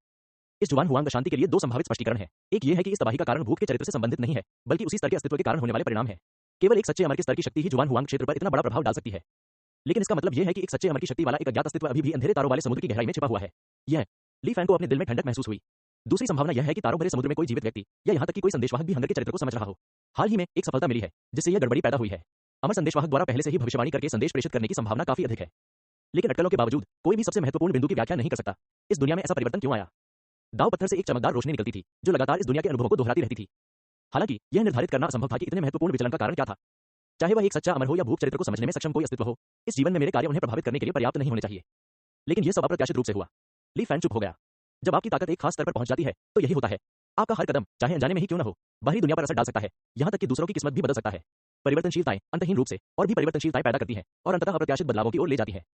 इस जुआन हुआंग अशांति के लिए दो संभावित स्पष्टीकरण हैं। एक ये है कि इस तबाही का कारण भूख के चरित्र से संबंधित नहीं है, बल्कि उसी स्तर के अस्तित्व के कारण होने वाले परिणाम है। केवल एक सच्चे अमर के स्तर की शक्ति ही जुआन हुआंग क्षेत्र पर इतना बड़ा प्रभाव डाल सकती है। लेकिन इसका मतलब यह है कि एक सच्चे अमर की शक्ति वाला एक अज्ञात अस्तित्व अभी भी अंधेरे तारों वाले समुद्र की गहराई में छिपा हुआ है। यह ली फैन को अपने दिल में ठंडक महसूस हुई। दूसरी संभावना यह है कि तारों भरे समुद्र में कोई जीवित व्यक्ति या यहां तक कि कोई संदेशवाहक भी हंगर के चरित्र को समझ रहा हो। हाल ही में एक सफलता मिली है जिससे यह गड़बड़ी पैदा हुई है। अमर संदेशवाहक द्वारा पहले से ही भविष्यवाणी करके संदेश प्रेषित करने की संभावना काफी अधिक है। लेकिन अटकलों के बावजूद कोई भी सबसे महत्वपूर्ण बिंदु की व्याख्या नहीं कर सकता। इस दुनिया में ऐसा परिवर्तन क्यों आया? दाव पत्थर से एक चमकदार रोशनी निकलती थी जो लगातार इस दुनिया के अनुभवों को दोहराती रहती थी। हालांकि यह निर्धारित करना असंभव था कि इतने महत्वपूर्ण विचलन का कारण क्या था। चाहे वह एक सच्चा अमर हो या भूख चरित्र को समझने में सक्षम कोई अस्तित्व हो, इस जीवन में मेरे कार्य उन्हें प्रभावित करने के लिए पर्याप्त नहीं होने चाहिए। लेकिन यह सब अप्रत्याशित रूप से हुआ। ली फैन चुप हो गया। जब आपकी ताकत एक खास स्तर पर पहुंच जाती है तो यही होता है। आपका हर कदम, चाहे अनजाने में ही क्यों न हो, बाहरी दुनिया पर असर डाल सकता है, यहां तक कि दूसरों की किस्मत भी बदल सकता है। परिवर्तनशीलताएं अंतहीन रूप से और भी परिवर्तनशीलताएं पैदा करती हैं और अंततः अप्रत्याशित बदलावों की ओर ले जाती हैं।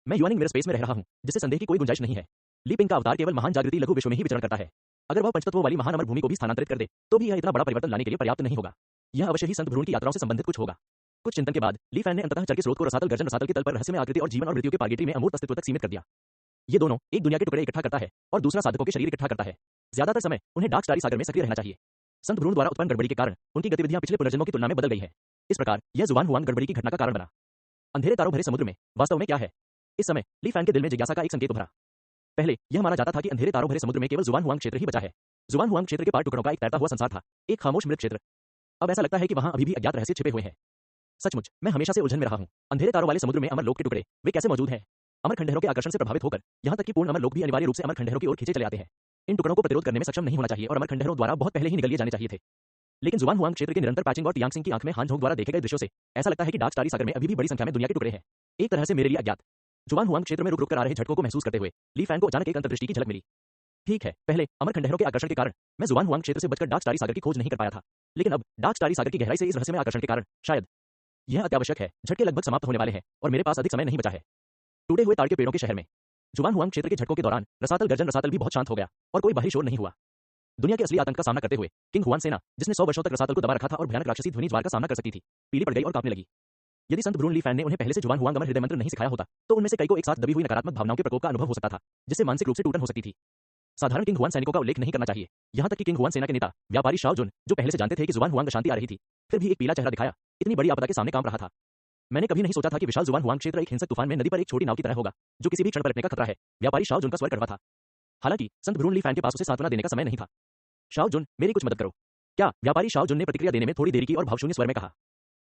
मैं युआनिंग मिरर स्पेस में रह रहा हूं, जिससे संदेह की कोई गुंजाइश नहीं है। ली पिंग का अवतार केवल महान जागृति लघु विश्व में ही विचरण करता है। अगर वह पंचतत्वों वाली महान अमर भूमि को भी स्थानांतरित कर दे, तो भी यह इतना बड़ा परिवर्तन लाने के लिए पर्याप्त नहीं होगा। यह अवश्य ही संत भ्रूण की यात्राओं से संबंधित कुछ होगा। कुछ चिंतन के बाद ली फैन ने अंततः जल के स्रोत को रसातल गर्जन रसातल के तल पर रहस्यमय आकृति और जीवन और मृत्यु के पार्गेटरी में अमूर्त अस्तित्व तक सीमित कर दिया। ये दोनों एक दुनिया के टुकड़े इकट्ठा करता है और दूसरा साधकों के शरीर इकट्ठा करता है। ज्यादातर समय उन्हें डार्क स्टारी सागर में सक्रिय रहना चाहिए। संत भ्रूण द्वारा उत्पन्न गड़बड़ी के कारण उनकी गतिविधियां पिछले पुनर्जन्मों की तुलना में बदल गई है। इस प्रकार यह जुआन हुआंग गड़बड़ी की घटना का कारण बना। अंधेरे तारों भरे समुद्र में वास्तव में क्या है? इस समय ली फैन के दिल में जिज्ञासा का एक संकेत उभरा। पहले यह माना जाता था कि अंधेरे तारों भरे समुद्र में केवल जुआन हुआंग क्षेत्र ही बचा है। जुआन हुआंग क्षेत्र के पार टुकड़ों का एक तैरता हुआ संसार था, एक खामोश मृत क्षेत्र। अब ऐसा लगता है कि वहां अभी भी अज्ञात रहस्य छिपे हुए हैं। सचमुच मैं हमेशा से उलझन में रहा हूं। अंधेरे तारों वाले समुद्र में अमर लोक के टुकड़े वे कैसे मौजूद हैं? अमर खंडहरों के आकर्षण से प्रभावित होकर यहां तक कि पूर्ण अमर लोक भी अनिवार्य रूप से अमर खंडहरों की ओर खींचे चले आते हैं। इन टुकड़ों को प्रतिरोध करने में सक्षम नहीं होना चाहिए और अमर खंडहरों द्वारा बहुत पहले ही निगल लिए जाने चाहिए थे। लेकिन जुआन हुआंग क्षेत्र के निरंतर पैचिंग और तियांग सिंह की आंख में हान झोंक द्वारा देखे गए दृश्यों से ऐसा लगता है कि डार्क स्टारी सागर में अभी भी बड़ी संख्या में दुनिया के टुकड़े हैं, एक तरह से मेरे लिए अज्ञात। जुआन हुआंग क्षेत्र में रुक रुक कर आ रहे झटकों को महसूस करते हुए ली फैन को अचानक एक अंतर्दृष्टि की झलक मिली। ठीक है, पहले अमर खंडहरों के आकर्षण के कारण मैं जुआन हुआंग क्षेत्र से बचकर डार्क स्टारी सागर की खोज नहीं कर पाया था, लेकिन अब डार्क स्टारी सागर की गहराई से इस रहस्यमय आकर्षण के कारण शायद यह अत्यावश्यक है। झटके लगभग समाप्त होने वाले हैं और मेरे पास अधिक समय नहीं बचा है। टूटे हुए ताड़ के पेड़ों के शहर में जुआन हुआंग क्षेत्र के झटकों के दौरान रसातल भी बहुत शांत हो गया और कोई बाहरी शोर नहीं हुआ। दुनिया के असली आतंक का सामना करते हुए किंग हुआन सेना, जिसने 100 वर्षों तक रसातल को दबा रखा था और भयानक राक्षसी ध्वनि ज्वार का सामना कर सकती थी, पीली पड़ गई और कांपने लगी। यदि संत ब्रून ली फैन ने उन्हें पहले से जुआन हुआंग अमर हृदय मंत्र नहीं सिखाया होता, तो उनमें से कई को एक साथ दबी हुई नकारात्मक भावनाओं के प्रकोप का अनुभव हो सकता था, जिससे मानसिक रूप से टूटन हो सकती थी। साधारण किंग हुआन सैनिकों का उल्लेख नहीं करना चाहिए, यहां तक कि किंग हुआन सेना के नेता व्यापारी शाओ जुन, जो पहले से जानते थे कि जुआन हुआंग अशांति आ रही थी, फिर भी एक पीला चेहरा दिखाया, इतनी बड़ी आपदा के सामने कांप रहा था। मैंने कभी नहीं सोचा था कि विशाल जुआन हुआंग क्षेत्र एक हिंसक तूफान में नदी पर एक छोटी नाव की तरह होगा, जो किसी भी क्षण पलटने का खतरा है। व्यापारी शाओ जुन का स्वर कड़वा था। हालांकि संत ब्रून ली फैन के पास उसे सांत्वना देने का समय नहीं था। शाओ जुन, मेरी कुछ मदद करो। क्या? व्यापारी शाओ जुन ने प्रतिक्रिया देने में थोड़ी देरी की और भावशून्य स्वर में कहा।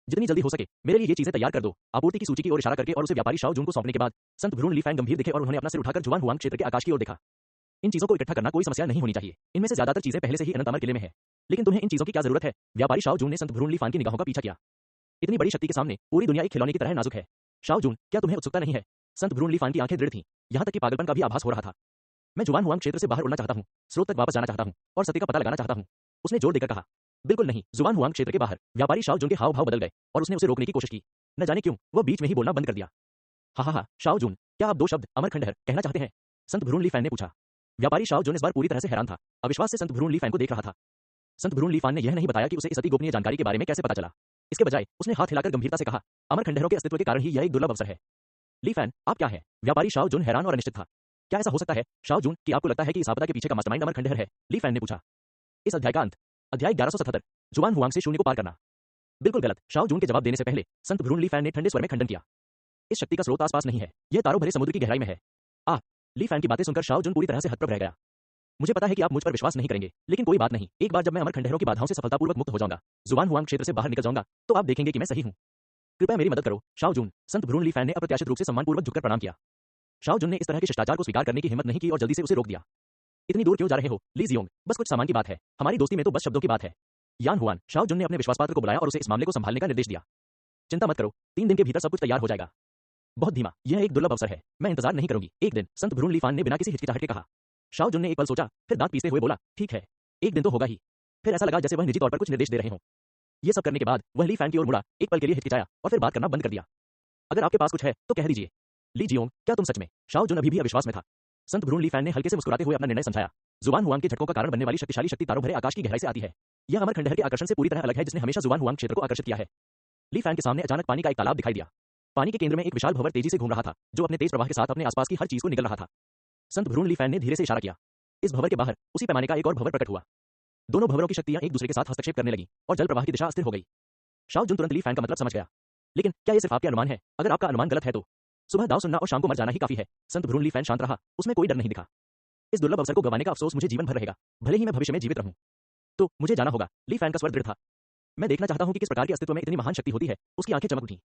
जितनी जल्दी हो सके मेरे लिए ये चीजें तैयार कर दो, आपूर्ति की सूची की ओर इशारा करके और उसे व्यापारी शाओ जुन को सौंपने के बाद संत ब्रून ली फैन गंभीर दिखे और उन्होंने अपना सिर उठाकर जुआन हुआंग क्षेत्र के आकाश की ओर देखा। इन चीजों को इकट्ठा करना कोई समस्या नहीं होनी चाहिए, इनमें से ज्यादातर चीजें पहले से ही अनंत अमर किले में है, लेकिन तुम्हें इन चीजों की क्या जरूरत है? व्यापारी शाओ जुन ने संत ब्रून ली फैन की निगाहों का पीछा किया। इतनी बड़ी शक्ति के सामने पूरी दुनिया एक खिलौने की तरह नाजुक है। शाओ जुन, क्या तुम्हें उत्सुकता नहीं है? संत ब्रून ली फैन की आंखें दृढ़ थीं, यहां तक कि पागलपन का भी आभास हो रहा था। मैं जुआन हुआंग क्षेत्र से बाहर उड़ना चाहता हूं, स्रोत तक वापस जाना चाहता हूं और सत्य का पता लगाना चाहता हूं, उसने जोर देकर कहा। बिल्कुल नहीं, जुआन हुआंग क्षेत्र के बाहर। व्यापारी शाओ जुन के हाव भाव बदल गए और उसने उसे रोकने की कोशिश की। न जाने क्यों वह बीच में ही बोलना बंद कर दिया। हा, शाओ जुन, क्या आप दो शब्द अमर खंडहर कहना चाहते हैं? संत ब्रून ली फैन ने पूछा। व्यापारी शाओ जुन इस बार पूरी तरह से हैरान था, अविश्वास से संत ब्रून ली फैन को देख रहा था। संत ब्रून ली फैन ने यह नहीं बताया कि उसे इस अति गोपनीय जानकारी के बारे में कैसे पता चला। इसके बजाय उसने हाथ हिलाकर गंभीरता से कहा, अमर खंडहरों के अस्तित्व के कारण ही यह एक दुर्लभ अवसर है। ली फैन, आप क्या है? व्यापारी शाओ जुन हैरान और अनिश्चित था। क्या ऐसा हो सकता है शाओ जुन कि आपको लगता है कि इस आपदा के पीछे का मास्टरमाइंड अमर खंडहर है? ली फैन ने पूछा। इस अध्याय का अंत। अध्याय 1177, जुआन हुआंग से शून्य को पार करना। बिल्कुल गलत। शाओ जुन के जवाब देने से पहले संत ब्रून ली फैन ने ठंडे स्वर में खंडन किया। इस शक्ति का स्रोत आसपास नहीं है, यह तारों भरे समुद्र की गहराई में है। ली फैन की बातें सुनकर शाओ जुन पूरी तरह से हतप्रभ रह गया। मुझे पता है कि आप मुझ पर विश्वास नहीं करेंगे, लेकिन कोई बात नहीं, एक बार जब मैं अमर खंडहरों की बाधाओं से सफलतापूर्वक मुक्त हो जाऊंगा, जुआन हुआंग क्षेत्र से बाहर निकल जाऊंगा, तो आप देखेंगे कि मैं सही हूं। कृपया मेरी मदद करो शाओ जुन। संत ब्रून ली फैन ने अप्रत्याशित रूप से सम्मानपूर्वक झुककर प्रणाम किया। शाओ जुन ने इस तरह के शिष्टाचार को स्वीकार करने की हिम्मत नहीं की और जल्दी से उसे रोक दिया। इतनी दूर क्यों जा रहे हो ली जियोंग? बस कुछ सामान की बात है, हमारी दोस्ती में तो बस शब्दों की बात है। यान हुआन, शाओ जुन ने अपने विश्वासपात्र को बुलाया और उसे इस मामले को संभालने का निर्देश दिया। चिंता मत करो, 3 दिन के भीतर सब कुछ तैयार हो जाएगा। बहुत धीमा, यह एक दुर्लभ अवसर है, मैं इंतजार नहीं करूंगी। एक दिन, संत ब्रून ली फैन ने बिना किसी हिचकिचाहट के कहा। शाओ जुन ने एक पल सोचा, फिर दांत पीसते हुए बोला, ठीक है, एक दिन तो होगा ही। फिर ऐसा लगा जैसे वह निजी तौर पर कुछ निर्देश दे रहे हों। यह सब करने के बाद वह ली फैन की ओर मुड़ा, एक पल के लिए हिचकिचाया और फिर बात करना बंद कर दिया। अगर आपके पास कुछ है तो कह दीजिए। ली जियोंग, क्या तुम सच में? शाओ जुन अभी भी अविश्वास में था। संत ब्रून ली फैन ने हल्के से मुस्कुराते हुए अपना निर्णय समझाया। जुआन हुआंग के झटकों का कारण बनने वाली शक्तिशाली शक्ति तारों भरे आकाश की गहराई से आती है। यह अमर खंडहर के आकर्षण से पूरी तरह अलग है, जिसने हमेशा जुआन हुआंग क्षेत्र को आकर्षित किया है। ली फैन के सामने अचानक पानी का एक तालाब दिखाई दिया। पानी के केंद्र में एक विशाल भंवर तेजी से घूम रहा था, जो अपने तेज प्रवाह के साथ अपने आसपास की हर चीज को निगल रहा था। संत ब्रून ली फैन ने धीरे से इशारा किया। इस भंवर के बाहर उसी पैमाने का एक और भंवर प्रकट हुआ। दोनों भंवरों की शक्तियां एक दूसरे के साथ हस्तक्षेप करने लगी और जल प्रवाह की दिशा अस्थिर हो गई। शाओ जुन तुरंत ली फैन का मतलब समझ गया। लेकिन क्या यह सिर्फ आपके अनुमान है? अगर आपका अनुमान गलत है तो सुबह दाव सुनना और शाम को मर जाना ही काफी है। संत ब्रून ली फैन शांत रहा, उसमें कोई डर नहीं दिखा। इस दुर्लभ अवसर को गंवाने का अफसोस मुझे जीवन भर रहेगा, भले ही मैं भविष्य में जीवित रहूं। तो मुझे जाना होगा। ली फैन का स्वर दृढ़ था। मैं देखना चाहता हूं कि किस प्रकार के अस्तित्व में इतनी महान शक्ति होती है। उसकी आंखें चमक उठीं।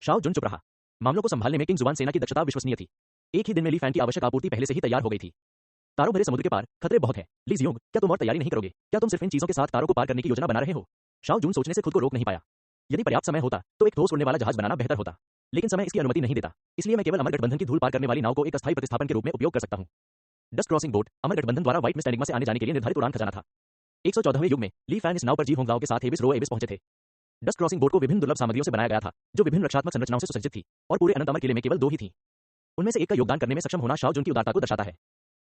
शाओ जुन चुप रहा। मामलों को संभालने में किंग जुआन सेना की दक्षता विश्वसनीय थी। एक ही दिन में ली फैन की आवश्यक आपूर्ति पहले से ही तैयार हो गई थी। तारों भरे समुद्र के पार खतरे बहुत हैं। ली जियोंग, क्या तुम और तैयारी नहीं करोगे? क्या तुम सिर्फ इन चीजों के साथ तारों को पार करने की योजना बना रहे हो? शाओ जुन सोचने से खुद को रोक नहीं पाया। यदि पर्याप्त समय होता तो एक ठोस उड़ने वाला जहाज बनाना बेहतर होता, लेकिन समय इसकी अनुमति नहीं देता। इसलिए मैं केवल अमर गठबंधन की धूल पार करने वाली नाव को एक अस्थायी प्रतिस्थापन के रूप में उपयोग कर सकता हूं। डस्ट क्रॉसिंग बोट अमर गठबंधन द्वारा व्हाइट मिस्ट एनिग्मा से आने जाने के लिए निर्धारित उड़ान खजाना था। 114वें युग में ली फैन इस नाव पर जी होंग गांव के साथ एबिस रो एबिस पहुंचे थे। डस्ट क्रॉसिंग बोट को विभिन्न दुर्लभ सामग्रियों से बनाया गया था, जो विभिन्न रक्षात्मक संरचनाओं से सुसज्जित थी और पूरे अनंत अमर किले में केवल 2 ही थीं। उनमें से एक का योगदान करने में सक्षम होना शाओ जुन की उदारता को दर्शाता है।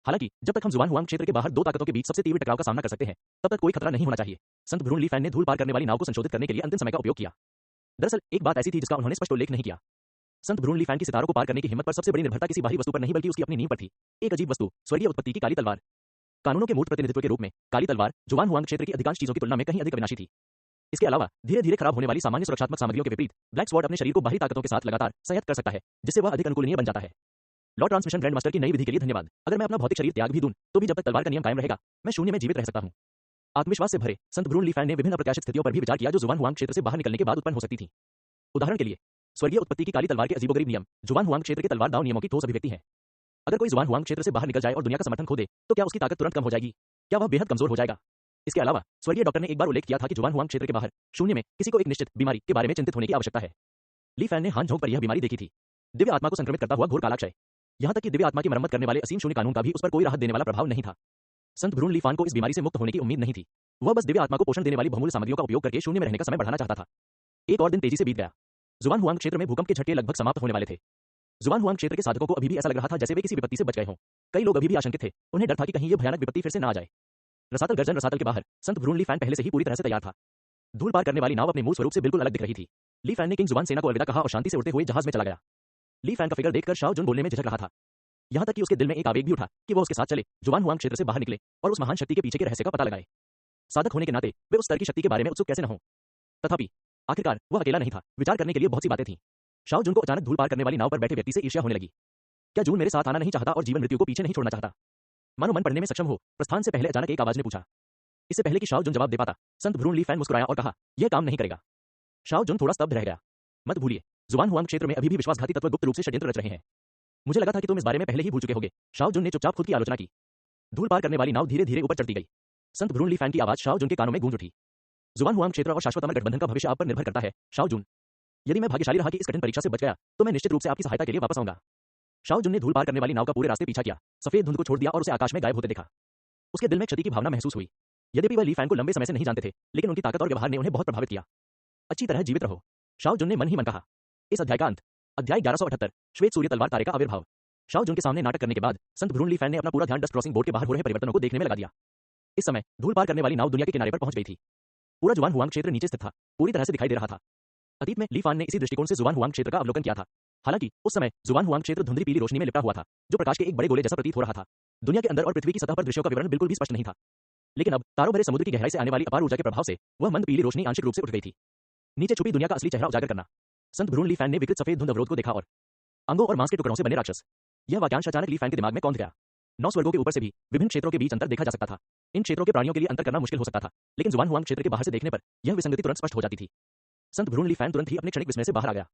हालांकि जब तक हम जुआन हुआंग क्षेत्र के बाहर 2 ताकतों के बीच सबसे तीव्र टकराव का सामना कर सकते हैं, तब तक कोई खतरा नहीं होना चाहिए। संत ब्रून ली फैन ने धूल पार करने वाली नाव को संशोधित करने के लिए अंतिम समय का उपयोग किया। दरअसल एक बात ऐसी थी जिसका उन्होंने स्पष्ट उल्लेख नहीं किया। संत ब्रून ली फैन की सितारों को पार करने की हिम्मत पर सबसे बड़ी निर्भरता किसी बाहरी वस्तु पर नहीं बल्कि उसकी अपनी नींव पर थी। एक अजीब वस्तु, स्वर्गीय उत्पत्ति की काली तलवार। कानूनों के मूर्त प्रतिनिधित्व के रूप में काली तलवार जुआन हुआंग क्षेत्र की अधिकांश चीजों की तुलना में कहीं अधिक अविनाशी थी। इसके अलावा धीरे धीरे खराब होने वाली सामान्य सुरक्षात्मक सामग्रियों के विपरीत ब्लैक स्वॉर्ड अपने शरीर को बाहरी ताकतों के साथ लगातार संयत कर सकता है, जिससे वह अधिक अनुकूलनीय बन जाता है। लॉ ट्रांसमिशन ग्रैंड मास्टर की नई विधि के लिए धन्यवाद। अगर मैं अपना भौतिक शरीर त्याग भी दूं, तो भी जब तक तलवार का नियम कायम रहेगा, मैं शून्य में जीवित रह सकता हूं। आत्मविश्वास से भरे संत ब्रून ली फैन ने विभिन्न अप्रत्याशित स्थितियों पर भी विचार किया जो जुआन हुआंग क्षेत्र से बाहर निकलने के बाद उत्पन्न हो सकती थी। उदाहरण के लिए, स्वर्गीय उत्पत्ति की काली तलवार के अजीबोगरीब नियम जुआन हुआंग क्षेत्र के तलवार दाव नियमों की ठोस अभिव्यक्ति है। अगर कोई जुआन हुआंग क्षेत्र से बाहर निकल जाए और दुनिया का समर्थन खो दे, तो क्या उसकी ताकत तुरंत कम हो जाएगी? क्या वह बेहद कमजोर हो जाएगा? इसके अलावा स्वर्गीय डॉक्टर ने एक बार उल्लेख किया था कि जुआन हुआंग क्षेत्र के बाहर शून्य में किसी को एक निश्चित बीमारी के बारे में चिंतित होने की आवश्यकता है। ली फैन ने हाथ झोंक पर यह बीमारी देखी थी, दिव्य आत्मा को संक्रमित करता हुआ घोर कालाक्षय। यहां तक कि दिव्य आत्मा की मरम्मत करने वाले असीम शून्य कानून का भी उस पर कोई राहत देने वाला प्रभाव नहीं था। संत ब्रून ली फैन को इस बीमारी से मुक्त होने की उम्मीद नहीं थी। वह बस दिव्य आत्मा को पोषण देने वाली बहुमूल्य सामग्रियों का उपयोग करके शून्य में रहने का समय बढ़ाना चाहता था। एक और दिन तेजी से बीत गया। जुआन हुआंग क्षेत्र में भूकंप के झटके लगभग समाप्त होने वाले थे। जुआन हुआंग क्षेत्र के साधकों को अभी भी ऐसा लग रहा था जैसे वे किसी विपत्ति से बच गए हों। कई लोग अभी भी आशंकित थे, उन्हें डर था कि कहीं ये भयानक विपत्ति फिर से न आ जाए। रसातल गर्जन रसातल के बाहर संत भ्रून ली फैन पहले से ही पूरी तरह से तैयार था। धूल पार करने वाली नाव अपने मूल स्वरूप से बिल्कुल अलग दिख रही थी। ली फैन ने किंग जुआन सेना को अलविदा कहा और शांति से उड़ते हुए जहाज में चला गया। ली फैन का फिगर देखकर शाओ जुन बोलने में झिझक रहा था। यहां तक कि उसके दिल में एक आवेग भी उठा कि वो उसके साथ चले, जुआन हुआंग क्षेत्र से बाहर निकले और उस महान शक्ति के पीछे के रहस्य का पता लगाए। साधक होने के नाते वे उस स्तर की शक्ति के बारे में उत्सुक कैसे न हों। तथापि आखिरकार वह अकेला नहीं था, विचार करने के लिए बहुत सी बातें थीं। शाओ जुन को अचानक धूल पार करने वाली नाव पर बैठे व्यक्ति से ईर्ष्या होने लगी। क्या जून मेरे साथ आना नहीं चाहता और जीवन मृत्यु को पीछे नहीं छोड़ना चाहता? मानो मन पढ़ने में सक्षम हो, प्रस्थान से पहले अचानक एक आवाज ने पूछा। इससे पहले कि शाओ जुन जवाब दे पाता, संत भ्रून ली फैन मुस्कुराया और कहा, यह काम नहीं करेगा। शाओ जुन थोड़ा स्तब्ध रह गया। मत भूलिए, जुआन हुआंग क्षेत्र में अभी भी विश्वासघाती तत्व गुप्त रूप से षड्यंत्र रच रहे हैं। मुझे लगा था कि तुम इस बारे में पहले ही भूल चुके होगे। शाओ जुन ने चुपचाप खुद की आलोचना की। धूल पार करने वाली नाव धीरे धीरे ऊपर चढ़ती गई। संत भ्रून ली फैन की आवाज शाओ जुन के कानों में गूंज उठी। जुआन हुआंग क्षेत्र और शाश्वत अमर गठबंधन का भविष्य आप पर निर्भर करता है, शाओ जुन। यदि मैं भाग्यशाली रहा कि इस कठिन परीक्षा से बच गया, तो मैं निश्चित रूप से आपकी सहायता के लिए वापस आऊंगा। शाओ जुन ने धूल पार करने वाली नाव का पूरे रास्ते पीछा किया, सफेद धुंध को छोड़ दिया और उसे आकाश में गायब होते देखा। उसके दिल में क्षति की भावना महसूस हुई। यद्यपि वह ली फैन को लंबे समय से नहीं जानते थे, लेकिन उनकी ताकत और व्यवहार ने उन्हें बहुत प्रभावित किया। अच्छी तरह जीवित रहो, शाओ जुन ने मन ही मन कहा। इस अध्याय का अंत। अध्याय 1178, श्वेत सूर्य तलवार तारे का आविर्भाव। शाओ जुन के सामने नाटक करने के बाद संत भ्रून ली फैन ने अपना पूरा ध्यान डस्ट क्रॉसिंग बोर्ड के बाहर हो रहे परिवर्तनों को देखने में लगा दिया। इस समय धूल पार करने वाली नाव दुनिया के किनारे पर पहुंच गई थी। पूरा जुआन हुआंग क्षेत्र नीचे स्थित था, पूरी तरह से दिखाई दे रहा था। अतीत में ली फैन ने इसी दृष्टिकोण से जुआन हुआंग क्षेत्र का अवलोकन किया था। हालांकि उस समय जुआन हुआंग क्षेत्र धुंधली पीली रोशनी में लिपटा हुआ था, जो प्रकाश के एक बड़े गोले जैसा प्रतीत हो रहा था। दुनिया के अंदर और पृथ्वी की सतह पर दृश्यों का विवरण बिल्कुल भी स्पष्ट नहीं था। लेकिन अब तारों भरे समुद्र की गहराई से आने वाली अपार ऊर्जा के प्रभाव से वह मंद पीली रोशनी आंशिक रूप से उठ गई थी। नीचे छुपी दुनिया का असली चेहरा उजागर करना। संत भ्रून ली फैन ने विकृत सफेद धुंध अवरोध को देखा और अंगों और मांस के टुकड़ों से बने राक्षस। यह वाक्यांश अचानक ली फैन के दिमाग में कौंध गया। 9 स्वर्गों के ऊपर से भी विभिन्न क्षेत्रों के बीच अंतर देखा जा सकता था। इन क्षेत्रों के प्राणियों के लिए अंतर करना मुश्किल हो सकता था, लेकिन जुआन हुआंग क्षेत्र के बाहर से देखने पर यह विसंगति तुरंत स्पष्ट हो जाती थी। संत भ्रून ली फैन तुरंत ही अपने क्षणिक विस्मय से बाहर आ गया।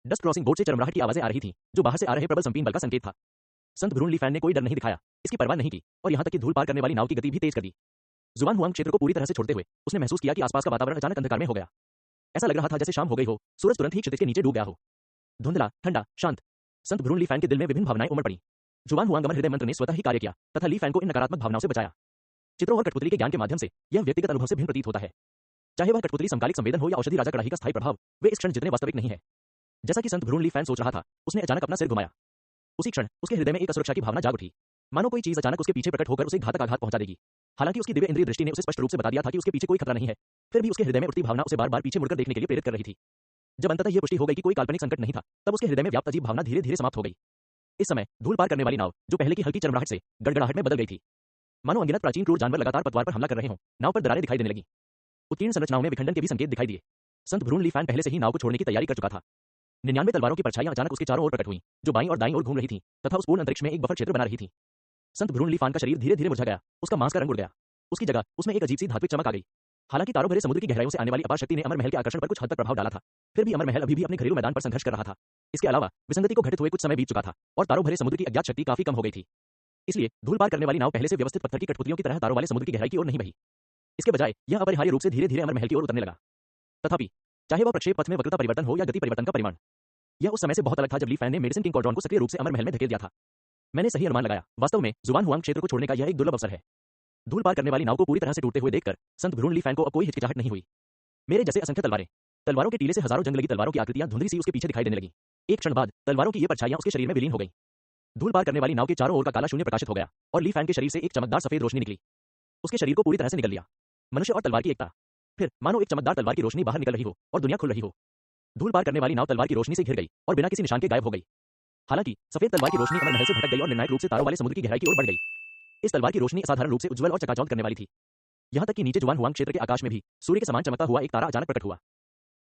डस्ट क्रॉसिंग बोर्ड से चरमराहट की आवाजें आ रही थीं, जो बाहर से आ रहे प्रबल संपीन बल का संकेत था। संत भ्रून ली फैन ने कोई डर नहीं दिखाया, इसकी परवाह नहीं की और यहां तक कि धूल पार करने वाली नाव की गति भी तेज कर दी। जुआन हुआंग क्षेत्र को पूरी तरह से छोड़ते हुए उसने महसूस किया कि आसपास का वातावरण अचानक अंधकार में हो गया। ऐसा लग रहा था जैसे शाम हो गई हो, सूरज तुरंत ही क्षितिज के नीचे डूब गया हो। धुंधला, ठंडा, शांत। संत भ्रून ली फैन के दिल में विभिन्न भावनाएं उमड़ पड़ी। जुआन हुआंग अमर हृदय मंत्र ने स्वतः ही कार्य किया तथा ली फैन को इन नकारात्मक भावनाओं से बचाया। चित्रों और कठपुतली के ज्ञान के माध्यम से यह व्यक्तिगत अनुभव से भिन्न प्रतीत होता है। चाहे वह कठपुतली समकालिक संवेदन हो या औषधि राजा कड़ाही का स्थायी प्रभाव, वे इस क्षण जितने वास्तविक नहीं है। जैसा कि संत भ्रून ली फैन सोच रहा था, उसने अचानक अपना सिर घुमाया। उसी क्षण उसके हृदय में एक असुरक्षा की भावना जाग उठी, मानो कोई चीज अचानक उसके पीछे प्रकट होकर उसे घातक आघात पहुंचा देगी। हालांकि उसकी दिव्य इंद्रिय दृष्टि ने उसे स्पष्ट रूप से बता दिया था कि उसके पीछे कोई खतरा नहीं है, फिर भी उसके हृदय में उठती भावना उसे बार-बार पीछे मुड़कर देखने के लिए प्रेरित कर रही थी। जब अंततः यह पुष्टि हो गई कि कोई काल्पनिक संकट नहीं था, तब उसके हृदय में व्याप्त अजीब भावना धीरे-धीरे समाप्त हो गई। इस समय धूल पार करने वाली नाव, जो पहले की हल्की चरमराहट से गड़गड़ाहट में बदल गई थी, मानो अनगिनत प्राचीन क्रूर जानवर लगातार पतवार पर हमला कर रहे हों, नाव पर दरारें दिखाई देने लगी। उत्कीर्ण संरचनाओं में विखंडन के भी संकेत दिखाई दिए। संत भ्रून ली फैन पहले से ही नाव को छोड़ने की तैयारी कर चुका था। 99 तलवारों की परछाइयां अचानक उसके चारों ओर प्रकट हुईं, जो बाईं और दाईं ओर घूम रही थीं तथा उस पूर्ण अंतरिक्ष में एक बफर क्षेत्र बना रही थीं। संत भ्रून ली फैन का शरीर धीरे-धीरे मुरझा गया, उसका मांस का रंग उड़ गया। उसकी जगह उसमें एक अजीब सी धात्विक चमक आ गई। हालांकि तारों भरे समुद्र की गहराइयों से आने वाली अपार शक्ति ने अमर महल के आकर्षण पर कुछ हद तक प्रभाव डाला था, फिर भी अमर महल अभी भी अपने घरेलू मैदान पर संघर्ष कर रहा था। इसके अलावा विसंगति को घटित हुए कुछ समय बीत चुका था और तारों भरे समुद्र की अज्ञात शक्ति काफी कम हो गई थी। इसलिए धूल पार करने वाली नाव पहले से व्यवस्थित पत्थर की कठपुतलियों की तरह तारों वाले समुद्र की गहराई की ओर नहीं बही। इसके बजाय यह अपरिहार्य रूप से धीरे-धीरे अमर महल की ओर उतरने लगा। तथापि चाहे वह प्रक्षेप पथ में वक्रता परिवर्तन हो या गति परिवर्तन का परिमाण, यह उस समय से बहुत अलग था जब ली फैन ने मेडिसिन किंग कॉर्ड्रॉन को सक्रिय रूप से अमर महल में धकेल दिया था। मैंने सही अनुमान लगाया, वास्तव में जुआन हुआंग क्षेत्र को छोड़ने का यह एक दुर्लभ अवसर है। धूल पार करने वाली नाव को पूरी तरह से टूटते हुए देखकर संत भ्रून ली फैन को अब कोई हिचकिचाहट नहीं हुई। मेरे जैसे असंख्य तलवारों के टीले से हजारों जंग लगी तलवारों की आकृतियां धुंधली सी उसके पीछे दिखाई देने लगी। एक क्षण बाद तलवारों की ये परछाइयां उसके शरीर में विलीन हो गई। धूल पार करने वाली नाव के चारों ओर का काला शून्य प्रकाशित हो गया और ली फैन के शरीर से एक चमकदार सफेद रोशनी निकली। उसके शरीर को पूरी तरह से निगल लिया। मनुष्य और तलवार की एकता। फिर मानो एक चमकदार तलवार की रोशनी बाहर निकल रही हो और दुनिया खुल रही हो। धूल पार करने वाली नाव तलवार की रोशनी से घिर गई और बिना किसी निशान के गायब हो गई। हालांकि सफेद तलवार की रोशनी अमर महल से भटक गई और निर्णायक रूप से तारों वाले समुद्र की गहराई की ओर बढ़ गई। इस तलवार की रोशनी असाधारण रूप से उज्जवल और चकाचौंध करने वाली थी। यहां तक कि नीचे जुआन हुआंग क्षेत्र के आकाश में भी सूर्य के समान चमकता हुआ एक तारा अचानक प्रकट हुआ।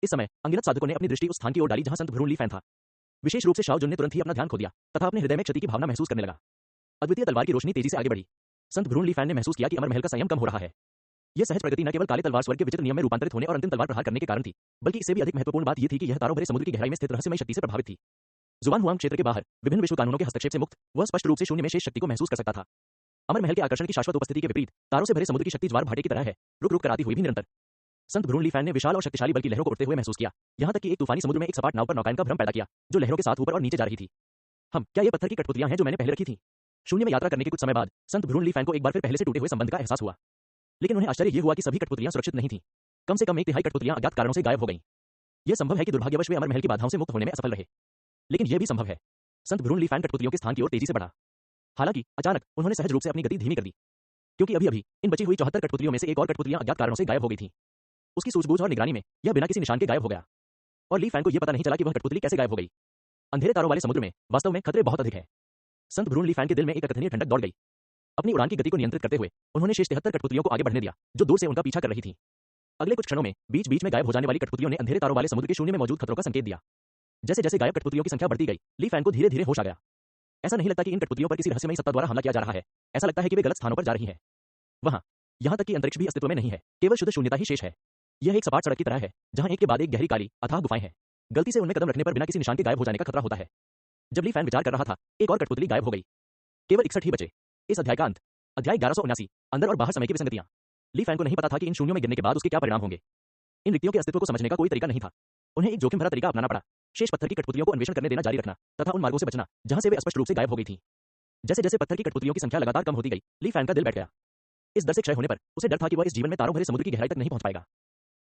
इस समय अनगिनत साधकों ने अपनी दृष्टि उस स्थान की ओर डाली जहां संत भ्रून ली फैन था। विशेष रूप से शाओ जुन ने तुरंत ही अपना ध्यान खो दिया तथा अपने हृदय में क्षति की भावना महसूस करने लगा। अद्वितीय तलवार की रोशनी तेजी से आगे बढ़ी। संत भ्रून ली फैन ने महसूस किया कि अमर महल का संयम कम हो रहा है। यह सहज प्रगति न केवल काले तलवार स्वर्ग के विचित्र नियम में रूपांतरित होने और अंतिम तलवार प्रहार करने के कारण थी, बल्कि इससे भी अधिक महत्वपूर्ण बात यह थी कि यह तारों भरे समुद्र की गहराई में स्थित रहस्यमय शक्ति से प्रभावित थी। जुआन हुआंग क्षेत्र के बाहर विभिन्न विश्व कानूनों के हस्तक्षेप से मुक्त वह स्पष्ट रूप से शून्य में शेष शक्ति को महसूस कर सकता था। अमर महल के आकर्षण की शाश्वत उपस्थिति के विपरीत तारों से भरे समुद्र की शक्ति ज्वार भाटे की तरह है, रुक रुक कर आती हुई भी निरंतर। संत भ्रून ली फैन ने विशाल और शक्तिशाली बल की लहरों को उठते हुए महसूस किया, यहां तक कि एक तूफानी समुद्र में एक सपाट नाव पर नौकायन का भ्रम पैदा किया, जो लहरों के साथ ऊपर और नीचे जा रही थी। क्या ये पत्थर की कठपुतलियां हैं जो मैंने पहले रखी थीं? शून्य में यात्रा करने के कुछ समय बाद संत भ्रून ली फैन को एक बार फिर पहले से टूटे हुए संबंध का एहसास हुआ। लेकिन उन्हें आश्चर्य यह हुआ कि सभी कठपुतलियां सुरक्षित नहीं थीं। कम से कम एक तिहाई कठपुतलियां अज्ञात कारणों से गायब हो गईं। यह संभव है कि दुर्भाग्यवश वे अमर महल की बाधाओं से मुक्त होने में असफल रहे, लेकिन यह भी संभव है संत भ्रूण ली फैन कठपुतलियों के स्थान की ओर तेजी से बढ़ा। हालांकि अचानक उन्होंने सहज रूप से अपनी गति धीमी कर दी, क्योंकि अभी अभी इन बची हुई 74 कठपुतलियों में से एक और कठपुतलियां अज्ञात कारणों से गायब हो गई थीं। उसकी सूझबूझ और निगरानी में यह बिना किसी निशान के गायब हो गया, और ली फैन को यह पता नहीं चला कि वह कठपुतली कैसे गायब हो गई। अंधेरे तारों वाले समुद्र में वास्तव में खतरे बहुत अधिक है। संत भ्रूण ली फैन के दिल में एक अकथनीय ठंडक दौड़ गई। अपनी उड़ान की गति को नियंत्रित करते हुए उन्होंने शेष 73 कठपुतलियों को आगे बढ़ने दिया, जो दूर से उनका पीछा कर रही थीं। अगले कुछ क्षणों में बीच बीच में गायब हो जाने वाली कठपुतलियों ने अंधेरे तारों वाले समुद्र के शून्य में मौजूद खतरों का संकेत दिया। जैसे जैसे गायब कठपुतलियों की संख्या बढ़ती गई, ली फैन को धीरे धीरे होश आ गया। ऐसा नहीं लगता कि इन कठपुतलियों पर किसी रहस्यमयी सत्ता द्वारा हमला किया जा रहा है, ऐसा लगता है कि वे गलत स्थानों पर जा रही हैं। यहाँ तक कि अंतरिक्ष भी अस्तित्व में नहीं है, केवल शुद्ध शून्यता ही शेष है। यह एक सपाट सड़क की तरह है, जहां एक के बाद एक गहरी काली अथाह गुफाएं हैं। गलती से उनमें कदम रखने पर बिना किसी निशान के गायब हो जाने का खतरा होता है। जब ली फैन विचार कर रहा था, एक और कठपुतली गायब हो गई। केवल 61 ही बचे। इस अध्याय का अंत। अध्याय 1179, अंदर और बाहर समय की विसंगतियां। ली फैन को नहीं पता था कि इन शून्यों में गिरने के बाद उसके क्या परिणाम होंगे। इन रिक्तियों के अस्तित्व को समझने का कोई तरीका नहीं था। उन्हें एक जोखिम भरा तरीका अपनाना पड़ा, शेष पत्थर की कठपुतलियों को अन्वेषण करने देना जारी रखना तथा उन मार्गों से बचना जहां से वे स्पष्ट रूप से गायब हो गई थीं। जैसे जैसे पत्थर की कठपुतलियों की संख्या लगातार कम होती गई, ली फैन का दिल बैठ गया। इस डर से क्षय होने पर उसे डर था कि वह इस जीवन में तारों भरे समुद्र की गहराई तक नहीं पहुंच पाएगा।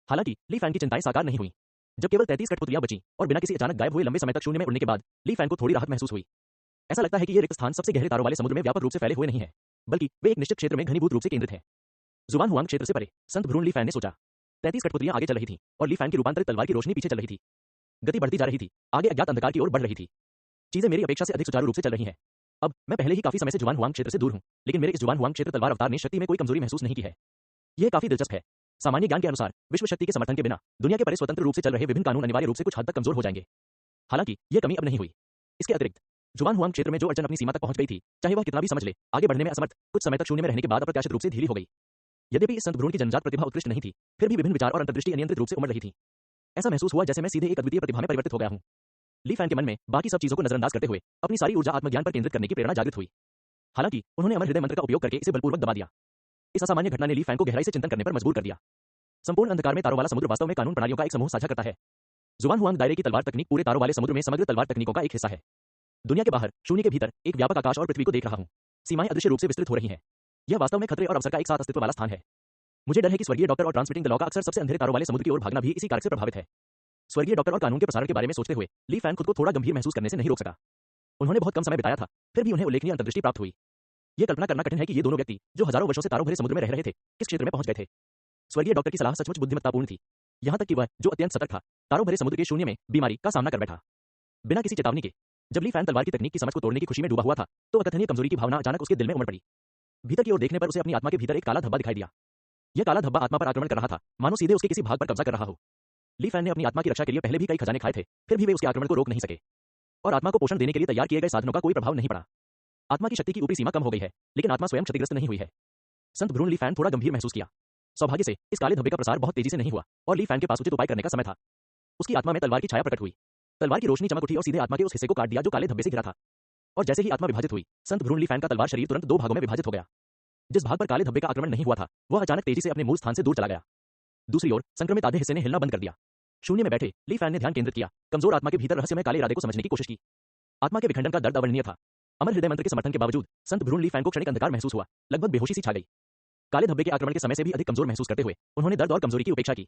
हालांकि ली फैन की चिंताएं साकार नहीं हुई। जब केवल 33 कठपुतलियां बचीं और बिना किसी अचानक गायब हुए लंबे समय तक शून्य में उड़ने के बाद ली फैन को थोड़ी राहत महसूस हुई। ऐसा लगता है कि ये रिक्त स्थान सबसे गहरे तारों वाले समुद्र में व्यापक रूप से फैले हुए नहीं है, बल्कि वे एक निश्चित क्षेत्र में घनीभूत रूप से केंद्रित हैं। जुबान हुआंग क्षेत्र से परे संत भ्रूण ली फैन ने सोचा। 33 कठपुतलियां आगे चल रही थीं और ली फैन की रूपांतरित तलवार की रोशनी पीछे चल रही थी। गति बढ़ती जा रही थी, आगे अज्ञात अंधकार की ओर बढ़ रही थी। चीजें मेरी अपेक्षा से अधिक सुचारू रूप से चल रही हैं। अब मैं पहले ही काफी समय से जुबान हुआंग क्षेत्र से दूर हूं, लेकिन मेरे इस जुबान हुआंग क्षेत्र तलवार अवतार ने शक्ति में कोई कमजोरी महसूस नहीं की है। यह काफी दिलचस्प है। सामान्य ज्ञान के अनुसार विश्व शक्ति के समर्थन के बिना दुनिया के परे स्वतंत्र रूप से चल रहे विभिन्न कानून अनिवार्य रूप से कुछ हद तक कमजोर हो जाएंगे। हालांकि यह कमी अब नहीं हुई। इसके अतिरिक्त जुबान हुआंग क्षेत्र में जो अड़चन अपनी सीमा तक पहुंच गई थी, चाहे वह कितना भी समझ ले, आगे बढ़ने में असमर्थ, कुछ समय तक शून्य में रहने के बाद अप्रत्याशित रूप से ढीली हो गई। यद्यपि इस संत भ्रूण की जन्मजात प्रतिभा उत्कृष्ट नहीं थी, फिर भी विभिन्न विचार और अंतर्दृष्टि अनियंत्रित रूप से उमड़ रही थी। ऐसा महसूस हुआ जैसे मैं सीधे एक अद्वितीय प्रतिभा में परिवर्तित हो गया हूं। ली फैन के मन में बाकी सब चीजों को नजरअंदाज करते हुए अपनी सारी ऊर्जा आत्मज्ञान पर केंद्रित करने की प्रेरणा जागृत हुई। हालांकि उन्होंने अमर हृदय मंत्र का उपयोग करके इसे बलपूर्वक दबा दिया। इस असामान्य घटना ने ली फैन को गहराई से चिंतन करने पर मजबूर कर दिया। संपूर्ण अंधकार में तारों वाला समुद्र वास्तव में कानून प्रणालियों का एक समूह साझा करता है। जुबान हुआंग दायरे की तलवार तकनीक पूरे तारों वाले समुद्र में समग्र तलवार तकनीकों का एक हिस्सा है। दुनिया के बाहर, शून्य के भीतर एक व्यापक आकाश और पृथ्वी को देख रहा हूं। सीमाएं अदृश्य रूप से विस्तृत हो रही हैं। यह वास्तव में खतरे और अवसर का एक साथ अस्तित्व वाला स्थान है। मुझे डर है कि स्वर्गीय डॉक्टर और ट्रांसमिटिंग द लॉ का अक्सर सबसे अंधेरे तारों वाले समुद्र की ओर भागना भी इसी कारक से प्रभावित है। स्वर्गीय डॉक्टर और कानून के प्रसारण के बारे में सोचते हुए ली फैन खुद को थोड़ा गंभीर महसूस करने से नहीं रोक सका। उन्होंने बहुत कम समय बिताया था, फिर भी उन्हें उल्लेखनीय अंतर्दृष्टि प्राप्त हुई। यह कल्पना करना कठिन है कि ये दोनों व्यक्ति, जो हजारों वर्षों से तारों भरे समुद्र में रह रहे थे, किस क्षेत्र में पहुंच गए थे। स्वर्गीय डॉक्टर की सलाह सचमुच बुद्धिमत्तापूर्ण थी, यहां तक कि वह, जो अत्यंत सतर्क था, तारों भरे समुद्र के शून्य में बीमारी का सामना कर बैठा बिना किसी चेतावनी के। जब ली फैन तलवार की तकनीक की समझ को तोड़ने की खुशी में डूबा हुआ था, तो अकथनीय कमजोरी की भावना अचानक उसके दिल में उमड़ पड़ी। भीतर की ओर देखने पर उसे अपनी आत्मा के भीतर एक काला धब्बा दिखाई दिया। यह काला धब्बा आत्मा पर आक्रमण कर रहा था, मानो सीधे उसके किसी भाग पर कब्जा कर रहा हो। ली फैन ने अपनी आत्मा की रक्षा के लिए पहले भी कई खजाने खाए थे, फिर भी वे उसके आक्रमण को रोक नहीं सके, और आत्मा को पोषण देने के लिए तैयार किए गए साधनों का कोई प्रभाव नहीं पड़ा। आत्मा की शक्ति की ऊपरी सीमा कम हो गई है, लेकिन आत्मा स्वयं क्षतिग्रस्त नहीं हुई है। संत भ्रूण ली फैन थोड़ा गंभीर महसूस किया। सौभाग्य से इस काले धब्बे का प्रसार बहुत तेजी से नहीं हुआ, और ली फैन के पास उचित उपाय करने का समय था। उसकी आत्मा में तलवार की छाया प्रकट हुई। तलवार की रोशनी चमक उठी और सीधे आत्मा के उस हिस्से को काट दिया जो काले धब्बे से घिरा था। और जैसे ही आत्मा विभाजित हुई, संत भ्रूण ली फैन का तलवार शरीर तुरंत दो भागों में विभाजित हो गया। जिस भाग पर काले धब्बे का आक्रमण नहीं हुआ था, वह अचानक तेजी से अपने मूल स्थान से दूर चला गया। दूसरी ओर संक्रमित आधे हिस्से ने हिलना बंद कर दिया। शून्य में बैठे ली फैन ने ध्यान केंद्रित किया, कमजोर आत्मा के भीतर रहस्यमय काले इरादे को समझने की कोशिश की। आत्मा के विखंडन का दर्द अवर्णनीय था। अमर हृदय मंत्र के समर्थन के बावजूद संत भ्रूण ली फैन को क्षणिक अंधकार महसूस हुआ, लगभग बेहोशी सी छा गई। काले धब्बे के आक्रमण के समय से भी अधिक कमजोर महसूस करते हुए उन्होंने दर्द और कमजोरी की उपेक्षा की।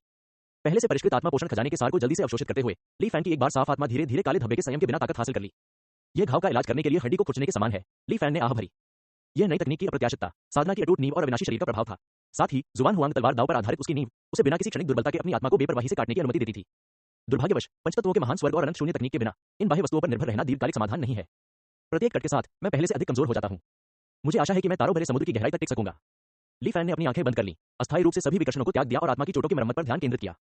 पहले से परिष्कृत आत्मा पोषण खजाने के सार को जल्दी से अवशोषित करते हुए ली फैन की एक बार साफ आत्मा धीरे धीरे काले धब्बे के संयम के बिना ताकत हासिल कर ली। यह घाव का इलाज करने के लिए हड्डी को खुरचने के समान है, ली फैन ने आह भरी। यह नई तकनीक की अप्रत्याशितता, साधना की अटूट नींव और अविनाशी शरीर का प्रभाव था। साथ ही जुबान हुआंग तलवार दांव पर आधारित उसकी नींव उसे बिना किसी क्षणिक दुर्बलता के अपनी आत्मा को बेपरवाही से काटने की अनुमति देती थी। दुर्भाग्यवश पंचतत्वों के महान स्वर्ग और अनंत शून्य तकनीक के बिना इन बाह्य वस्तुओं पर निर्भर रहना दीर्घकालिक समाधान नहीं है। प्रत्येक कट के साथ मैं पहले से अधिक कमजोर हो जाता हूं। मुझे आशा है कि मैं तारों भरे समुद्र की गहराई तक टिक सकूंगा। ली फैन ने अपनी आंखें बंद कर लीं, अस्थायी रूप से सभी विकर्षणों को त्याग दिया और आत्मा की चोटों की मरम्मत पर ध्यान केंद्रित किया।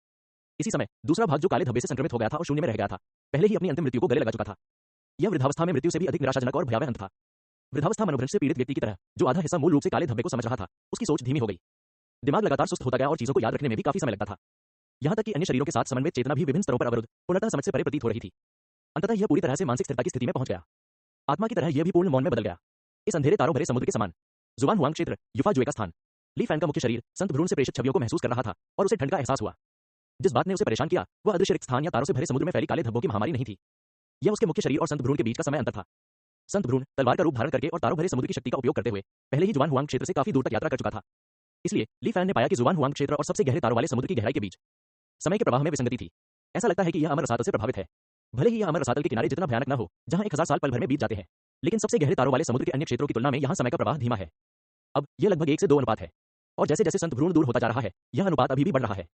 इसी समय दूसरा भाग जो काले धब्बे से संक्रमित हो गया था और शून्य में रह गया था, पहले ही अपनी अंतिम मृत्यु को गले लगा चुका था। यह वृद्धावस्था में मृत्यु से भी अधिक निराशाजनक और भयावह अंत था। वृद्धावस्था मनोभ्रंश से पीड़ित व्यक्ति की तरह, जो आधा हिस्सा मूल रूप से काले धब्बे को समझ रहा था, उसकी सोच धीमी हो गई। दिमाग लगातार सुस्त होता गया और चीजों को याद रखने में भी काफी समय लगता था। यहां तक कि अन्य शरीरों के साथ समन्वित चेतना भी विभिन्न स्तरों पर अवरुद्ध, पूर्णतः समझ से परे प्रतीत हो रही थी। अंततः यह पूरी तरह से मानसिक स्थिरता की स्थिति में पहुंच गया। आत्मा की तरह यह भी पूर्ण मौन में बदल गया। इस अंधेरे तारों भरे समुद्र के समान जुबान हुआंग क्षेत्र, युफा जुए का स्थान। ली फैन का मुख्य शरीर संत भ्रूण से प्रेषित छवियों को महसूस कर रहा था और उसे ठंड का एहसास हुआ। जिस बात ने उसे परेशान किया वह अदृश्य रिक्त स्थान या तारों से भरे समुद्र में फैली काले धब्बों की महामारी नहीं थी। यह उसके मुख्य शरीर और संत भ्रूण के बीच का समय अंतर था। संत भ्रूण तलवार का रूप धारण करके और तारों भरे समुद्र की शक्ति का उपयोग करते हुए पहले ही जुबान हुआंग क्षेत्र से काफी दूर तक यात्रा कर चुका था। इसलिए ली फैन ने पाया कि जुबान हुआंग क्षेत्र और सबसे गहरे तारों वाले समुद्र की गहराई के बीच समय के प्रवाह में विसंगति थी। ऐसा लगता है कि यह अमर रसात से प्रभावित है। भले ही यह अमर रसातल के किनारे जितना भयानक न हो, जहां 1000 साल पल भर में बीत जाते हैं, लेकिन सबसे गहरे तारों वाले समुद्र के अन्य क्षेत्रों की तुलना में यहां समय का प्रवाह धीमा है। अब यह लगभग 1 से 2 अनुपात है, और जैसे जैसे संत भ्रूण दूर होता जा रहा है, यह अनुपात अभी भी बढ़ रहा है।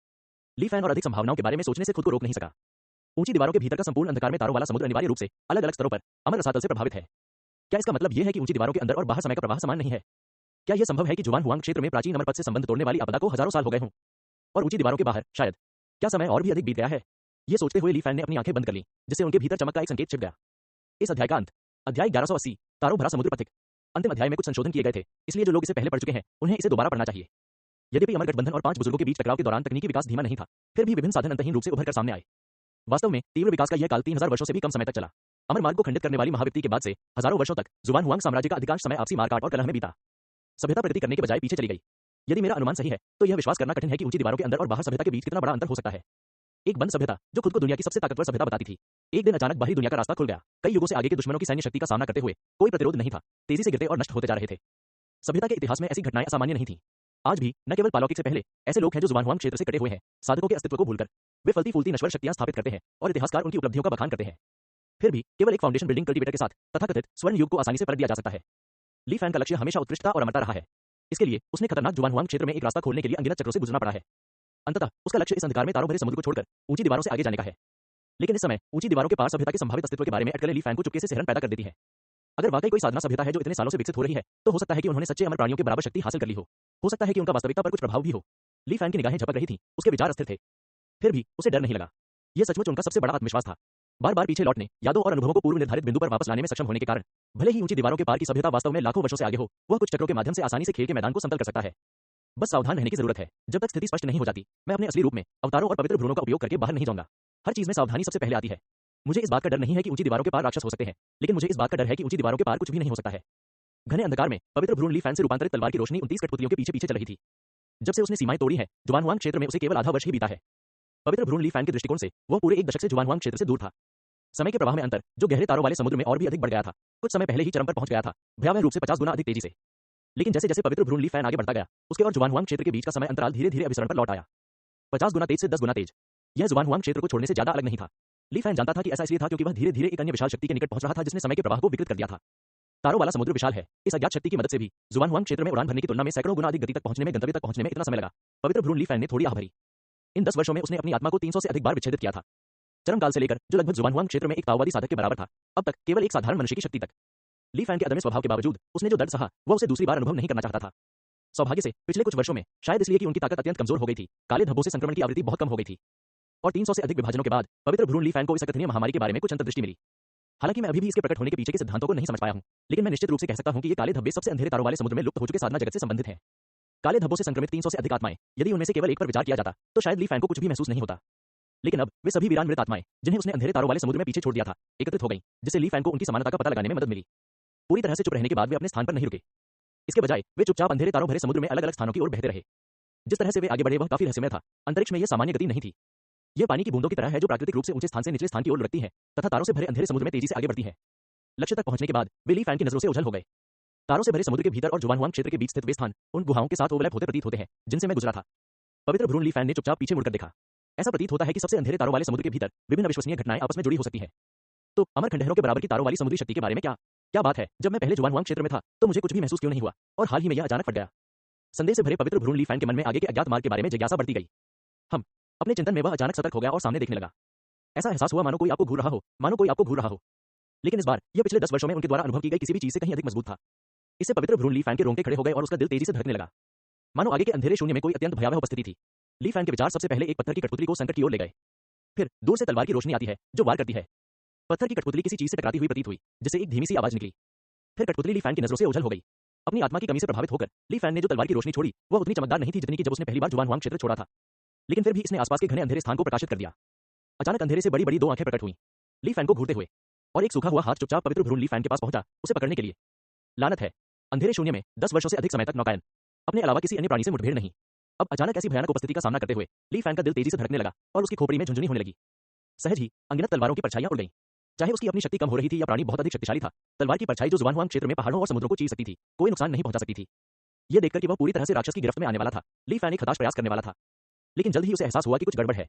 ली फैन और अधिक संभावनाओं के बारे में सोचने से खुद को रोक नहीं सका। ऊंची दीवारों के भीतर का संपूर्ण अंधकार में तारों वाला समुद्र अनिवार्य रूप से अलग अलग स्तरों पर अमर रसातल से प्रभावित है। क्या इसका मतलब यह है कि ऊंची दीवारों के अंदर और बाहर समय का प्रवाह समान नहीं है? क्या यह संभव है कि जुआन हुआंग क्षेत्र में प्राचीन अमर पथ से संबंध तोड़ने वाली आपदा को हजारों साल हो गए हों, और ऊंची दीवारों के बाहर शायद क्या समय और भी अधिक बीत गया है? ये सोचते हुए ली फैन ने अपनी आंखें बंद कर लीं, जिससे उनके भीतर चमक का एक संकेत छिप गया। इस अध्याय का अंत, अध्याय 1180, तारों भरा समुद्र पथिक। अंतिम अध्याय में कुछ संशोधन किए गए थे, इसलिए जो लोग इसे पहले पढ़ चुके हैं, उन्हें इसे दोबारा पढ़ना चाहिए। यद्यपि अमर गठबंधन और 5 बुजुर्गों के बीच टकराव के दौरान तकनीकी विकास धीमा नहीं था, फिर भी विभिन्न साधन अंतहीन रूप से उभर कर सामने आए। वास्तव में तीव्र विकास का यह काल 3000 वर्षों से भी कम समय तक चला। अमर मार्ग को खंडित करने वाली महाविपत्ति के बाद से हजारों वर्षों तक जुआन हुआंग साम्राज्य का अधिकांश समय आपसी मारकाट और कलह में बीता। सभ्यता प्रगति करने के बजाय पीछे चली गई। यदि मेरा अनुमान सही है, तो यह विश्वास करना कठिन है कि ऊंची दीवारों के अंदर और बाहर सभ्यता के बीच कितना बड़ा अंतर हो सकता है। एक बंद सभ्यता जो खुद को दुनिया की सबसे ताकतवर सभ्यता बताती थी, एक दिन अचानक बाहरी दुनिया का रास्ता खुल गया। कई युगों से आगे के दुश्मनों की सैन्य शक्ति का सामना करते हुए कोई प्रतिरोध नहीं था, तेजी से गिरते और नष्ट होते जा रहे थे। सभ्यता के इतिहास में ऐसी घटनाएं असामान्य नहीं थीं। आज भी न केवल पालौकिक से पहले ऐसे लोग हैं जो जुआन हुआंग क्षेत्र से कटे हुए हैं, साधकों के अस्तित्व को भूलकर वे फलती फूलती नश्वर शक्तियां स्थापित करते हैं और इतिहासकार उनकी उपलब्धियों का बखान करते हैं। फिर भी केवल एक फाउंडेशन बिल्डिंग कल्टीवेटर के साथ तथाकथित स्वर्ण युग को आसानी से पलट दिया जा सकता है। ली फैन का लक्ष्य हमेशा उत्कृष्टता और अमरता रहा है। इसके लिए उसने खतरनाक जुआन हुआंग क्षेत्र में एक रास्ता खोलने के लिए अनगिनत चक्रों से गुजरना पड़ा है। अंततः उसका लक्ष्य इस अंधकार में तारों भरे समुद्र को छोड़कर ऊंची दीवारों से आगे जाने का है। लेकिन इस समय ऊंची दीवारों के पार सभ्यता के संभावित अस्तित्व के बारे में अटकलें ली फैन को चुपके से सिहरन पैदा कर देती है। अगर वाकई कोई साधना सभ्यता है जो इतने सालों से विकसित हो रही है, तो हो सकता है कि उन्होंने सच्चे अमर प्राणियों के बराबर शक्ति हासिल कर ली हो। हो सकता है कि उनका वास्तविकता पर कुछ प्रभाव भी हो। ली फैन की निगाहें झपक रही थीं, उसके विचार अस्थिर थे। फिर भी उसे डर नहीं लगा। यह सचमुच उनका सबसे बड़ा आत्मविश्वास था। बार बार पीछे लौटने, यादों और अनुभवों को पूर्व निर्धारित बिंदु पर वापस लाने में सक्षम होने के कारण भले ही ऊंची दीवारों के पार की सभ्यता वास्तव में लाखों वर्षों से आगे हो, वह कुछ चक्रों के माध्यम से आसानी से खेल के मैदान को समतल कर सकता है। बस सावधान रहने की जरूरत है। जब तक स्थिति स्पष्ट नहीं हो जाती, मैं अपने असली रूप में अवतारों और पवित्र भ्रूणों का उपयोग करके बाहर नहीं जाऊंगा। हर चीज में सावधानी सबसे पहले आती है। मुझे इस बात का डर नहीं है कि ऊंची दीवारों के पार राक्षस हो सकते हैं, लेकिन मुझे इस बात का डर है कि ऊंची दीवारों के पार कुछ भी नहीं हो सकता है। घने अंधकार में पवित्र भ्रूण ली फैन से रूपांतरित तलवार की रोशनी 29 कठपुतलियों के पीछे पीछे चल रही थी। जब से उसने सीमाएं तोड़ी हैं, जुआन हुआंग क्षेत्र में उसे केवल आधा वर्ष ही बीता है। पवित्र भ्रूण ली फैन के दृष्टिकोण से वह पूरे एक दशक से जुआन हुआंग क्षेत्र से दूर था। समय के प्रवाह में अंतर, जो गहरे तारों वाले समुद्र में और भी अधिक बढ़ गया था, कुछ समय पहले ही चरम पर पहुंच गया था, भयावह रूप से 50 गुना अधिक तेजी से। लेकिन जैसे जैसे पवित्र भ्रूण ली फैन आगे बढ़ता गया, उसके और जुआन हुआंग क्षेत्र के बीच का समय अंतराल धीरे धीरे अभिसरण पर लौट आया। 50 गुना तेज से 10 गुना तेज। यह जुआन हुआंग क्षेत्र को छोड़ने से ज्यादा अलग नहीं था। ली फैन जानता था कि ऐसा इसलिए था क्योंकि वह धीरे धीरे एक अन्य विशाल शक्ति के निकट पहुंच रहा था जिसने समय के प्रवाह को विकृत कर दिया था। तारों वाला समुद्र विशाल है। इस अज्ञात शक्ति की मदद से भी जुआन हुआंग क्षेत्र में उड़ान भरने की तुलना में सैकड़ों गुना अधिक गति तक पहुंचने में, गंतव्य तक पहुंचने में इतना समय लगा। पवित्र भ्रूण ली फैन ने थोड़ी आह भरी। इन 10 वर्षों में उसने अपनी आत्मा को 300 से अधिक बार विच्छेदित किया था। चरम काल से लेकर, जो लगभग जुआन हुआंग क्षेत्र में एक ताओवादी साधक के बराबर था, अब तक केवल एक साधारण मनुष्य की शक्ति तक। ली फैन के अदम्य स्वभाव के बावजूद उसने जो दर्द सहा, वह उसे दूसरी बार अनुभव नहीं करना चाहता था। सौभाग्य से पिछले कुछ वर्षों में, शायद इसलिए कि उनकी ताकत अत्यंत कमजोर हो गई थी, काले धब्बों से संक्रमण की आवृत्ति बहुत कम हो गई थी, और 300 से अधिक विभाजनों के बाद पवित्र भ्रूण ली फैन को इस अकथनीय महामारी के बारे में कुछ अंतर्दृष्टि मिली। हालांकि मैं अभी भी इसके प्रकट होने के पीछे के सिद्धांतों को नहीं समझ पाया हूं, लेकिन मैं निश्चित रूप से कह सकता हूं कि ये काले धब्बे सबसे अंधेरे तारों वाले समुद्र में लुप्त हो चुके साधना जगत से संबंधित हैं। काले धब्बों से संक्रमित 300 से अधिक आत्माएं, यदि उनमें से केवल एक पर विचार किया जाता, तो शायद ली फैन को कुछ भी महसूस नहीं होता। लेकिन अब वे सभी वीरान मृत आत्माएं, जिन्हें उसने अंधेरे तारों वाले समुद्र में पीछे छोड़ दिया था, एकत्रित हो गईं, जिससे ली फैन को उनकी समानता का पता लगाने में मदद मिली। पूरी तरह से चुप रहने के बाद वे अपने स्थान पर नहीं रुके। इसके बजाय वे चुपचाप अंधेरे तारों भरे समुद्र में अलग अलग स्थानों की ओर बहते रहे। जिस तरह से वे आगे बढ़े वह काफी रहस्यमय था। अंतरिक्ष में यह सामान्य गति नहीं थी। यह पानी की बूंदों की तरह है जो प्राकृतिक रूप से ऊंचे स्थान से निचले स्थान की ओर लुढ़कती है तथा तारों से भरे अंधेरे समुद्र में तेजी से आगे बढ़ती है। लक्ष्य तक पहुंचने के बाद वे ली फैन की नजरों से ओझल हो गए। तारों से भरे समुद्र के भीतर और जुआन हुआंग क्षेत्र के बीच स्थित वे स्थान उन गुहाओं के साथ ओवरलैप होते प्रतीत होते हैं जिनसे मैं गुजरा था। पवित्र भ्रूण ली फैन ने चुपचाप पीछे मुड़कर देखा। ऐसा प्रतीत होता है कि सबसे अंधेरे तारों वाले समुद्र के भीतर विभिन्न अविश्वसनीय घटनाएं आपस में जुड़ी हो सकती हैं। तो अमर खंडहरों के बराबर की तारों वाली समुद्री शक्ति के बारे में क्या बात है? जब मैं पहले जुआन हुआंग क्षेत्र में था तो मुझे कुछ भी महसूस क्यों नहीं हुआ, और हाल ही में यह अचानक फट गया। संदेह से भरे पवित्र भ्रूण ली फैन के मन में आगे के अज्ञात मार्ग के बारे में जिज्ञासा बढ़ती गई। अपने चिंतन में वह अचानक सतर्क हो गया और सामने देखने लगा। ऐसा एहसास हुआ मानो कोई आपको घूर रहा हो, लेकिन इस बार यह पिछले 10 वर्षों में उनके द्वारा अनुभव की गई किसी भी चीज से कहीं अधिक मजबूत था। इससे पवित्र भ्रूण ली फैन के रोंगटे खड़े हो गए और उसका दिल तेजी से धड़कने लगा, मानो आगे के अंधेरे शून्य में कोई अत्यंत भयावह उपस्थिति थी। ली फैन के विचार सबसे पहले एक पत्थर की कठपुतली को संकट की ओर ले गए। फिर दूर से तलवार की रोशनी आती है जो वार करती है। पत्थर की कठपुतली किसी चीज से टकराती हुई प्रतीत हुई, जिससे एक धीमी सी आवाज निकली। फिर कठपुतली ली फैन की नजरों से ओझल हो गई। अपनी आत्मा की कमी से प्रभावित होकर ली फैन ने जो तलवार की रोशनी छोड़ी वह उतनी चमकदार नहीं थी जितनी कि जब उसने पहली बार जुआन हुआंग क्षेत्र छोड़ा था, लेकिन फिर भी इसने आसपास के घने अंधेरे स्थान को प्रकाशित कर दिया। अचानक अंधेरे से बड़ी बड़ी 2 आंखें प्रकट हुई ली फैन को घूरते हुए, और एक सूखा हुआ हाथ चुपचाप पवित्र भ्रूण ली फैन के पास पहुंचा उसे पकड़ने के लिए। लानत है, अंधेरे शून्य में 10 वर्षों से अधिक समय तक नौकायन, अपने अलावा किसी अन्य प्राणी से मुठभेड़ नहीं। अब अचानक ऐसी भयानक उपस्थिति का सामना करते हुए ली फैन का दिल तेजी से धड़कने लगा और उसकी खोपड़ी में झुंझुनी होने लगी। सहज ही अनगिनत तलवारों की परछाइयां उड़ गईं। चाहे उसकी अपनी शक्ति कम हो रही थी या प्राणी बहुत अधिक शक्तिशाली था, तलवार की परछाई जो जुआन हुआंग क्षेत्र में पहाड़ों और समुद्रों को चीर सकती थी, कोई नुकसान नहीं पहुंचा सकती थी। यह देखकर कि वह पूरी तरह से राक्षस की गिरफ्त में आने वाला था, ली फैन एक हताश प्रयास करने वाला था। लेकिन जल्द ही उसे एहसास हुआ कि कुछ गड़बड़ है।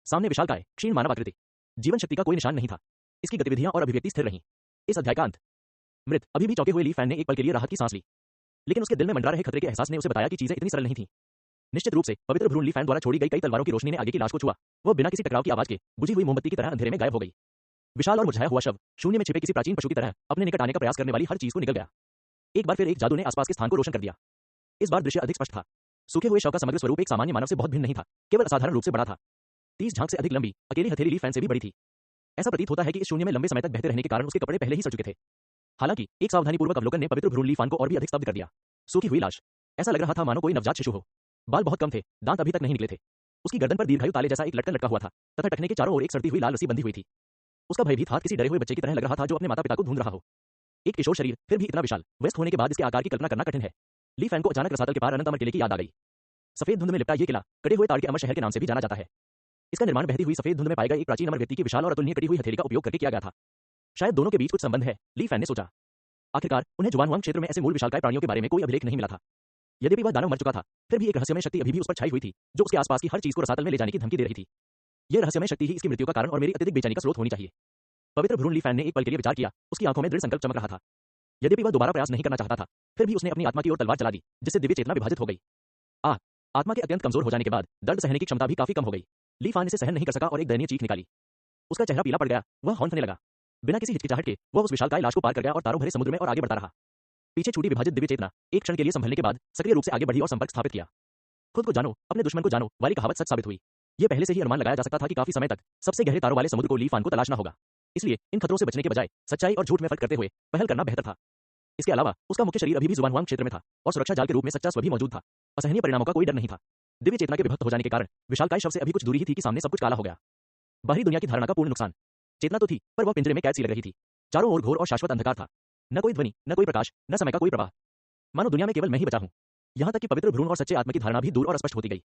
सामने विशालकाय, क्षीण मानव आकृति, जीवन शक्ति का कोई निशान नहीं था। इसकी गतिविधियां और अभिव्यक्ति स्थिर रहीं। इस अध्याय का अंत। मृत अभी भी चौंके हुए ली फैन ने एक पल के लिए राहत की सांस ली, लेकिन उसके दिल में मंडरा रहे खतरे के एहसास ने उसे बताया कि चीजें इतनी सरल नहीं थीं। निश्चित रूप से पवित्र भ्रूण ली फैन द्वारा छोड़ी गई कई तलवारों की रोशनी ने आगे की लाश को छुआ। वह बिना किसी टकराव की आवाज के बुझी हुई मोमबत्ती की तरह अंधेरे में गायब हो गई। विशाल और मुरझाया हुआ शव शून्य में छिपे किसी प्राचीन पशु की तरह अपने निकट आने का प्रयास करने वाली हर चीज को निगल गया। एक बार फिर एक जादू ने आसपास के स्थान को रोशन कर दिया। इस बार दृश्य अधिक स्पष्ट था। सूखे हुए शव का समग्र स्वरूप एक सामान्य मानव से बहुत भिन्न नहीं था, केवल असाधारण रूप से बड़ा था। 30 झांक से अधिक लंबी अकेली हथेली ली फैन से भी बड़ी थी। ऐसा प्रतीत होता है कि इस शून्य में लंबे समय तक बहते रहने के कारण उसके कपड़े पहले ही सड़ चुके थे। हालांकि एक सावधानीपूर्वक अवलोकन ने पवित्र भ्रूण ली फैन को और भी अधिक स्तब्ध कर दिया। सूखी हुई लाश, ऐसा लग रहा था मानो कोई नवजात शिशु हो। बाल बहुत कम थे, दांत अभी तक नहीं निकले थे। उसकी गर्दन पर दीर्घायु ताले जैसा एक लटकन लटका हुआ था तथा टखने के चारों ओर एक सड़ती हुई लाल रस्सी बंधी हुई थी। उसका भयभीत हाथ किसी डरे हुए बच्चे की तरह लग रहा था जो अपने माता पिता को ढूंढ रहा हो। एक किशोर शरीर, फिर भी इतना विशाल, वयस्क होने के बाद इसके आकार की कल्पना करना कठिन है। ली फैन को अचानक रसातल के पार अनंत अमर किले की याद आ गई। सफेद धुंध में लिपटा ये किला कटे हुए ताड़ के अमर शहर के नाम से भी जाना जाता है। इसका निर्माण बहती हुई सफेद धुंध में पाए गए एक प्राचीन अमर व्यक्ति की विशाल और अतुलनीय कटी हुई हथेली का उपयोग करके किया गया था। शायद दोनों के बीच कुछ संबंध है, ली फैन ने सोचा। आखिरकार उन्हें जुआनहुआंग क्षेत्र में ऐसे मूल विशालकाय प्राणियों के बारे में कोई अभिलेख नहीं मिला था। यद्यपि वह दानव मर चुका था, फिर भी एक रहस्यमय शक्ति अभी भी उस पर छाई हुई थी जो उसके आसपास की हर चीज को रसातल में ले जाने की धमकी दे रही थी। यह रहस्यमय शक्ति ही इसकी मृत्यु का कारण और मेरी अत्यधिक बेचैनी का स्रोत होनी चाहिए। पवित्र भ्रूण ली फैन ने एक पल के लिए विचार किया। उसकी आंखों में दृढ़ संकल्प चमक रहा था। यद्यपि वह दोबारा प्रयास नहीं करना चाहता था, फिर भी उसने अपनी आत्मा की ओर तलवार चला दी, जिससे दिव्य चेतना विभाजित हो गई। आत्मा के अत्यंत कमजोर हो जाने के बाद दर्द सहने की क्षमता भी काफी कम हो गई। ली फैन इसे सहन नहीं कर सका और एक दयनीय चीख निकाली। उसका चेहरा पीला पड़ गया, वह हौंकने लगा। बिना किसी हिचकिचाहट के वह उस विशालकाय लाश को पार कर गया और तारों भरे समुद्र में और आगे बढ़ता रहा। पीछे छूटी विभाजित दिव्य चेतना एक क्षण के लिए संभलने के बाद सक्रिय रूप से आगे बढ़ी और संपर्क स्थापित किया। खुद को जानो, अपने दुश्मन को जानो वाली कहावत सच साबित हुई। यह पहले से ही अनुमान लगाया जा सकता था कि काफी समय तक सबसे गहरे तारों वाले समुद्र को ली फैन को तलाशना होगा। इसलिए इन खतरों से बचने के बजाय सच्चाई और झूठ में फर्क करते हुए पहल करना बेहतर था। इसके अलावा उसका मुख्य शरीर अभी भी जुआनहुआंग क्षेत्र में था और सुरक्षा जाल के रूप में सच्चा स्व भी मौजूद था। असहनीय परिणामों का कोई डर नहीं था। दिव्य चेतना के विभक्त हो जाने के कारण विशालकाय शव से अभी कुछ दूरी ही थी कि सामने सब कुछ काला हो गया। बाहरी दुनिया की धारणा का पूर्ण नुकसान। चेतना तो थी, पर वह पिंजरे में कैद सी लग रही थी। चारों ओर घोर और शाश्वत अंधकार था। न कोई ध्वनि, न कोई प्रकाश, न समय का कोई प्रवाह। मानो दुनिया में केवल मैं ही बचा हूं। यहां तक कि पवित्र भ्रूण और सच्चे आत्मा की धारणा भी दूर और स्पष्ट होती गई।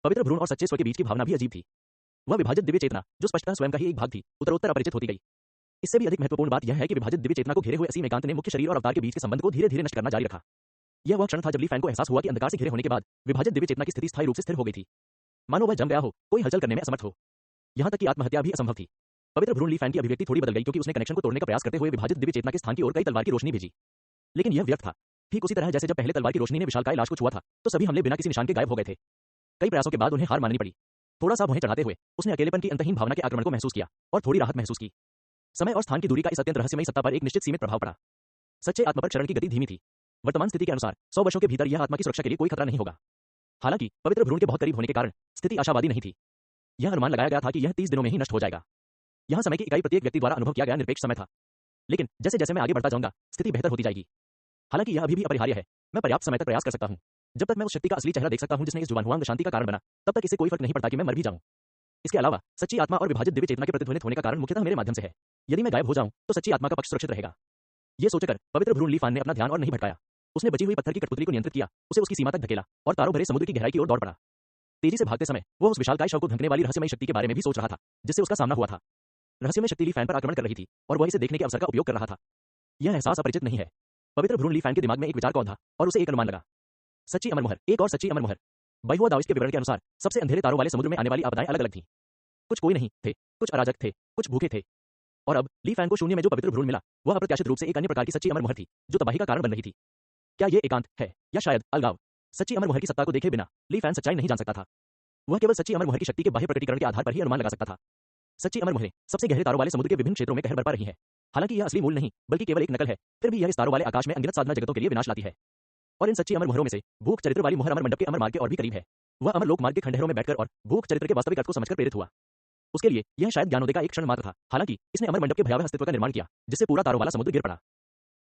पवित्र भ्रूण और सच्चे स्व के बीच की भावना भी अजीब थी। वह विभाजित दिव्य चेतना, जो स्पष्टतः स्वयं का ही एक भाग थी, उत्तरोत्तर अपरिचित होती गई। इससे भी अधिक महत्वपूर्ण बात यह है कि विभाजित दिव्य चेतना को घेरे हुए असीम एकांत ने मुख्य शरीर और अवतार के बीच के संबंध को धीरे धीरे नष्ट करना जारी रखा। यह वह क्षण था जब ली फैन को एहसास हुआ कि अंधकार से घिरे होने के बाद विभाजित दिव्य चेतना की स्थिति स्थायी रूप से स्थिर हो गई थी। मानो वह जम गया हो, कोई हलचल करने में असमर्थ हो। यहां तक कि आत्महत्या भी असंभव थी। पवित्र भ्रूण ली फैन की अभिव्यक्ति थोड़ी बदल गई क्योंकि उसने कनेक्शन को तोड़ने का प्रयास करते हुए विभाजित दिव्य चेतना के स्थान की ओर कई तलवार की रोशनी भेजी। लेकिन यह व्यर्थ था। ठीक उसी तरह जैसे जब पहले तलवार की रोशनी ने विशालकाय लाश को छुआ था, तो सभी हमले बिना किसी निशान के गायब हो गए थे। कई प्रयासों के बाद उन्हें हार माननी पड़ी। थोड़ा सा भुहें चढ़ाते हुए उसने अकेलेपन की अंतहीन भावना के आक्रमण को महसूस किया और थोड़ी राहत महसूस की। समय और स्थान की दूरी का इस अत्यंत रहस्यमयी सत्ता पर एक निश्चित सीमित प्रभाव पड़ा। सच्चे आत्मा पर क्षरण की गति धीमी थी। वर्तमान स्थिति के अनुसार 100 वर्षों के भीतर यह आत्मा की सुरक्षा के लिए कोई खतरा नहीं होगा। हालांकि पवित्र भ्रूण के बहुत करीब होने के कारण स्थिति आशावादी नहीं थी। यह अनुमान लगाया गया था कि यह 30 दिनों में ही नष्ट हो जाएगा। यहां समय की इकाई प्रत्येक व्यक्ति द्वारा अनुभव किया गया निरपेक्ष समय था। लेकिन जैसे जैसे मैं आगे बढ़ता जाऊंगा, स्थिति बेहतर होती जाएगी। हालांकि यह अभी भी अपरिहार्य है। मैं पर्याप्त समय तक प्रयास कर सकता हूं। जब तक मैं उस शक्ति का असली चेहरा देख सकता हूं जिसने इस जुआनहुआंग शांति का कारण बना, तब तक इसे कोई फर्क नहीं पड़ता कि मैं मर भी जाऊं। इसके अलावा सच्ची आत्मा और विभाजित दिव्य चेतना के प्रतिध्वनित होने का कारण मुख्यतः मेरे माध्यम से है। यदि मैं गायब हो जाऊं तो सच्ची आत्मा का पक्ष सुरक्षित रहेगा। यह सोचकर पवित्र भ्रूण ली फैन ने अपना ध्यान और नहीं भटकाया। उसने बची हुई पत्थर की कठपुतली को नियंत्रित किया, उसे उसकी सीमा तक धकेला और तारों भरे समुद्र की गहराई की ओर दौड़ पड़ा। तेजी से भागते समय वह उस विशालकाय शव को ढंकने वाली रहस्यमयी शक्ति के बारे में भी सोच रहा था, जिससे उसका सामना हुआ था। रहस्यमय शक्ति ली फैन पर आक्रमण कर रही थी और वह इसे देखने के अवसर का उपयोग कर रहा था। यह एहसास अपरिचित नहीं है। पवित्र भ्रूण ली फैन के दिमाग में एक विचार कौंधा और उसे एक अनुमान लगा। सच्ची अमर मुहर, एक और सच्ची अमर मुहर। बाइहुआ दाओइस्ट के विवरण के अनुसार सबसे अंधेरे तारों वाले समुद्र में आने वाली आपदाएं अलग अलग थीं। कुछ कोई नहीं थे, कुछ अराजक थे, कुछ भूखे थे। और अब ली फैन को शून्य में जो पवित्र भ्रूण मिला, वह अप्रत्याशित रूप से एक अन्य प्रकार की सच्ची अमर मुहर थी, जो तबाही का कारण बन रही थी। क्या यह एकांत है या शायद अलगाव? सच्ची अमर मुहर की सत्ता को देखे बिना ली फैन सच्चाई नहीं जान सकता था। वह केवल सच्ची अमर मुहर की शक्ति के बाह्य प्रकटीकरण के आधार पर ही अनुमान लगा सकता था। सच्ची अमर मुहरें सबसे गहरे तारों वाले समुद्र के विभिन्न क्षेत्रों में कहर बरपा रही हैं। हालांकि यह असली मूल नहीं, बल्कि केवल एक नकल है, फिर भी यह इस तारों वाले आकाश में अनगिनत साधना जगतों के लिए विनाश लाती है। और इन सच्ची अमर मुहरों में से भूख चरित्र वाली मुहर अमर मंडप के अमर मार्ग के और भी करीब है। वह अमर लोक मार्ग के खंडहरों में बैठकर और भूख चरित्र के वास्तविक अर्थ को समझकर प्रेरित हुआ। उसके लिए यह शायद ज्ञानोदय का एक क्षण मात्र था। हालांकि इसने अमर मंडप के भयावह अस्तित्व का निर्माण किया, जिससे पूरा तारों वाला समुद्र गिर पड़ा।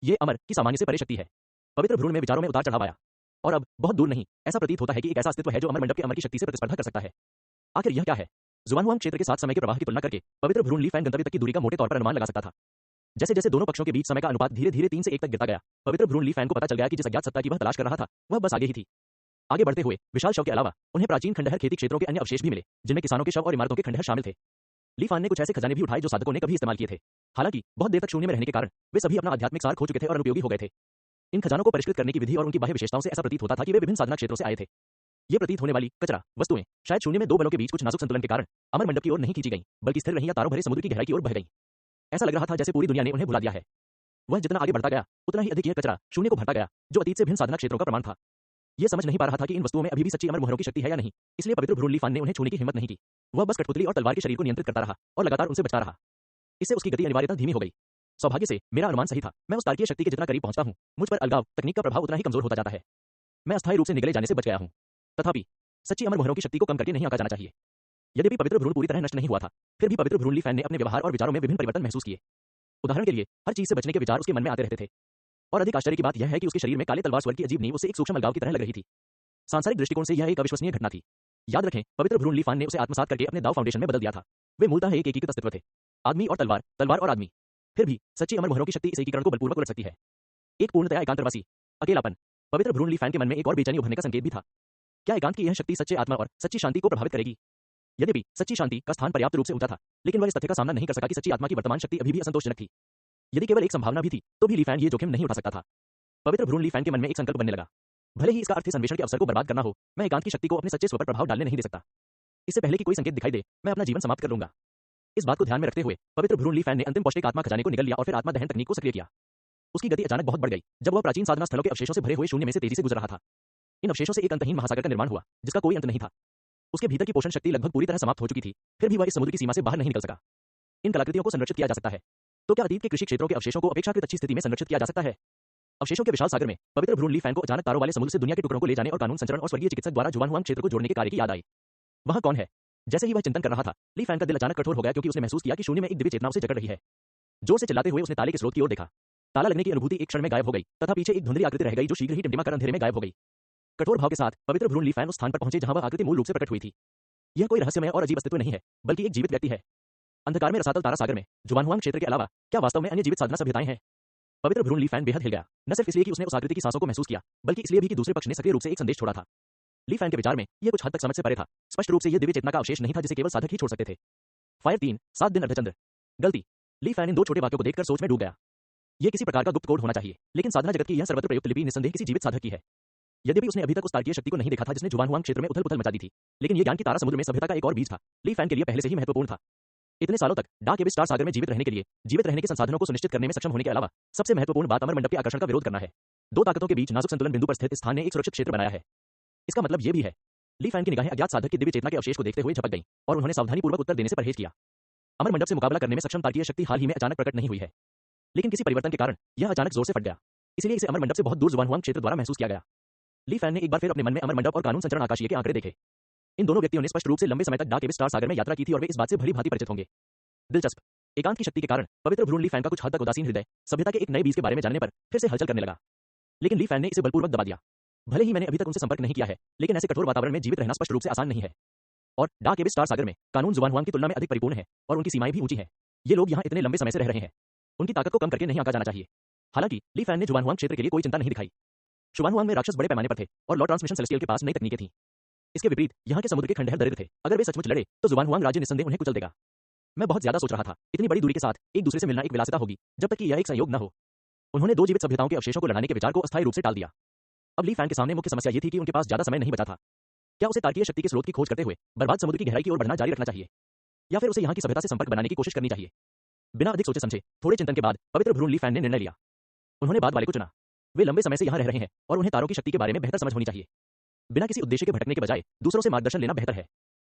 यह अमर की सामान्य से परे शक्ति है। पवित्र भ्रूण में विचारों में उतार चढ़ाव आया। और अब बहुत दूर नहीं, ऐसा प्रतीत होता है कि एक ऐसा अस्तित्व है जो अमर मंडप के अमर की शक्ति से प्रतिस्पर्धा कर सकता है। आखिर यह क्या है? जुआनहुआंग क्षेत्र के साथ समय के प्रवाह की तुलना करके पवित्र भ्रूण ली फैन गंतव्य तक की दूरी का मोटे तौर पर अनुमान लगा सकता था। जैसे जैसे दोनों पक्षों के बीच समय का अनुपात धीरे धीरे 3 से 1 तक गिरता गया, पवित्र भ्रूण ली फैन को पता चल गया कि जिस अज्ञात सत्ता की वह तलाश कर रहा था, वह बस आगे ही थी। आगे बढ़ते हुए विशाल शव के अलावा उन्हें प्राचीन खंडहर खेती क्षेत्रों के अन्य अवशेष भी मिले, जिनमें किसानों के शव और इमारतों के खंडहर शामिल थे। ली फैन ने कुछ ऐसे खजाने भी उठाए जो साधकों ने कभी इस्तेमाल किए थे। हालांकि बहुत देर तक शून्य में रहने के कारण वे सभी अपना आध्यात्मिक सार खो चुके थे और अनुपयोगी हो गए थे। इन खजानों को परिष्कृत करने की विधि और उनकी बाह्य विशेषताओं से ऐसा प्रतीत होता था कि वे विभिन्न साधना क्षेत्रों से आए थे। ये प्रतीत होने वाली कचरा वस्तुएं शायद शून्य में दो बलों के बीच कुछ नाजुक संतुलन के कारण अमर मंडप की ओर नहीं खींची गईं, बल्कि स्थिर रहीं या तारों भरे समुद्र की गहराई की ओर बह गईं। ऐसा लग रहा था जैसे पूरी दुनिया ने उन्हें भुला दिया है। वह जितना आगे बढ़ता गया, उतना ही अधिक यह कचरा शून्य को भरता गया, जो अतीत से भिन्न साधना क्षेत्रों का प्रमाण था। यह समझ नहीं पा रहा था कि इन वस्तुओं में अभी भी सच्ची अमर मोहरों की शक्ति है या नहीं, इसलिए पवित्र भ्रूण ली फान ने उन्हें छूने की हिम्मत नहीं की। वह बस कठपुतली और तलवार के शरीर को नियंत्रित करता रहा और लगातार उनसे बचता रहा। इससे उसकी गति अनिवार्यतः धीमी हो गई। सौभाग्य से मेरा अनुमान सही था। मैं उस तारकीय शक्ति के जितना करीब पहुंचता हूं, मुझ पर अलगाव तकनीक का प्रभाव उतना ही कमजोर होता जाता है। मैं अस्थायी रूप से निगले जाने से बच गया हूं। तथापि सच्ची अमर मोहरों की शक्ति को कम करके नहीं आंका जाना चाहिए। यद्यपि पवित्र भ्रूण पूरी तरह नष्ट नहीं हुआ था, फिर भी पवित्र भ्रूण ली फैन ने अपने व्यवहार और विचारों में विभिन्न परिवर्तन महसूस किए। उदाहरण के लिए, हर चीज से बचने के विचार उसके मन में आते रहते थे। और अधिक आश्चर्य की बात यह है कि उसके शरीर में काले तलवार स्वर्ग की अजीब नींव उसे एक सूक्ष्म अलगाव की तरह लग रही थी। सांसारिक दृष्टिकोण से यह एक अविश्वसनीय घटना थी। याद रखें, पवित्र भ्रूण ली फान ने उसे आत्मसात करके अपने दाव फाउंडेशन में बदल दिया था। वे मूलतः एक एकीकृत अस्तित्व थे, आदमी और तलवार, तलवार और आदमी। फिर भी सच्ची अमर मोहरों की शक्ति इस एकीकरण को बलपूर्वक उलट सकती है। एक पूर्णतया एकांतरवासी अकेलापन पवित्र भ्रूण ली फैन के मन में एक और बेचैनी उभरने का संकेत भी था। क्या एकांत की यह शक्ति सच्चे आत्मा और सच्ची शांति को प्रभावित करेगी? यद्यपि सच्ची शांति का स्थान पर्याप्त रूप से ऊंचा था, लेकिन वह इस तथ्य का सामना नहीं कर सका कि सच्ची आत्मा की वर्तमान शक्ति अभी भी असंतोषजनक थी। यदि केवल एक संभावना भी थी, तो भी ली फैन ये जोखिम नहीं उठा सकता था। पवित्र भ्रूण ली फैन के मन में एक संकल्प बनने लगा। भले ही इसका अर्थ इस अन्वेषण के अवसर को बर्बाद करना हो, मैं एकांत की शक्ति को अपने सच्चे स्व पर प्रभाव डालने नहीं दे सकता। इससे पहले कि कोई संकेत दिखाई दे, मैं अपना जीवन समाप्त कर लूंगा। इस बात को ध्यान में रखते हुए पवित्र भ्रूण ली फैन ने अंतिम पौष्टिक आत्मा खजाने को निगल लिया और फिर आत्मा दहन तकनीक को सक्रिय किया। उसकी गति अचानक बहुत बढ़ गई जब वह प्राचीन साधना स्थलों के अवशेषों से भरे हुए शून्य में से तेजी से गुजर रहा था। इन अवशेषों से एक अंतहीन महासागर का निर्माण हुआ, जिसका कोई अंत नहीं था। उसके भीतर की पोषण शक्ति लगभग पूरी तरह समाप्त हो चुकी थी, फिर भी वह इस समुद्र की सीमा से बाहर नहीं निकल सका। इन कलाकृतियों को संरक्षित किया जा सकता है। तो क्या अतीत के कृषि क्षेत्रों के अवशेषों को अपेक्षाकृत अच्छी स्थिति में संरक्षित किया जा सकता है? अवशेषों के विशाल सागर में पवित्र भ्रूण ली फैन को अचानक तारों वाले समुद्र से दुनिया के टुकड़ों को ले जाने और कानून संचरण और स्वर्गीय चिकित्सक द्वारा जुवानहुआंग क्षेत्र को जोड़ने के कार्य की याद आई। वह कौन है? जैसे ही वह चिंतन कर रहा था, ली फैन का दिल अचानक कठोर हो गया, क्योंकि उसने महसूस किया कि शून्य में एक दिव्य चेतना उसे जकड़ रही है। जोर से चिल्लाते हुए उसने ताले के स्रोत की ओर देखा। ताला लगने की अनुभूति एक क्षण में गायब हो गई, तथा पीछे एक धुंधली आकृति रह गई जो शीघ्र ही टिमटिमा कर अंधेरे में गायब हो गई। कठोर भाव के साथ पवित्र भ्रूण ली फैन उस स्थान पर पहुंचे जहां वह आकृति मूल रूप से प्रकट हुई थी। यह कोई रहस्यमय और अजीब अस्तित्व नहीं है, बल्कि एक जीवित व्यक्ति है। अंधकार में रसातल तारा सागर में जुवानहुआंग क्षेत्र के अलावा क्या वास्तव में अन्य जीवित साधना सभ्यताएं हैं? पवित्र भ्रूण ली फैन बेहद हिल गया, न सिर्फ इसलिए कि उसने उस आकृति की सांसों को महसूस किया, बल्कि इसलिए भी कि दूसरे पक्ष ने सक्रिय रूप से एक संदेश छोड़ा था। ली फैन के विचार में यह कुछ हद तक समझ से परे था। स्पष्ट रूप से यह दिव्य चेतना का अवशेष नहीं था जिसे केवल साधक ही छोड़ सकते थे। फायर 3 7 दिन अर्धचंद्र गलती। ली फैन इन दो छोटे वाक्यों को देखकर सोच में डूब गया। यह किसी प्रकार का गुप्त कोड होना चाहिए, लेकिन साधना जगत की यह सर्वत्र प्रयुक्त लिपि निस्संदेह किसी जीवित साधक की है। यद्यपि उसने अभी तक उस तार्कीय शक्ति को नहीं देखा था जिसने जुवानहुआंग क्षेत्र में उथल-पुथल मचा दी थी, लेकिन यह ज्ञान की तारा समुद्र में सभ्यता का एक और बीज था। ली फैन के लिए पहले से ही महत्वपूर्ण था। इतने सालों तक डार्क एबिस स्टार सागर में जीवित रहने के लिए जीवित रहने के संसाधनों को सुनिश्चित करने में सक्षम होने के अलावा सबसे महत्वपूर्ण बात अमर मंडप के आकर्षण का विरोध करना है। दो ताकतों के बीच नाजुक संतुलन बिंदु पर स्थित स्थान ने एक सुरक्षित क्षेत्र बनाया है। इसका मतलब यह भी है। ली फैन की निगाहें अज्ञात साधक की दिव्य चेतना के अवशेष को देखते हुए झपक गईं और उन्होंने सावधानीपूर्वक उत्तर देने से परहेज किया। अमर मंडप से मुकाबला करने में सक्षम तार्कीय शक्ति हाल ही में अचानक प्रकट नहीं हुई है, लेकिन किसी परिवर्तन के कारण यह अचानक जोर से फट गया। इसलिए इसे अमर मंडप से बहुत दूर जुवानहुआंग क्षेत्र द्वारा महसूस किया गया। ली फैन ने एक बार फिर अपने मन में अमर मंडप और कानून संचरण आकाशीय के आंकड़े देखे। इन दोनों व्यक्तियों ने स्पष्ट रूप से लंबे समय तक डार्क एबिस स्टार सागर में यात्रा की थी और वे इस बात से भली भांति परिचित होंगे। दिलचस्प। एकांत की शक्ति के कारण पवित्र भ्रूण ली फैन का कुछ हद तक उदासीन हृदय सभ्यता के एक नए बीज के बारे में जानने पर फिर से हलचल करने लगा। लेकिन ली फैन ने इसे बलपूर्वक दबा दिया। भले ही मैंने अभी तक उनसे संपर्क नहीं किया है, लेकिन ऐसे कठोर वातावरण में जीवित रहना स्पष्ट रूप से आसान नहीं है। और डार्क एबिस स्टार सागर में कानून जुवानहुआंग की तुलना में अधिक परिपूर्ण है और उनकी सीमाएं भी ऊंची हैं। ये लोग यहाँ इतने लंबे समय से रह रहे हैं, उनकी ताकत को कम करके नहीं आंका जाना चाहिए। हालांकि ली फैन ने जुवानहुआंग क्षेत्र के लिए कोई चिंता नहीं दिखाई। जुवानहुआंग में राक्षस बड़े पैमाने पर थे और लॉ ट्रांसमिशन सेलेस्टियल के पास नई तकनीकें थीं। इसके विपरीत यहाँ के समुद्र के खंडहर दरिद्र थे। अगर वे सचमुच लड़े तो जुवानहुआंग राज्य निस्संदेह उन्हें कुचल देगा। मैं बहुत ज्यादा सोच रहा था, इतनी बड़ी दूरी के साथ एक दूसरे से मिलना एक विलासिता होगी जब तक कि यह एक संयोग न हो। उन्होंने दो जीवित सभ्यताओं के अवशेषों को लड़ाने के विचार को अस्थायी रूप से टाल दिया। अब ली फैन के सामने मुख्य समस्या ये थी कि उनके पास ज्यादा समय नहीं बचा था। क्या उसे तार्कीय शक्ति के स्रोत की खोज करते हुए बर्बाद समुद्र की गहराई की ओर बढ़ना जारी रखना चाहिए, या फिर उसे यहाँ की सभ्यता से संपर्क बनाने की कोशिश करनी चाहिए? बिना अधिक सोचे समझे थोड़े चिंतन के बाद पवित्र भ्रूण ली फैन ने निर्णय लिया। उन्होंने बाद वाले को चुना। वे लंबे समय से यहाँ रह रहे हैं और उन्हें तारों की शक्ति के बारे में बेहतर समझ होनी चाहिए। बिना किसी उद्देश्य के भटकने के बजाय दूसरों से मार्गदर्शन लेना बेहतर है।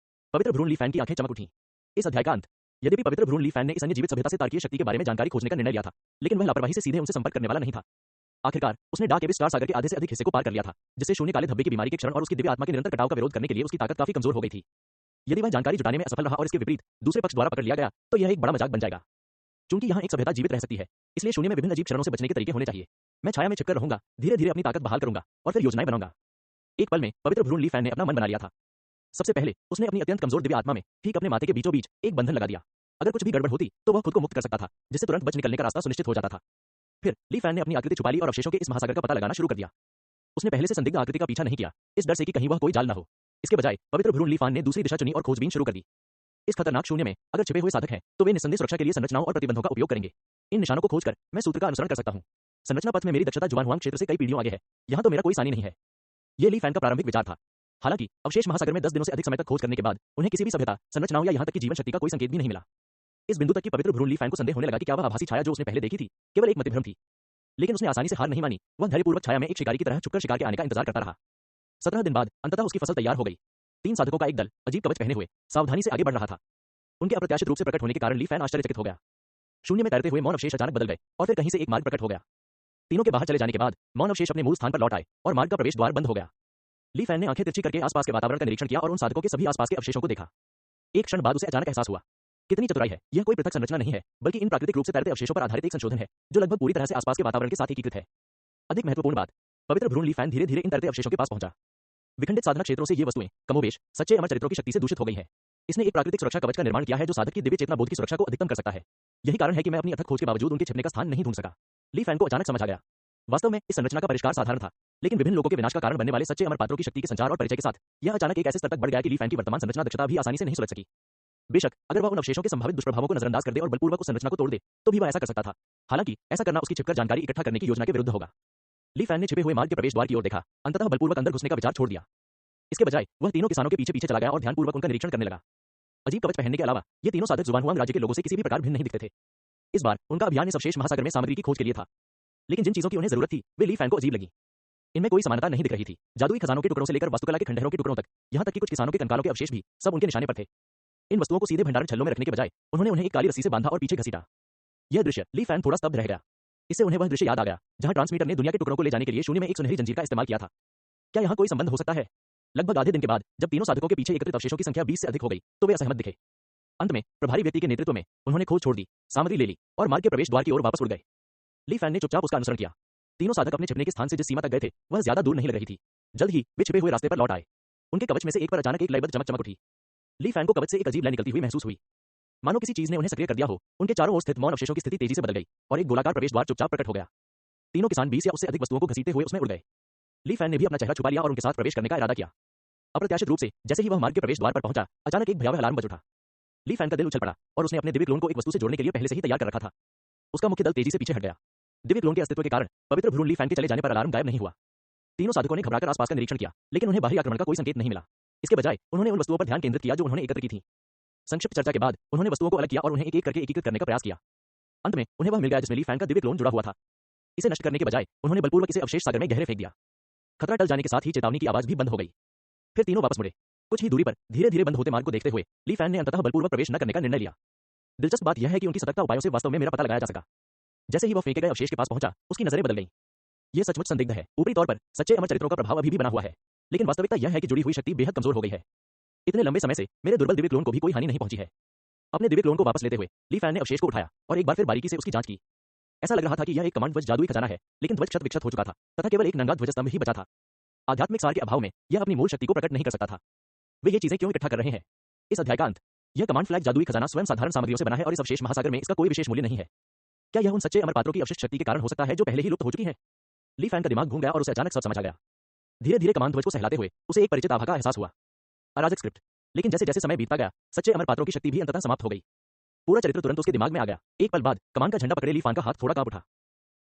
पवित्र भ्रूण ली फैन की आंखें चमक उठी। इस अध्याय का अंत। यद्यपि पवित्र भ्रूण ली फैन ने इस अन्य जीवित सभ्यता से तार्कीय शक्ति के बारे में जानकारी खोजने का निर्णय लिया था, लेकिन वह लापरवाही से सीधे उनसे संपर्क करने वाला नहीं था। आखिरकार उसने डार्क एबिस स्टार सागर के आधे से अधिक हिस्से को पार कर लिया था, जिससे शून्य काले धब्बे की बीमारी के क्षण और उसकी दिव्य आत्मा के निरंतर कटाव का विरोध करने के लिए उसकी ताकत काफी कमजोर हो गई थी। यदि वह जानकारी जुटाने में असफल रहा और इसके विपरीत दूसरे पक्ष द्वारा पकड़ लिया गया तो यह एक बड़ा मजाक बन जाएगा। चूंकि यहाँ एक सभ्यता जीवित रह सकती है, इसलिए शून्य में विभिन्न अजीब क्षणों से बचने के तरीके होने चाहिए। मैं छाया में छिपकर रहूंगा, धीरे धीरे अपनी ताकत बहाल करूंगा और फिर योजनाएं बनाऊंगा। एक पल में पवित्र भ्रूण ली फैन ने अपना मन बना लिया था। सबसे पहले उसने अपनी अत्यंत कमजोर दिव्य आत्मा में ठीक अपने माथे के बीचों बीच एक बंधन लगा दिया। अगर कुछ भी गड़बड़ होती तो वह खुद को मुक्त कर सकता था, जिससे तुरंत बच निकलने का रास्ता सुनिश्चित हो जाता था। फिर ली फैन ने अपनी आकृति छुपा ली और अवशेषों के इस महासागर का पता लगाना शुरू कर दिया। उसने पहले से संदिग्ध आकृति का पीछा नहीं किया, इस डर से कि कहीं वह कोई जाल न हो। इसके बजाय पवित्र भ्रूण ली फैन ने दूसरी दिशा चुनी और खोजबीन शुरू कर दी। इस खतरनाक शून्य में अगर छिपे हुए साधक हैं तो वे निस्संदेह सुरक्षा के लिए संरचनाओं और प्रतिबंधों का उपयोग करेंगे। इन निशानों को खोजकर मैं सूत्र का अनुसरण कर सकता हूँ। संरचना पथ में मेरी दक्षता जुवानहुआंग क्षेत्र से कई पीढ़ियों आगे है। यहाँ तो मेरा कोई सानी नहीं है। ये ली फैन का प्रारंभिक विचार था। हालांकि अवशेष महासागर में 10 दिनों से अधिक समय तक खोज करने के बाद उन्हें किसी भी सभ्यता, संरचनाओं या यहाँ तक कि जीवन शक्ति का कोई संकेत भी नहीं मिला। इस बिंदु तक कि पवित्र भ्रूण ली फैन को संदेह होने लगा कि क्या वह आभासी छाया जो उसने पहले देखी थी केवल एक मतिभ्रम थी। लेकिन उसने आसानी से हार नहीं मानी। वह धैर्यपूर्वक छाया में एक शिकारी की तरह छुपकर शिकार के आने का इंतजार करता रहा। 17 दिन बाद अंततः उसकी फसल तैयार हो गई। 3 साधकों का एक दल अजीब कवच पहने हुए सावधानी से आगे बढ़ रहा था। उनके अप्रत्याशित रूप से प्रकट होने के कारण ली फैन आश्चर्यचकित हो गया। शून्य में तैरते हुए मौन अवशेष अचानक बदल गए और फिर कहीं से एक मार्ग प्रकट हो गया। तीनों के बाहर चले जाने के बाद मौन अवशेष अपने मूल स्थान पर लौट आए और मार्ग का प्रवेश द्वार बंद हो गया। ली फैन ने आंखें तिरछी करके आसपास के वातावरण का निरीक्षण किया और उन साधकों के सभी आसपास के अवशेषों को देखा। एक क्षण बाद उसे अचानक एहसास हुआ, कितनी चतुराई है, यह कोई पृथक संरचना नहीं है बल्कि इन प्राकृतिक रूप से तैरते अवशेषों पर आधारित एक संशोधन है जो लगभग पूरी तरह से आसपास के वातावरण के साथ एकीकृत है। अधिक महत्वपूर्ण बात, पवित्र भ्रूण ली फैन धीरे धीरे इन तैरते अवशेषों के पास पहुंचा। विखंडित साधना क्षेत्रों से ये वस्तुएं कमोबेश सच्चे अमर चरित्रों की शक्ति से दूषित हो गई हैं। इसने एक प्राकृतिक सुरक्षा कवच का निर्माण किया है जो साधक की दिव्य चेतना बोध की सुरक्षा को अधिकतम कर सकता है। यही कारण है कि मैं अपनी अथक खोज के बावजूद उनके छिपने का स्थान नहीं ढूंढ सका। ली फैन को अचानक समझ आ गया, वास्तव में इस संरचना का परिष्कार साधारण था, लेकिन विभिन्न लोगों के विनाश का कारण बनने वाले सच्चे अमर पात्रों की शक्ति के संचार और परिचय के साथ यह अचानक एक ऐसे स्तर तक बढ़ गया कि ली फैन की वर्तमान संरचना दक्षता भी आसानी से नहीं सुलझ सकी। बेशक अगर वह उन अवशेषों के संभावित दुष्प्रभावों को नजरअंदाज कर दे और बलपूर्वक उस संरचना को तोड़ दे तो भी वह ऐसा कर सकता था। हालांकि ऐसा करना उसकी छिपकर जानकारी इकट्ठा करने की योजना के विरुद्ध होगा। ली फैन ने छिपे हुए मार्ग के प्रवेश द्वार की ओर देखा, अंततः बलपूर्वक अंदर घुसने का विचार छोड़ दिया। इसके बजाय वह तीनों किसानों के पीछे पीछे चला गया और ध्यानपूर्वक उनका निरीक्षण करने लगा। अजीब कवच पहनने के अलावा ये तीनों साधक जुबानहुआंग राज्य के लोगों से किसी भी प्रकार भिन्न नहीं दिखते थे। इस बार उनका अभियान इस अवशेष महासागर में सामग्री की खोज के लिए था, लेकिन जिन चीजों की उन्हें जरूरत थी वे ली फैन को अजीब लगी। इनमें कोई समानता नहीं दिख रही थी। जादुई खजानों के टुकड़ों से लेकर वास्तुकला के खंडहरों के टुकड़ों तक, यहाँ तक कि कुछ किसानों के कंकालों के अवशेष भी सब उनके निशाने पर थे। इन वस्तुओं को सीधे भंडारण छल्लों में रखने के बजाय उन्होंने उन्हें एक काली रस्सी से बांधा और पीछे घसीटा। यह दृश्य ली फैन थोड़ा स्तब्ध रह गया। इससे उन्हें वह दृश्य याद आ गया जहां ट्रांसमीटर ने दुनिया के टुकड़ों को ले जाने के लिए शून्य में एक सुनहरी जंजीर का इस्तेमाल किया था। क्या यहाँ कोई संबंध हो सकता है? लगभग आधे दिन के बाद जब तीनों साधकों के पीछे एकत्रित अवशेषों की संख्या 20 से अधिक हो गई तो वे असहमत दिखे। अंत में प्रभारी व्यक्ति के नेतृत्व में उन्होंने खोज छोड़ दी, सामग्री ले ली और मार्ग के प्रवेश द्वार की ओर वापस उड़ गए। ली फैन ने चुपचाप उसका अनुसरण किया। तीनों साधक अपने छिपने के स्थान से जिस सीमा तक गए थे वह ज्यादा दूर नहीं लग रही थी। जल्द ही वे छिपे हुए रास्ते पर लौट आए। उनके कवच में से एक पर अचानक एक लयबद्ध चमक चमक उठी। ली फैन को कवच से एक अजीब लय निकलती हुई महसूस हुई, मानो किसी चीज ने उन्हें सक्रिय कर दिया हो। उनके चारों ओर स्थित मौन अवशेषों की स्थिति तेजी से बदल गई और एक गोलाकार प्रवेश द्वार चुपचाप प्रकट हो गया। तीनों किसान 20 या उससे अधिक वस्तुओं को घसीटते हुए उसमें उड़ गए। ली फैन ने भी अपना चेहरा छुपा लिया और उनके साथ प्रवेश करने का इरादा किया। अप्रत्याशित रूप से जैसे ही वह मार्ग के प्रवेश द्वार पर पहुंचा, अचानक एक भयावह अलार्म बज उठा। ली फैन का दिल उछल पड़ा और उसने अपने दिव्य क्लोन को एक वस्तु से जोड़ने के लिए पहले से ही तैयार कर रखा था। उसका मुख्य दल तेजी से पीछे हट गया। दिव्य क्लोन के अस्तित्व के कारण पवित्र भ्रूण ली फैन के चले जाने पर अलार्म गायब नहीं हुआ। तीनों साधकों ने घबराकर आसपास का निरीक्षण किया, लेकिन उन्हें बाहरी आक्रमण का कोई संकेत नहीं मिला। इसके बजाय उन्होंने उन वस्तुओं पर ध्यान केंद्रित किया जो उन्होंने एकत्र की थी। संक्षिप्त चर्चा के बाद उन्होंने वस्तुओं को अलग किया और उन्हें एक एक करके एकीकृत करने का प्रयास किया। अंत में उन्हें वह मिल गया जिसमें ली फैन का दिव्य क्लोन जुड़ा हुआ था। इसे नष्ट करने के बजाय उन्होंने बलपूर्वक इसे अवशेष सागर में गहरे फेंक दिया। खतरा टल जाने के साथ ही चेतावनी की आवाज भी बंद हो गई। फिर तीनों वापस मुड़े। कुछ ही दूरी पर धीरे धीरे बंद होते मार्ग को देखते हुए ली फैन ने अंततः बलपूर्वक प्रवेश न करने का निर्णय लिया। दिलचस्प बात यह है कि उनकी सतर्कता उपायों से वास्तव में मेरा पता लगाया जा सका। जैसे ही वह फेंके गए अवशेष के पास पहुंचा, उसकी नजरें बदल गईं। यह सचमुच संदिग्ध है। ऊपरी तौर पर सच्चे अमर चरित्रों का प्रभाव अभी भी बना हुआ है, लेकिन वास्तविकता यह है कि जुड़ी हुई शक्ति बेहद कमजोर हो गई है। इतने लंबे समय से मेरे दुर्बल दिव्य क्लोन को भी कोई हानि नहीं पहुंची है। अपने दिव्य क्लोन को वापस लेते हुए ली फैन ने अवशेष को उठाया और एक बार फिर बारीकी से उसकी जांच की। ऐसा लग रहा था कि यह एक कमांड ध्वज जादुई खजाना है, लेकिन ध्वज क्षत विक्षत हो चुका था तथा केवल एक नंगा ध्वज स्तंभ ही बचा था। आध्यात्मिक सार के अभाव में यह अपनी मूल शक्ति को प्रकट नहीं कर सकता था। वे ये चीजें क्यों इकट्ठा कर रहे हैं? इस अध्याय का अंत। यह कमांड फ्लैग जादुई खजाना स्वयं साधारण सामग्रियों से बना है और इस अवशेष महासागर में इसका कोई विशेष मूल्य नहीं है। क्या यह उन सच्चे अमर पात्रों की अवशिष्ट शक्ति के कारण हो सकता है जो पहले ही लुप्त हो चुकी है? ली फैन का दिमाग घूम गया और उसे अचानक सब समझ आ गया। धीरे धीरे कमांड ध्वज को सहलाते हुए उसे एक परिचित आभा का एहसास हुआ। अराजक स्क्रिप्ट। लेकिन जैसे जैसे समय बीतता गया, सच्चे अमर पात्रों की शक्ति भी अंततः समाप्त हो गई। पूरा चरित्र तुरंत उसके दिमाग में आ गया। एक पल बाद कमान का झंडा पकड़े ली फैन का हाथ थोड़ा कांप उठा,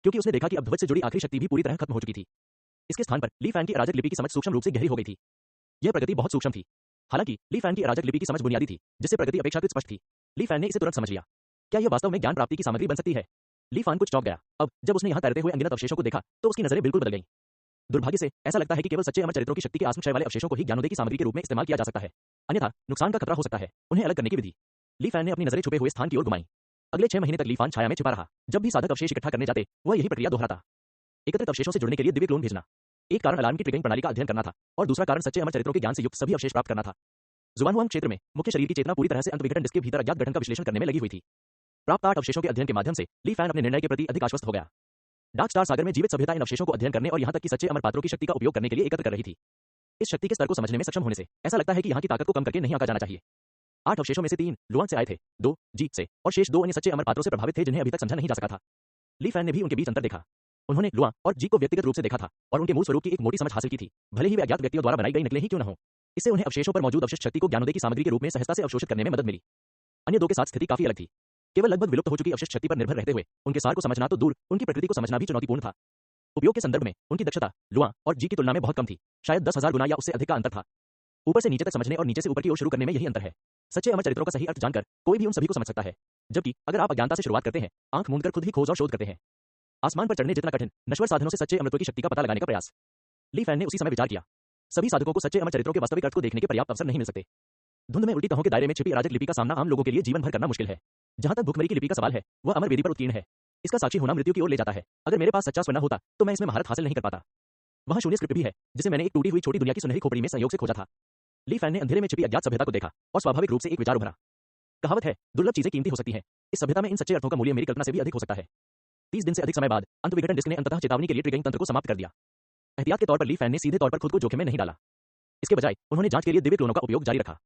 क्योंकि उसने देखा कि अब ध्वज से जुड़ी आखिरी शक्ति भी पूरी तरह खत्म हो चुकी थी। इसके स्थान पर ली फैन की अराजक लिपि की समझ सूक्ष्म रूप से गहरी हो गई थी। यह प्रगति बहुत सूक्ष्म थी। हालांकि ली फैन की अराजक लिपि की समझ बुनियादी थी, जिससे प्रगति अपेक्षाकृत स्पष्ट थी। ली फैन ने इसे तुरंत समझ लिया। क्या यह वास्तव में ज्ञान प्राप्ति की सामग्री बन सकती है? ली फैन कुछ चौंक गया। अब जब उसने यहाँ तैरते हुए अनगिनत अवशेषों को देखा तो उसकी नजरें बिल्कुल बदल गईं। दुर्भाग्य से ऐसा लगता है कि केवल सच्चे अमर चरित्रों की शक्ति के आत्मक्षय वाले अवशेषों को ही ज्ञानोदय की सामग्री के रूप में इस्तेमाल किया जा सकता है, अन्यथा नुकसान का खतरा हो सकता है। उन्हें अलग करने की विधि। ली फैन ने अपनी नजरें छुपे हुए स्थान की ओर घुमाई। अगले 6 महीने तक ली फैन छाया में छिपा रहा। जब भी साधक अवशेष इकट्ठा करने जाते वह यही प्रक्रिया दोहराता। एकत्रित अवशेषों से जुड़ने के लिए दिव्य क्लोन भेजना। एक कारण अलार्म की ट्रिगरिंग प्रणाली का अध्ययन करना था और दूसरा कारण सच्चे अमर चरित्रों के ज्ञान से युक्त सभी अवशेष प्राप्त करना था। जुबानहुआंग क्षेत्र में मुख्य शरीर की चेतना पूरी तरह से अंतविघटन डिस्क के भीतर अज्ञात गठन का विश्लेषण करने में लगी हुई थी। प्राप्त 8 अवशेषों के अध्ययन के माध्यम से ली फैन अपने निर्णय के प्रति अधिक आश्वस्त हो गया। डार्क स्टार सागर में जीवित सभ्यता इन अवशेषों को अध्ययन करने और यहाँ तक कि सच्चे अमर पात्रों की शक्ति का उपयोग करने के लिए एकत्र कर रही थी। इस शक्ति के स्तर को समझने में सक्षम होने से ऐसा लगता है कि यहाँ की ताकत को कम करके नहीं आंका जाना चाहिए। 8 अवशेषों में से 3 लुआंग से आए थे, 2 जीत से और शेष 2 अन्य सच्चे अमर पात्रों से प्रभावित थे जिन्हें अभी तक समझा नहीं जा सका था। ली फैन ने भी उनके बीच अंतर देखा। उन्होंने लुआंग और जी को व्यक्तिगत रूप से देखा था और उनके मूल स्वरूप की एक मोटी समझ हासिल की थी, भले ही वे अज्ञात व्यक्तियों द्वारा बनाई गई नकलें ही क्यों न हो। इससे उन्हें अवशेषों पर मौजूद अवशिष्ट शक्ति को ज्ञानोदय की सामग्री के रूप में सहजता से अवशोषित करने में मदद मिली। अन्य 2 के साथ स्थिति काफी अलग थी। केवल लगभग विलुप्त हो चुकी अवशिष्ट शक्ति पर निर्भर रहते हुए उनके सार को समझना तो दूर, उनकी प्रकृति को समझना भी चुनौतीपूर्ण था। उपयोग के संदर्भ में उनकी दक्षता लुआंग और जी की तुलना में बहुत कम थी, शायद 10,000 गुना या उससे अधिक का अंतर था। ऊपर से नीचे तक समझने और नीचे से ऊपर की ओर शुरू करने में यही अंतर है। सच्चे अमर चरित्रों का सही अर्थ जानकर कोई भी उन सभी को समझ सकता है। जबकि अगर आप अज्ञानता से शुरुआत करते हैं, आंख मूंदकर खुद ही खोज और शोध करते हैं, आसमान पर चढ़ने जितना कठिन, नश्वर साधनों से सच्चे अमृतत्व की शक्ति का पता लगाने का प्रयास। ली फैन ने उसी समय विचार किया, सभी साधकों को सच्चे अमर चरित्रों के वास्तविक अर्थ को देखने के पर्याप्त अवसर नहीं मिल सकते। धुंध में उल्टी तहों के दायरे में छिपी अराजक लिपि का सामना आम लोगों के लिए जीवन भर करना मुश्किल है। जहां तक भुखमरी की लिपि का सवाल है, वह अमर वेदी पर उत्कीर्ण है। इसका साक्षी होना मृत्यु की ओर ले जाता है। अगर मेरे पास सच्चा स्वर्ण होता तो मैं इसमें महारत हासिल नहीं कर पाता। वहां शून्य स्क्रिप्ट भी है, जिसे मैंने एक टूटी हुई छोटी दुनिया की सुनहरी खोपड़ी में संयोग से खोजा था। ली फैन ने अंधेरे में छिपी अज्ञात सभ्यता को देखा और स्वाभाविक रूप से एक विचार उभरा। कहावत है, दुर्लभ चीजें कीमती हो सकती हैं। इस सभ्यता में इन सच्चे अर्थों का मूल्य मेरी कल्पना से भी अधिक हो सकता है। 30 दिन से अधिक समय बाद अंतविघटन डिस्क ने अंततः चेतावनी के लिए ट्रिगरिंग तंत्र को समाप्त कर दिया। एहतियात के तौर पर ली फैन ने सीधे तौर पर खुद को जोखिम में नहीं डाला। इसके बजाय उन्होंने जांच के लिए दिव्य क्लोनों का उपयोग जारी रखा।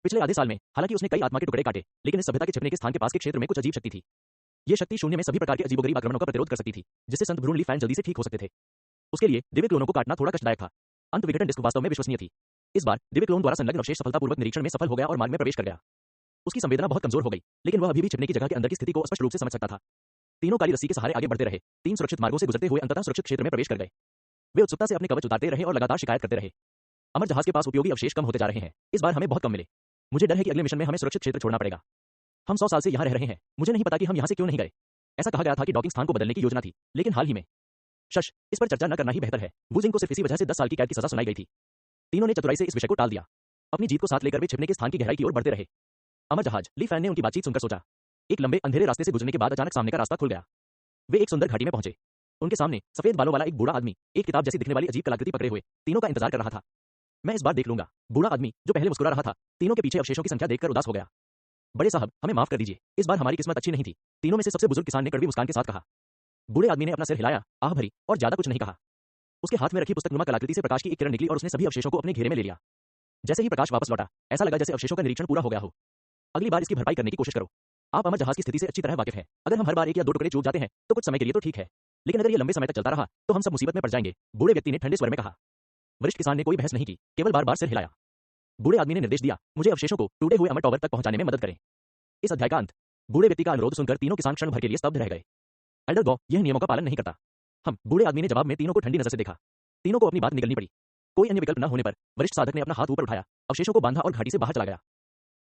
पिछले आधे साल में हालांकि उसने कई आत्मा के टुकड़े काटे, लेकिन इस सभ्यता के छिपने के स्थान के पास के क्षेत्र में कुछ अजीब शक्ति थी। यह शक्ति शून्य में सभी प्रकार के अजीबोगरीब आक्रमणों का प्रतिरोध कर सकती थी, जिससे संत भ्रूण ली फैन जल्दी से ठीक हो सकते थे। उसके लिए दिव्य क्लोनों को काटना थोड़ा कष्टदायक था। अंतविघटन डिस्क वास्तव में विश्वसनीय थी। इस बार दिव्य क्लोन द्वारा संलग्न अवशेष सफलतापूर्वक निरीक्षण में सफल हो गया और मार्ग में प्रवेश कर गया। उसकी संवेदना बहुत कमजोर हो गई, लेकिन वह अभी भी छिपने की जगह के अंदर की स्थिति को स्पष्ट रूप से समझ सकता था। तीनों काली रस्सी के सहारे आगे बढ़ते रहे, 3 सुरक्षित मार्गों से गुजरते हुए अंततः सुरक्षित क्षेत्र में प्रवेश कर गए। वे उत्सुकता से अपने कवच उतारते रहे और लगातार शिकायत करते रहे, अमर जहाज के पास उपयोगी अवशेष कम होते जा रहे हैं। इस बार हमें बहुत कम मिले। मुझे डर है कि अगले मिशन में हमें सुरक्षित क्षेत्र छोड़ना पड़ेगा। हम 100 साल से यहाँ रह रहे हैं, मुझे नहीं पता कि हम यहाँ से क्यों नहीं गए। ऐसा कहा गया था कि डॉकिंग स्थान को बदलने की योजना थी, लेकिन हाल ही में शश इस पर चर्चा न करना ही बेहतर है। वुजिंग को सिर्फ इसी वजह से 10 साल की कैद की सजा सुनाई गई थी। तीनों ने चतुराई से इस विषय को टाल दिया। अपनी जीत को साथ लेकर वे छिपने के स्थान की गहराई की ओर बढ़ते रहे। अमर जहाज। ली फैन ने उनकी बातचीत सुनकर सोचा। एक लंबे अंधेरे रास्ते से गुजरने के बाद अचानक सामने का रास्ता खुल गया। वे एक सुंदर घाटी में पहुंचे। उनके सामने सफेद बालों वाला एक बूढ़ा आदमी, एक किताब जैसी दिखने वाली अजीब कलाकृति पकड़े हुए, तीनों का इंतजार कर रहा था। मैं इस बार देख लूंगा। बूढ़ा आदमी, जो पहले मुस्कुरा रहा था, तीनों के पीछे अवशेषों की संख्या देखकर उदास हो गया। बड़े साहब, हमें माफ कर दीजिए, इस बार हमारी किस्मत अच्छी नहीं थी। तीनों में से सबसे बुजुर्ग किसान ने कड़वी मुस्कान के साथ कहा। बूढ़े आदमी ने अपना सिर हिलाया, आह भरी, और ज्यादा कुछ नहीं कहा। उसके हाथ में रखी पुस्तक नुमा कलाकृति से प्रकाश की एक किरण निकली और उसने सभी अवशेषों को अपने घेरे में ले लिया। जैसे ही प्रकाश वापस लौटा, ऐसा लगा जैसे अवशेषों का निरीक्षण पूरा हो गया हो। अगली बार इसकी भरपाई करने की कोशिश करो। आप अमर जहाज की स्थिति से अच्छी तरह वाकिफ हैं। अगर हम हर बार 1 या 2 टुकड़े चूक जाते हैं तो कुछ समय के लिए तो ठीक है, लेकिन अगर ये लंबे समय तक चलता रहा तो हम सब मुसीबत में पड़ जाएंगे। बूढ़े व्यक्ति ने ठंडे स्वर में कहा। वरिष्ठ किसान ने कोई बहस नहीं की, केवल बार बार सिर हिलाया। बूढ़े आदमी ने निर्देश दिया, मुझे अवशेषों को टूटे हुए अमर टॉवर तक पहुंचाने में मदद करें। इस अध्याय का अंत। बूढ़े व्यक्ति का अनुरोध सुनकर तीनों किसान क्षण भर के लिए स्तब्ध रह गए। एल्डर गॉ यह नियमों का पालन नहीं करता। हम। बूढ़े आदमी ने जवाब में तीनों को ठंडी नजर से देखा। तीनों को अपनी बात निकलनी पड़ी। कोई अन्य विकल्प न होने पर वरिष्ठ साधक ने अपना हाथ ऊपर उठाया, अवशेषों को बांधा और घाटी से बाहर चला गया।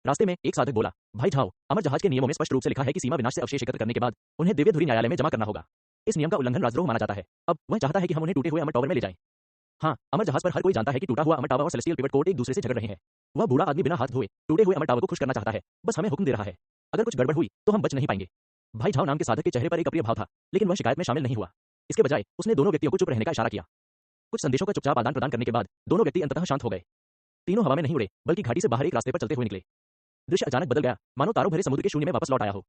रास्ते में एक साधक बोला, भाई झाओ, अमर जहाज के नियमों में स्पष्ट रूप से लिखा है कि सीमा विनाश से अवशेष एकत्र करने के बाद उन्हें दिव्य धुरी न्यायालय में जमा करना होगा। इस नियम का उल्लंघन राजद्रोह माना जाता है। अब वह चाहता है कि हम उन्हें टूटे हुए अमर टॉवर में ले जाएं। हाँ, अमर जहाज पर हर कोई जानता है कि टूटा हुआ अमर टावर और सेलेस्टियल पिवट कोर्ट एक दूसरे से झगड़ रहे हैं। वह बूढ़ा आदमी बिना हाथ धोए टूटे हुए अमर टावर को खुश करना चाहता है, बस हमें हुक्म दे रहा है। अगर कुछ गड़बड़ हुई तो हम बच नहीं पाएंगे। भाई झाओ नाम के साधक के चेहरे पर एक अप्रिय भाव था, लेकिन वह शिकायत में शामिल नहीं हुआ। इसके बजाय उसने दोनों व्यक्तियों को चुप रहने का इशारा किया। कुछ संदेशों का चुपचाप आदान प्रदान करने के बाद दोनों व्यक्ति अंततः शांत हो गए। तीनों हवा में नहीं उड़े, बल्कि घाटी से बाहर एक रास्ते पर चलते हुए निकले। दृश्य अचानक बदल गया, मानो तारों भरे समुद्र के शून्य में वापस लौट आया हो।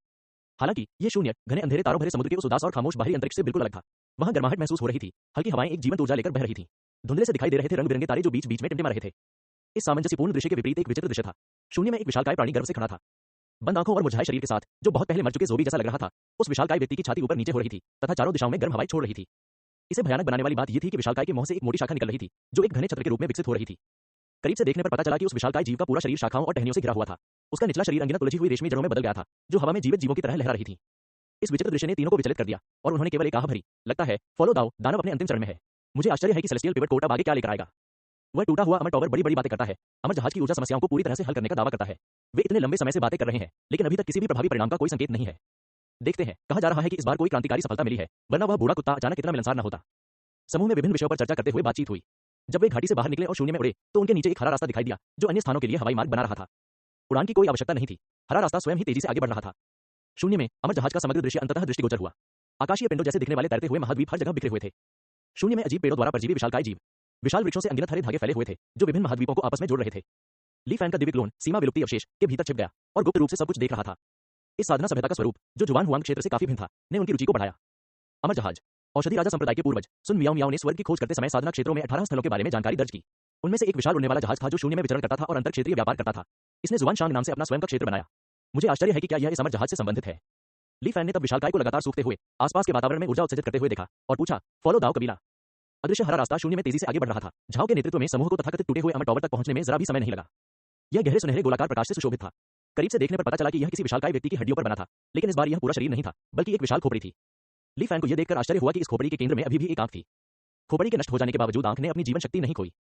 हालांकि ये शून्य घने अंधेरे तारों भरे समुद्र के उस उदास और खामोश बाहरी अंतरिक्ष से बिल्कुल अलग था। वहां गर्माहट महसूस हो रही थी, हल्की हवाएं एक जीवंत ऊर्जा लेकर बह रही थीं। धुंधले से दिखाई दे रहे थे रंग बिरंगे तारे जो बीच बीच में टिमटिमा रहे थे। इस सामंजस्यपूर्ण दृश्य के विपरीत एक विचित्र दृश्य था। शून्य में एक विशालकाय प्राणी गर्व से खड़ा था, बंद आंखों और मुरझाए शरीर के साथ, जो बहुत पहले मर चुके ज़ोंबी जैसा लग रहा था। उस विशालकाय व्यक्ति की छाती ऊपर नीचे हो रही थी तथा चारों दिशाओं में गर्म हवाएं छोड़ रही थी। इसे भयानक बनाने वाली बात यह थी कि विशालकाय के मुंह से एक मोटी शाखा निकल रही थी, जो एक घने छत्र के रूप में विकसित हो रही थी। करीब से देखने पर पता चला कि उस विशालकाय जीव का पूरा शरीर शाखाओं और टहनियों से घिरा हुआ था। उसका निचला शरीर अनगिनत उलझी हुई रेशमी जड़ों में बदल गया था, जो हवा में जीवित जीवों की तरह लहरा रही थी। इस विचित्र दृश्य ने तीनों को विचलित कर दिया और उन्होंने केवल एक आह भरी, लगता है फॉलो दाओ, दानव अपने अंतिम चरण में है। मुझे आश्चर्य है कि सेलेस्टियल पिवट कोर्ट अब आगे क्या लेकर आएगा। वह टूटा हुआ अमर टॉवर बड़ी बड़ी बातें करता है, अमर जहाज की ऊर्जा समस्याओं को पूरी तरह से हल करने का दावा करता है। वे इतने लंबे समय से बातें कर रहे हैं, लेकिन अभी तक किसी भी प्रभावी परिणाम का कोई संकेत नहीं है। देखते हैं, कहा जा रहा है कि इस बार कोई क्रांतिकारी सफलता मिली है, वरना वह बूढ़ा कुत्ता अचानक इतना मिलनसार न होता। समूह में विभिन्न विषयों पर चर्चा करते हुए बातचीत हुई। जब वे घाटी से बाहर निकले और शून्य में उड़े तो उनके नीचे एक हरा रास्ता दिखाई दिया, जो अन्य स्थानों के लिए हवाई मार्ग बना रहा था। उड़ान की कोई आवश्यकता नहीं थी, हरा रास्ता स्वयं ही तेजी से आगे बढ़ रहा था। शून्य में अमर जहाज का समग्र दृश्य अंततः दृष्टिगोचर हुआ। आकाशीय पिंडों जैसे दिखने वाले तैरते हुए महाद्वीप हर जगह बिखरे हुए थे। शून्य में अजीब पेड़ों द्वारा परजीवी विशालकाय जीव, विशाल वृक्षों से अनगिनत हरे धागे फैले हुए थे, जो विभिन्न महाद्वीपों को आपस में जोड़ रहे थे। ली फैन का दिव्य क्लोन सीमा विलुप्ति अवशेष के भीतर छिप गया और गुप्त रूप से सब कुछ देख रहा था। इस साधना सभ्यता का स्वरूप, जो जुवान हुआंग क्षेत्र से काफी भिन्न था, ने उनकी रुचि को बढ़ाया। अमर जहाज। औषधि राजा संप्रदाय के पूर्वज सुन मियाओ मियाओ ने स्वर्ग की खोज करते समय साधना क्षेत्रों में 18 स्थलों के बारे में जानकारी दर्ज की। उनमें से एक विशाल उड़ने वाला जहाज था जो शून्य में विचरण करता था और अंतर क्षेत्रीय व्यापार करता था। इसने जुआन शांग नाम से अपना स्वयं का क्षेत्र बनाया। मुझे आश्चर्य है कि क्या यह इस अमर जहाज से संबंधित है। ली फैन ने तब विशालकाय को लगातार सूखते हुए आसपास के वातावरण में ऊर्जा उत्सर्जित करते हुए देखा और पूछा, फॉलो दाओ कबीला। अदृश्य हरा रास्ता शून्य में तेजी से आगे बढ़ रहा था। झाओ के नेतृत्व में समूह को तथाकथित टूटे हुए अमर टॉवर तक पहुंचने में जरा भी समय नहीं लगा। यह गहरे सुनहरे गोलाकार प्रकाश से सुशोभित था। करीब से देखने पर पता चला कि यह किसी विशालकाय व्यक्ति की हड्डियों पर बना था, लेकिन इस बार यह पूरा शरीर नहीं था, बल्कि एक विशाल खोपड़ी थी। ली फैन को यह देखकर आश्चर्य हुआ कि इस खोपड़ी के केंद्र में अभी भी एक आंख थी। खोपड़ी के नष्ट हो जाने के बावजूद आंख ने अपनी जीवन शक्ति नहीं खोई।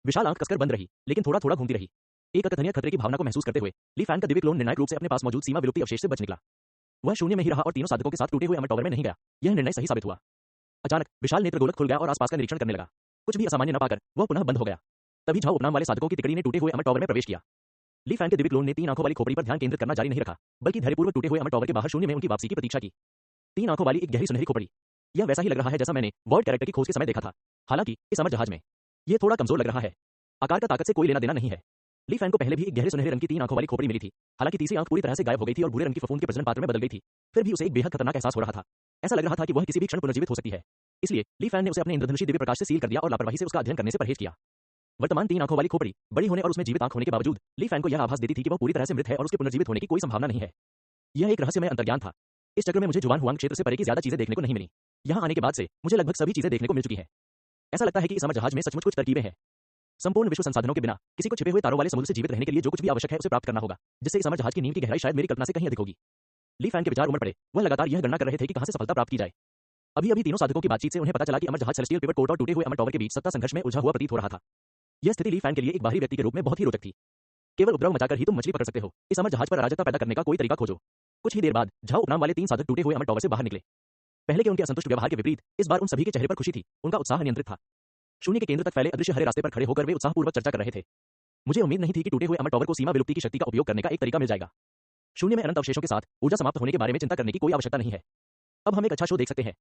विशाल आंख कसकर बंद रही, लेकिन थोड़ा थोड़ा घूमती रही। एक अकथनीय खतरे की भावना को महसूस करते हुए ली फैन का दिव्य क्लोन निर्णायक रूप से अपने पास मौजूद सीमा विलुप्ति अवशेष से बच निकला। वह शून्य में ही रहा और तीनों साधकों के साथ टूटे हुए अमर टॉवर में नहीं गया। यह निर्णय सही साबित हुआ। अचानक विशाल नेत्र गोलक खुल गया और आसपास का निरीक्षण करने लगा। कुछ भी असामान्य न पाकर वह पुनः बंद हो गया। तभी झाओ उपनाम वाले साधकों की तिकड़ी ने टूटे हुए अमर टॉवर में प्रवेश किया। ली फैन के दिव्य क्लोन ने तीन आंखों वाली खोपड़ी पर ध्यान केंद्रित करना जारी नहीं रखा, बल्कि धैर्यपूर्वक टूटे हुए अमर टॉवर के बाहर शून्य में उनकी वापसी की प्रतीक्षा की। तीन आंखों वाली एक गहरी सुनहरी खोपड़ी। यह वैसा ही लग रहा है जैसा मैंने वॉर्ड कैरेक्टर की खोज के समय देखा था। हालांकि इस अमर जहाज में यह थोड़ा कमजोर लग रहा है। आकार का ताकत से कोई लेना देना नहीं है। ली फैन को पहले भी एक गहरे सुनहरे रंग की तीन आंखों वाली खोपड़ी मिली थी। हालांकि तीसरी आंख पूरी तरह से गायब हो गई थी और भूरे रंग की फफूंद के प्रजनन पात्र में बदल गई थी। फिर भी उसे एक बेहद खतरनाक एहसास हो रहा था। ऐसा लग रहा था कि वह किसी भी क्षण पुनर्जीवित हो सकती है। इसलिए ली फैन ने उसे अपने इंद्रधनुषी दिव्य प्रकाश से सील कर दिया और लापरवाही से उसका अध्ययन करने से परहेज किया। वर्तमान तीन आंखों वाली खोपड़ी बड़ी होने और उसमें जीवित आंख होने के बावजूद ली फैन को यह आभास देती थी कि वह पूरी तरह से मृत है और उसके पुनर्जीवित होने की कोई संभावना नहीं है। यह एक रहस्यमय अंतर्ज्ञान था। इस चक्र में मुझे जुवान हुआंग क्षेत्र से परे की ज्यादा चीजें देखने को नहीं मिली। यहाँ आने के बाद से मुझे लगभग सभी चीजें देखने को मिल चुकी हैं। ऐसा लगता है कि इस अमर जहाज में सचमुच कुछ तरकीबें हैं। संपूर्ण विश्व संसाधनों के बिना किसी को छिपे हुए तारों वाले समुद्र से जीवित रहने के लिए जो कुछ भी आवश्यक है उसे प्राप्त करना होगा, जिससे इस अमर जहाज की नींव की गहराई शायद मेरी कल्पना से कहीं अधिक होगी। ली फैन के विचार उमड़ पड़े। वह लगातार यह गणना कर रहे थे कि कहां से सफलता प्राप्त की जाए। अभी तीनों साधकों की बातचीत से उन्हें पता चला कि अमर जहाज सेलेस्टियल पिवट कोर्ट और टूटे हुए अमर टॉवर के बीच सत्ता संघर्ष में उलझा हुआ प्रतीत हो रहा था। यह स्थिति ली फैन के लिए एक बाहरी व्यक्ति के रूप में बहुत ही रोचक थी। केवल उपद्रव मचाकर ही तुम मछली पकड़ सकते हो। इस अमर जहाज पर अराजकता पैदा करने का कोई तरीका खोजो। कुछ ही देर बाद झाओ उपनाम वाले तीन साधक टूटे हुए अमर टॉवर से बाहर निकले। पहले के उनके असंतुष्ट व्यवहार के विपरीत इस बार उन सभी के चेहरे पर खुशी थी। उनका उत्साह नियंत्रित था। शून्य के केंद्र तक फैले अदृश्य हरे रास्ते पर खड़े होकर वे उत्साहपूर्वक चर्चा कर रहे थे। मुझे उम्मीद नहीं थी कि टूटे हुए अमर टॉवर को सीमा विलुप्ति की शक्ति का उपयोग करने का एक तरीका मिल जाएगा। शून्य में अनंत अवशेषों के साथ ऊर्जा समाप्त होने के बारे में चिंता करने की कोई आवश्यकता नहीं है। अब हम एक अच्छा शो देख सकते हैं।